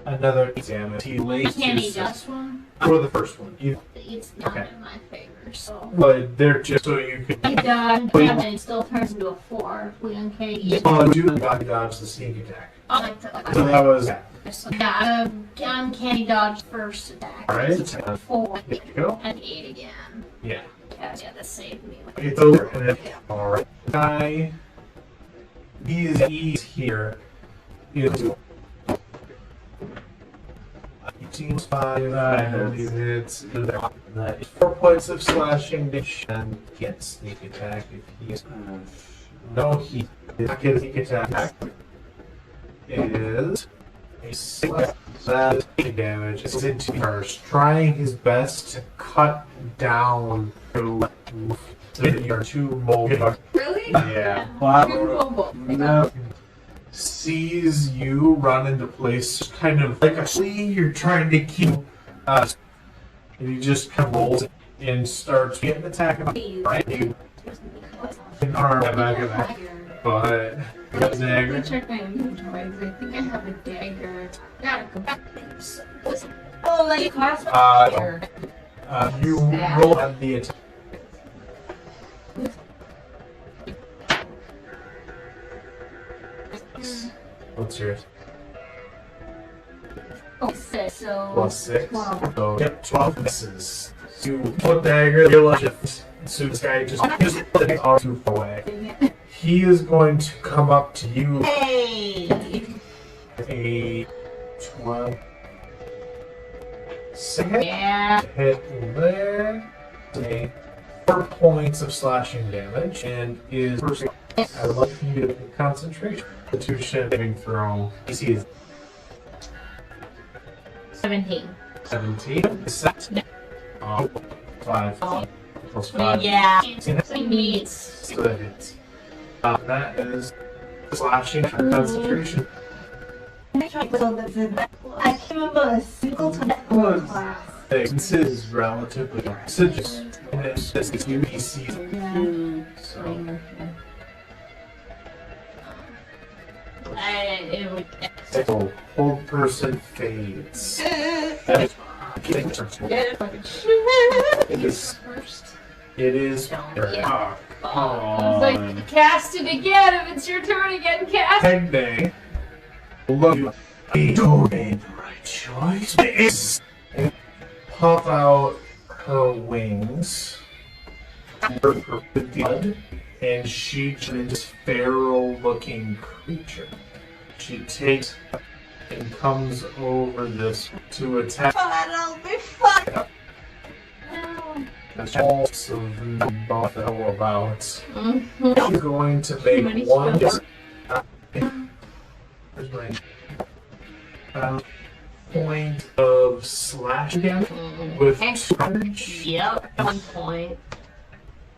another damage. He lays Can he just one? for the first one. It's not in my favor, so. But they're just so you can. He dodged, and it still turns into a 4. We uncanny. Oh, you got to dodge the sneak attack. I like to. So that was. Yeah, uncanny dodge first attack. Alright. 4 There you go. and 8 again. Yeah. Yeah, that saved me. It's over. And then, alright. Guy. He's here. Is 18 5 hits. 4 points of slashing damage and gets sneak attack if he's. No, he did not get a sneak attack. Is a 6 that is 8 damage. It's into first, trying his best to cut down to your 2 mold. Really? Yeah. No. Sees you run into place, kind of like a flea. You're trying to keep and he just kind of rolls and starts getting attacked. Right? You can arm back of that, but got the dagger. Check my inventory. I think I have a dagger. Gotta go back things. Oh, like class. You roll at the attack. What's yours? Oh, 6, so. Plus 6. 12. So, yep, 12 misses. You put dagger, you're like, so this guy just let it all too far away. He is going to come up to you. Hey! A 12. Hit. Yeah. Hit there. A 4 points of slashing damage and is. I'd like you to get concentration. The 2 saving throw. DC is 17. 17. Set. 5. Plus 5. Yeah. Meets. So that hits. That is slashing for concentration. I can't remember a single time in class. This is relatively deciduous. And it's just UEC. So. So, whole person fades. It is. I was like, cast it again if it's your turn again, cast. Pegne look, you made the right choice. And pop out her wings, her blood, and she turns into this feral-looking creature. She takes and comes over this to attack. I'll be fine. That's also about. She's going to make one. Where's my point of slash again with courage. Yep, 1 point.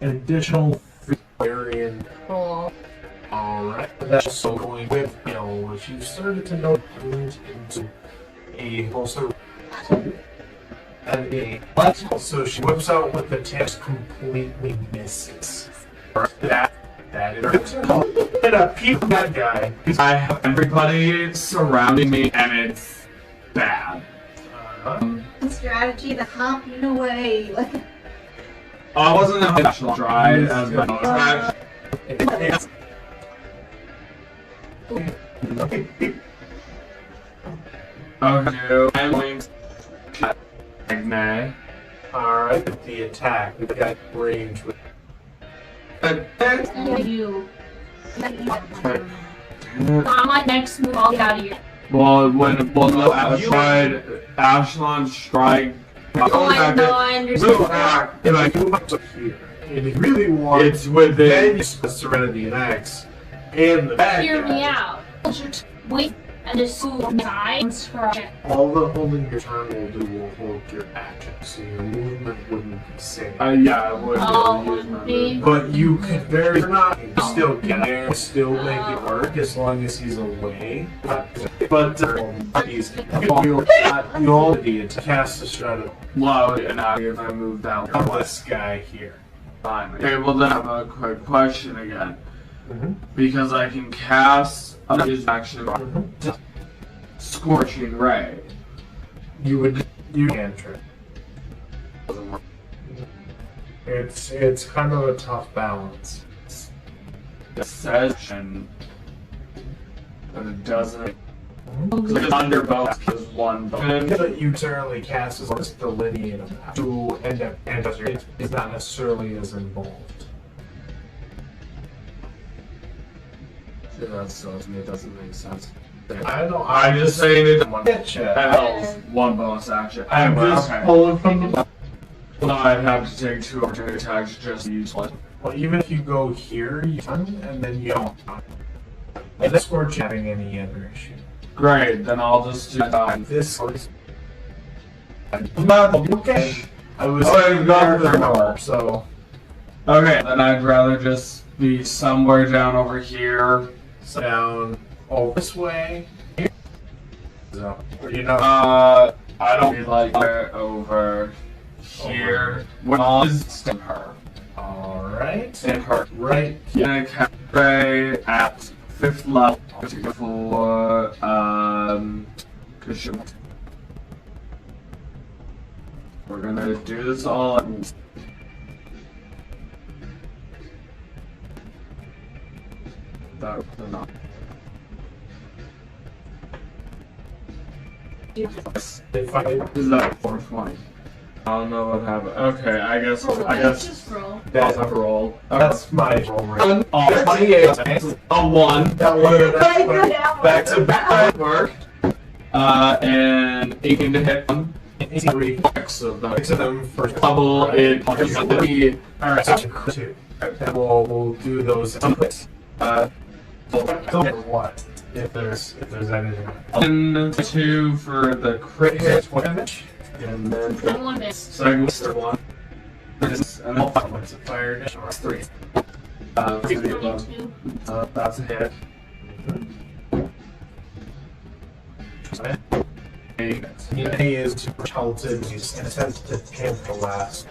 An additional 3 Arian. Cool. Alright, that's also going with which you started to know turned into a holster. And so she whips out with the text, completely misses. That is and a peep that guy. I have everybody surrounding me, and it's bad. The strategy to hopping away. Like, I wasn't a national drive as my attack. Okay, I'm going to Pegne. Alright, the attack. We've got range with. You. On my next move, I'll get out of here. Well, I tried Ashlon strike. Oh, I know, I understand. And I move up to here. And if you really want, It's within. then you Serenity and Axe. And the bad Hear me guy. out. Wait, and just signs for All the holding your turn will do will hold your action, so your movement wouldn't be safe. Yeah, I would. wouldn't be. But you could very not still get there, still make it work as long as he's away. But he's you all need to cast a strategy Loud and out if I move down. on this guy here. Fine. Okay, well then I have a quick question again. Because I can cast his action Scorching Ray. You can't try. It's kind of a tough balance. It says, but it doesn't. Because under bonus is 1 bonus. That you generally cast is delineate them to end up ancestor is not necessarily as involved. That tells me it doesn't make sense. I know. I'm just saying it. Getcha. That 1 bonus action. I'm just pulling from the. No, I'd have to take 2 opportunity attacks just to use 1. Well, even if you go here, you can, and then you don't. And that's where having any other issue. Great, then I'll just do that. This is. Okay. I was. I've got the more, so. Okay, then I'd rather just be somewhere down over here. Down over this way. So, you know. I don't be like over here. When all is in her. Alright. In her. Right. Yeah, Ray at 5th level for Kushim. We're gonna do this all at once. That not. If Is that 420? I don't know what happened. Okay, I guess Just roll. that's a roll. That's my roll rate. 28. A 1. That one. Back to back work. And 18 to hit them. 6 of them. 6 of them first. Double it. Alright, so 2. And we'll do those. What? If there's anything. 1, 2 for the crit hit. And then And 1 miss. second one. And then once it fired, 3. 22. That's a hit. He is pelted. He's attempts to hit the last.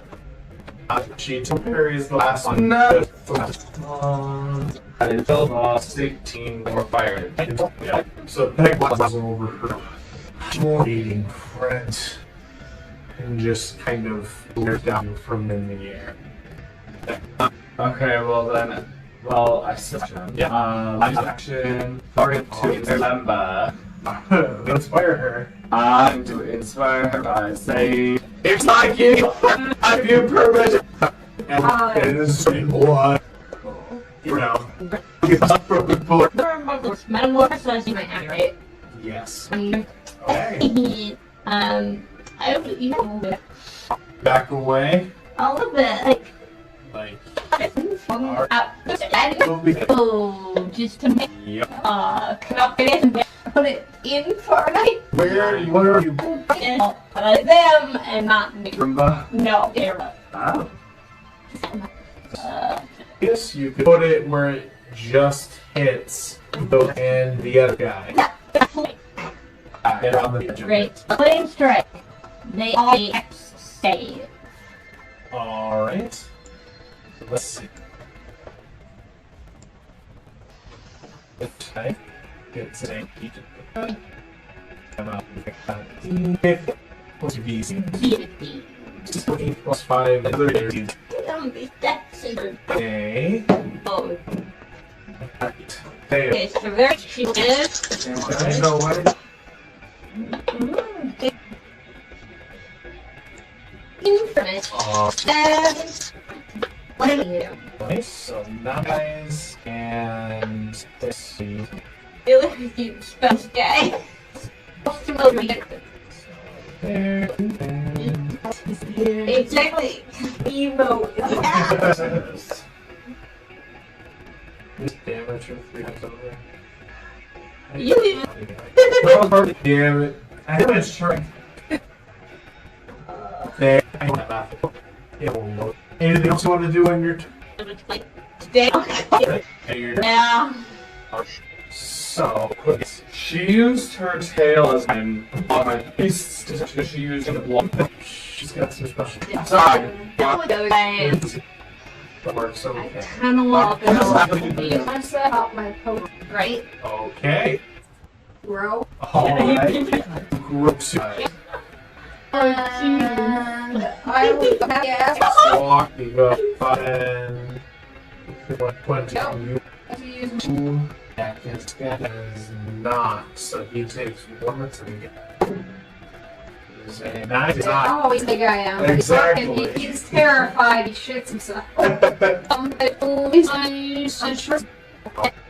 She parries the last one. No. And it lost 18 more fire. Yeah. So Peg was over her more eating friend and just kind of glared down from in the air. Okay, well then, I switch him. Yeah. Action. Target to remember. Inspire her. I'm to inspire her by saying, it's like you, I give you permission. And it is blood. You know. Metamorphosizing my hand, right? Yes. Okay. I hope you know Back away. a little bit, Like. oh, just to make copy it and put it in Fortnite. Where are you? And them and not me. No, they're Oh. Yes, you could put it where it just hits both and the other guy. And on the edge of great. it. Playing strike. They all save. Alright. Let's see. Okay. It's a come out with 8 plus 5. Okay. Okay, so very cheap. I know what. Nice. So nice and let's see. You spell guy. There. Exactly. Emo. This damage of 3 times over. You Damn it. I think it's trying. There. I don't have math. Anything else you want to do on your Yeah. So, She used her tail as an on my beast because she used the block. she's got some special Sorry. that works okay. Kind of want to set up my post, right? Okay. Grow. Alright. Group And I will guess. walk, you go 5 120. You that is not, so he takes 1 to get. And that is I not. always think I am. Exactly. He's terrified. He shits himself.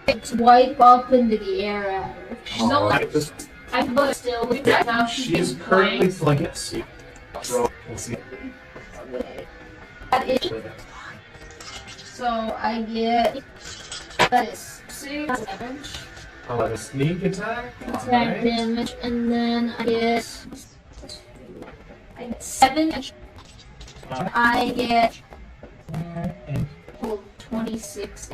It's wipe up into the air at her. She's Alright, I look still. she's currently playing it. See. We'll see. So I get that is 6 damage. I'll have a sneak attack. Attack damage, and then I get 7. I get 26.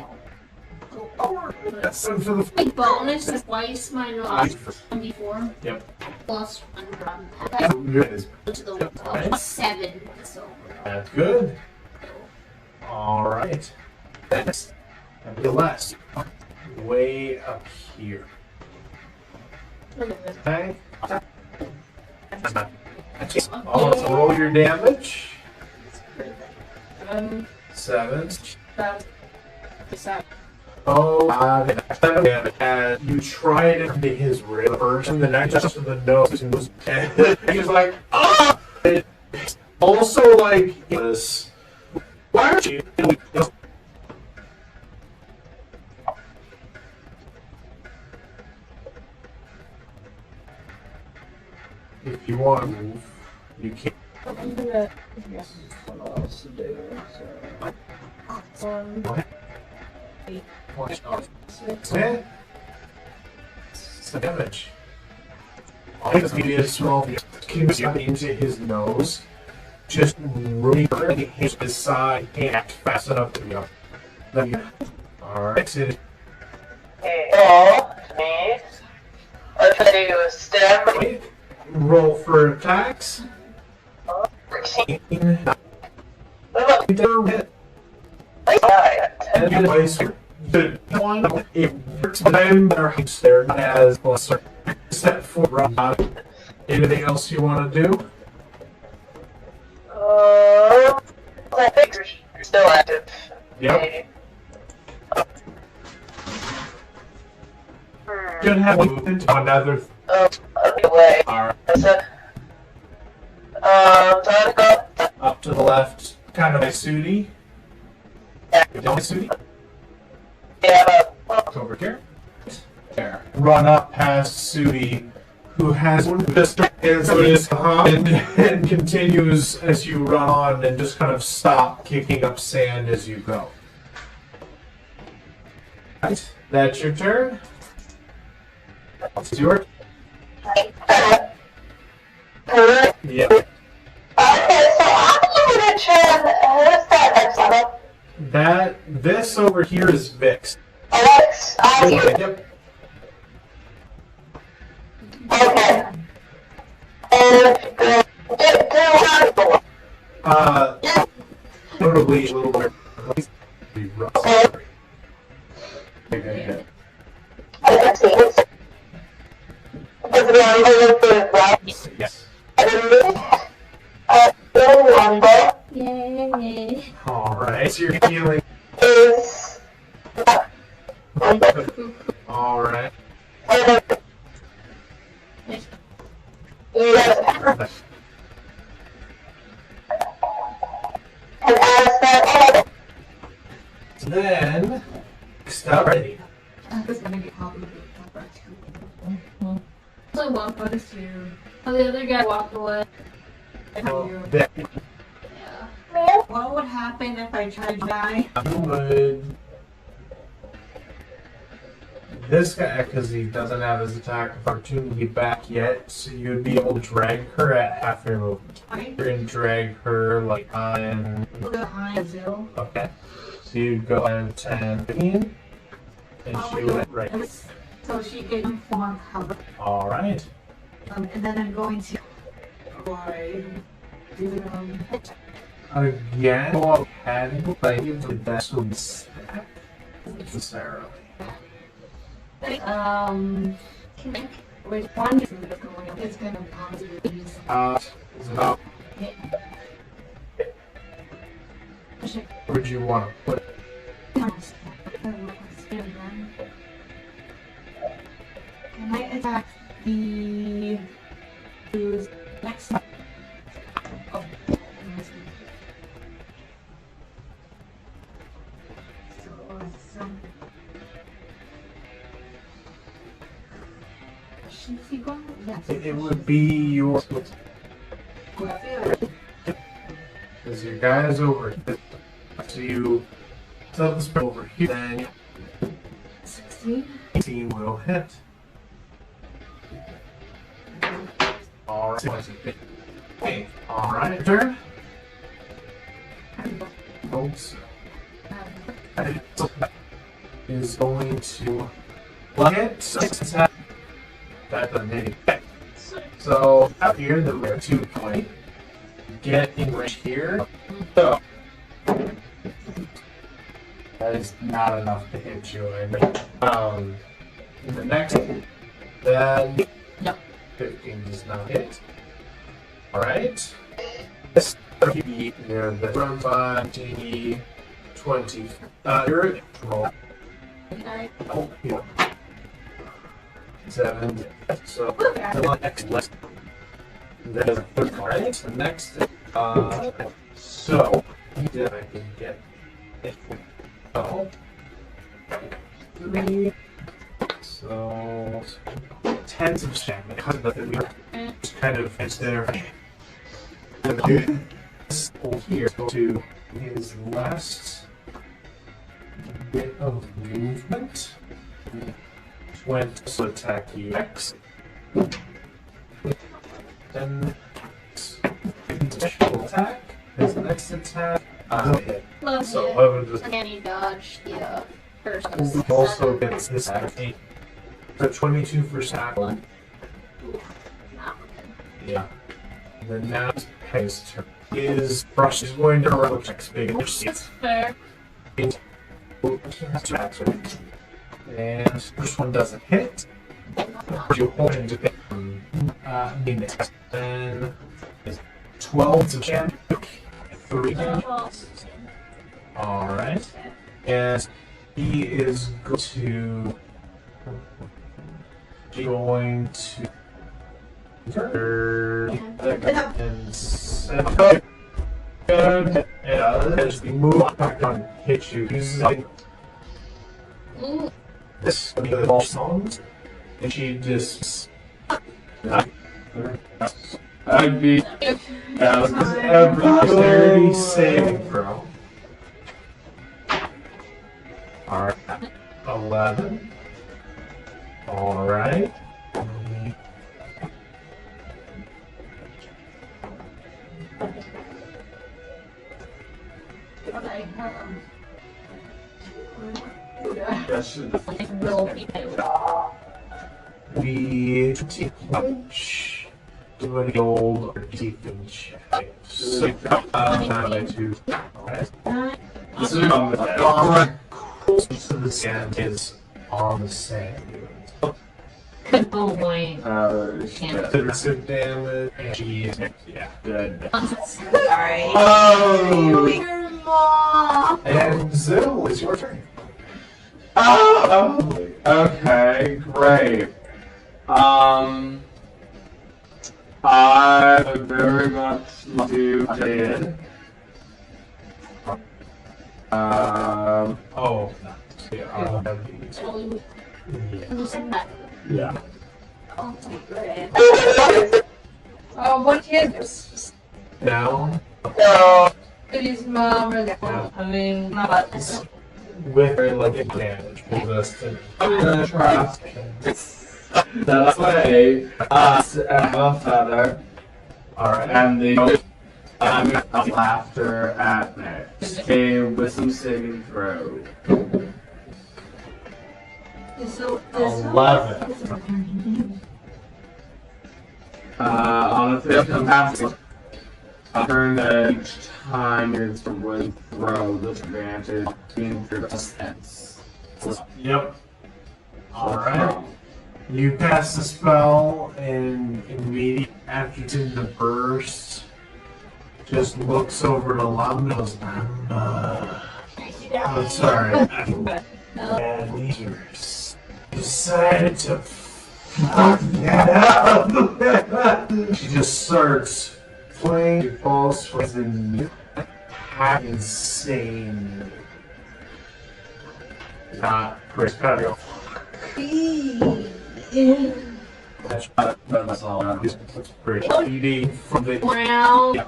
That's for the My bonus is twice my knowledge. 24. Yep. Plus 1 to the 7. So. That's good. Alright. Next. And the last. Way up here. Okay. Let's roll your damage. 7. Oh, and you try to into his rib first, and then I just to the nose, and he's like, ah! Also, like, this. Why aren't you? If you want to move, you can. What else to do? So. What? It's damage. All this media is small. Can into his nose. Just really hit his side and fast enough to go. Alright. Oh, me. I'm trying to do a stab. Roll for attacks. And place the one if time their house there as lesser step for anything else you want to do? I think you're still active. Yep. Gonna have movement to another Way. Alright. Time to go. Up to the left, kind of like Sudi. Don't Sudi. Yeah. Over here. There. Run up past Sudi, who has one of the his and continues as you run on and just kind of stop kicking up sand as you go. Right. That's your turn. It's your yeah. Okay, so I'm looking at This over here is Vix. Alex, Yep. okay. Notably a little bit. Okay. Yes. Yay. Alright, so you're healing. Alright. Then, stop ready. This is gonna get complicated. So one put us here. Oh, the other guy walked away. There. Yeah. What would happen if I tried to die? You would. This guy, because he doesn't have his attack of opportunity back yet, so you'd be able to drag her at half your movement. You're going to drag her like on. Behind 0. Okay. So you'd go on 10, 15, and she would right. So she can form cover. Alright. And then I'm going to. Again, while having played the best one stack necessarily. Which one is going on? It's gonna positive use. So, where'd you want to put it? Can I attack the who's next? Oh, Yes. It would be your. Because your guy is over here. So you set the spell over here, then 16 will hit. Alright, turn. So is going to hit. So that doesn't hit. So out here, the we're 2 point. Get in range here. So that is not enough to hit you. The next then 15 does not hit. Alright. This would be near the from 5, 20. You're roll. Oh, yeah. 7. So the next list. There's a third card. The next so if I can get it. So 3. So 10s of stamina because of the we're kind of it's there. This here to his last bit of movement. Went to attack you next. Then special attack. His next attack. Hit. So 11 just. And he dodged the first. Also gets this attack. So 22 for tackling. Yeah. And then now it's Peg's turn. His brush is going to roll checks big. That's fair. And first one doesn't hit. You hold into the next. Then 12 to jam. 3. Alright. And he is going to going to and just move back on hit you using this the songs, and she just I'd be every saving throw. Alright. 11. Alright. We punch. Do an old defense check. So, This is alright. So the sand is on the sand. Oh boy. Aggressive damage. And she is, yeah, good. Sorry. Oh! Your mom. And Zill, it's your turn. Oh! Okay, great. I very much do did. Oh. Yeah. Oh, what is Now, it? Is mom or that? I mean, not. with her like damage resistant. I'm gonna try that way. A feather. Alright. And the laughter at next. A wisdom saving throw. 11. On a 5th pass, turn that each time it's from with throw disadvantage in your defense. Yep. Alright. You cast the spell, and immediately after it's in the burst, just looks over to Lum and goes, I'm sorry. And leaders decided to fuck that up. She just starts playing False Hydra and insane. Not Chris Patio. That's all. It's pretty easy from the Round.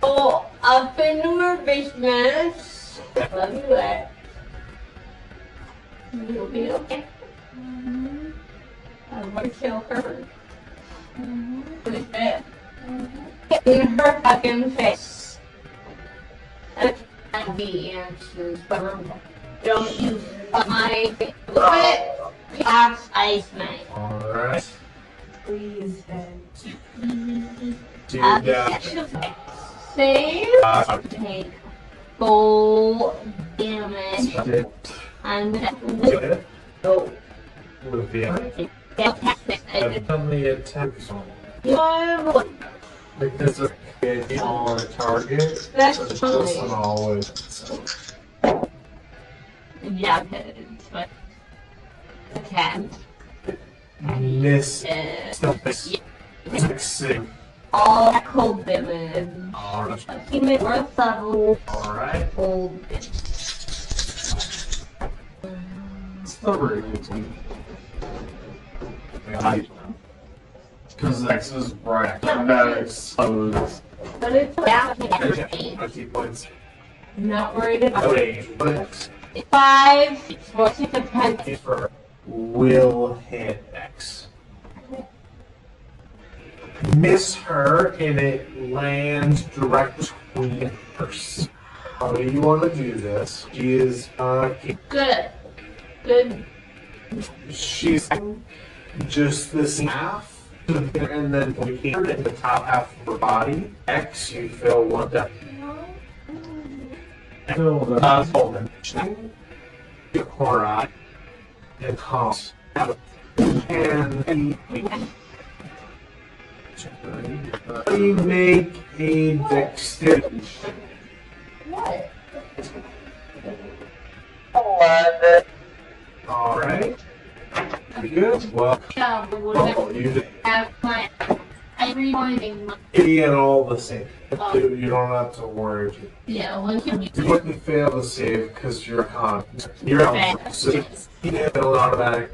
Oh, up into her basement. Love you, that. You'll be okay. I'm gonna kill her. With that. In her fucking face. That's the answers, but don't you my foot past Ice Knight. Alright. Please, then. Do that. Save. Take full damage. I'm gonna go. With the only attack zone. Because it's on a target. That's so it doesn't always. Yeah, but attack. Miss. Succeed. All cold damage. Alright. Human worth level. Alright. Cold. Because X is bright. That explodes. But it's down. 50 points. Not worried about it. But 5, 4, 6, 10. for will hit X. Miss her and it lands direct between hers. How do you want to do this? She is Good. Good. she's just this half and then here in the top half of her body. X, you feel one death. Fill the Vohra and cost and you make a dexterity. What? 11. Alright. Good. Well, you have my every morning. and all the same. You don't have to worry. Yeah, well, You wouldn't fail to save because you're on. You're on. So you get an automatic.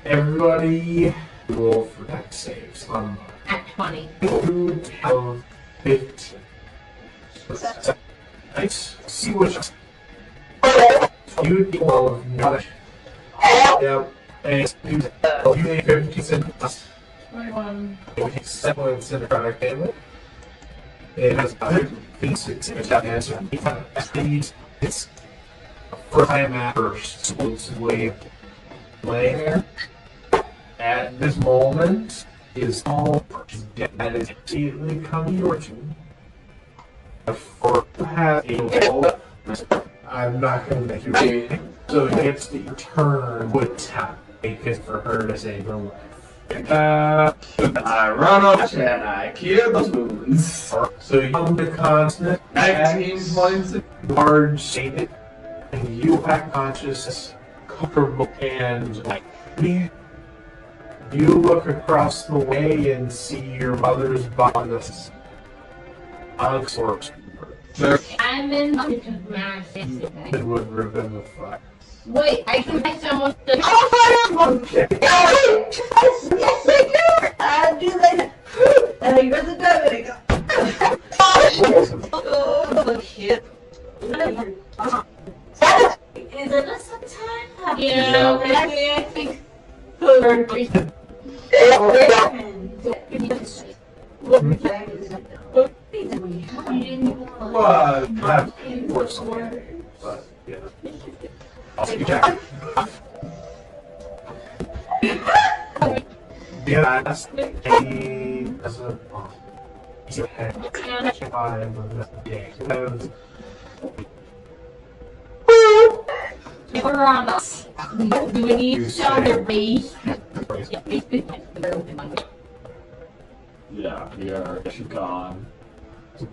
Everybody roll for dex saves on At 20. 2 of 15. Nice. See what you deal of knowledge. Yep. And you take 15 cents. 21. You take 7 points in the product family. It has 56 in the answer. It's first time at first. Exclusively laying there. At this moment, is all that is immediately coming towards you. For have a roll, I'm not going to make you read. So it's the turn would tap it for her to save her life. I run up and I cure those wounds. So you have the constant 19 points. large shaded, and you have consciousness comfortable and like me. You look across the way and see your mother's body. Unabsorbed. I'm in It would revivify. Wait, I can make someone to Yes, I do. I do that. And I got the diamond. Oh, shit. Is it a time? Yeah, I think. Well, not worse, but yeah. I'll take a check. Yeah, that's a We're on us. Do we need shoulder base? Yeah, you're gone.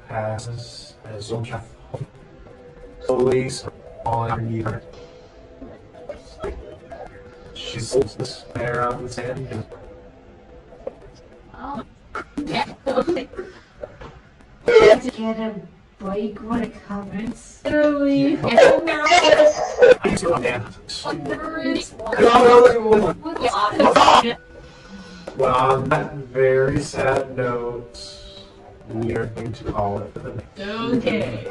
passes as slowly on underneath her. She holds the spear out in his hand and To get a break when it comes. Literally. well, on that very sad note, we are going to call it for the night. Okay.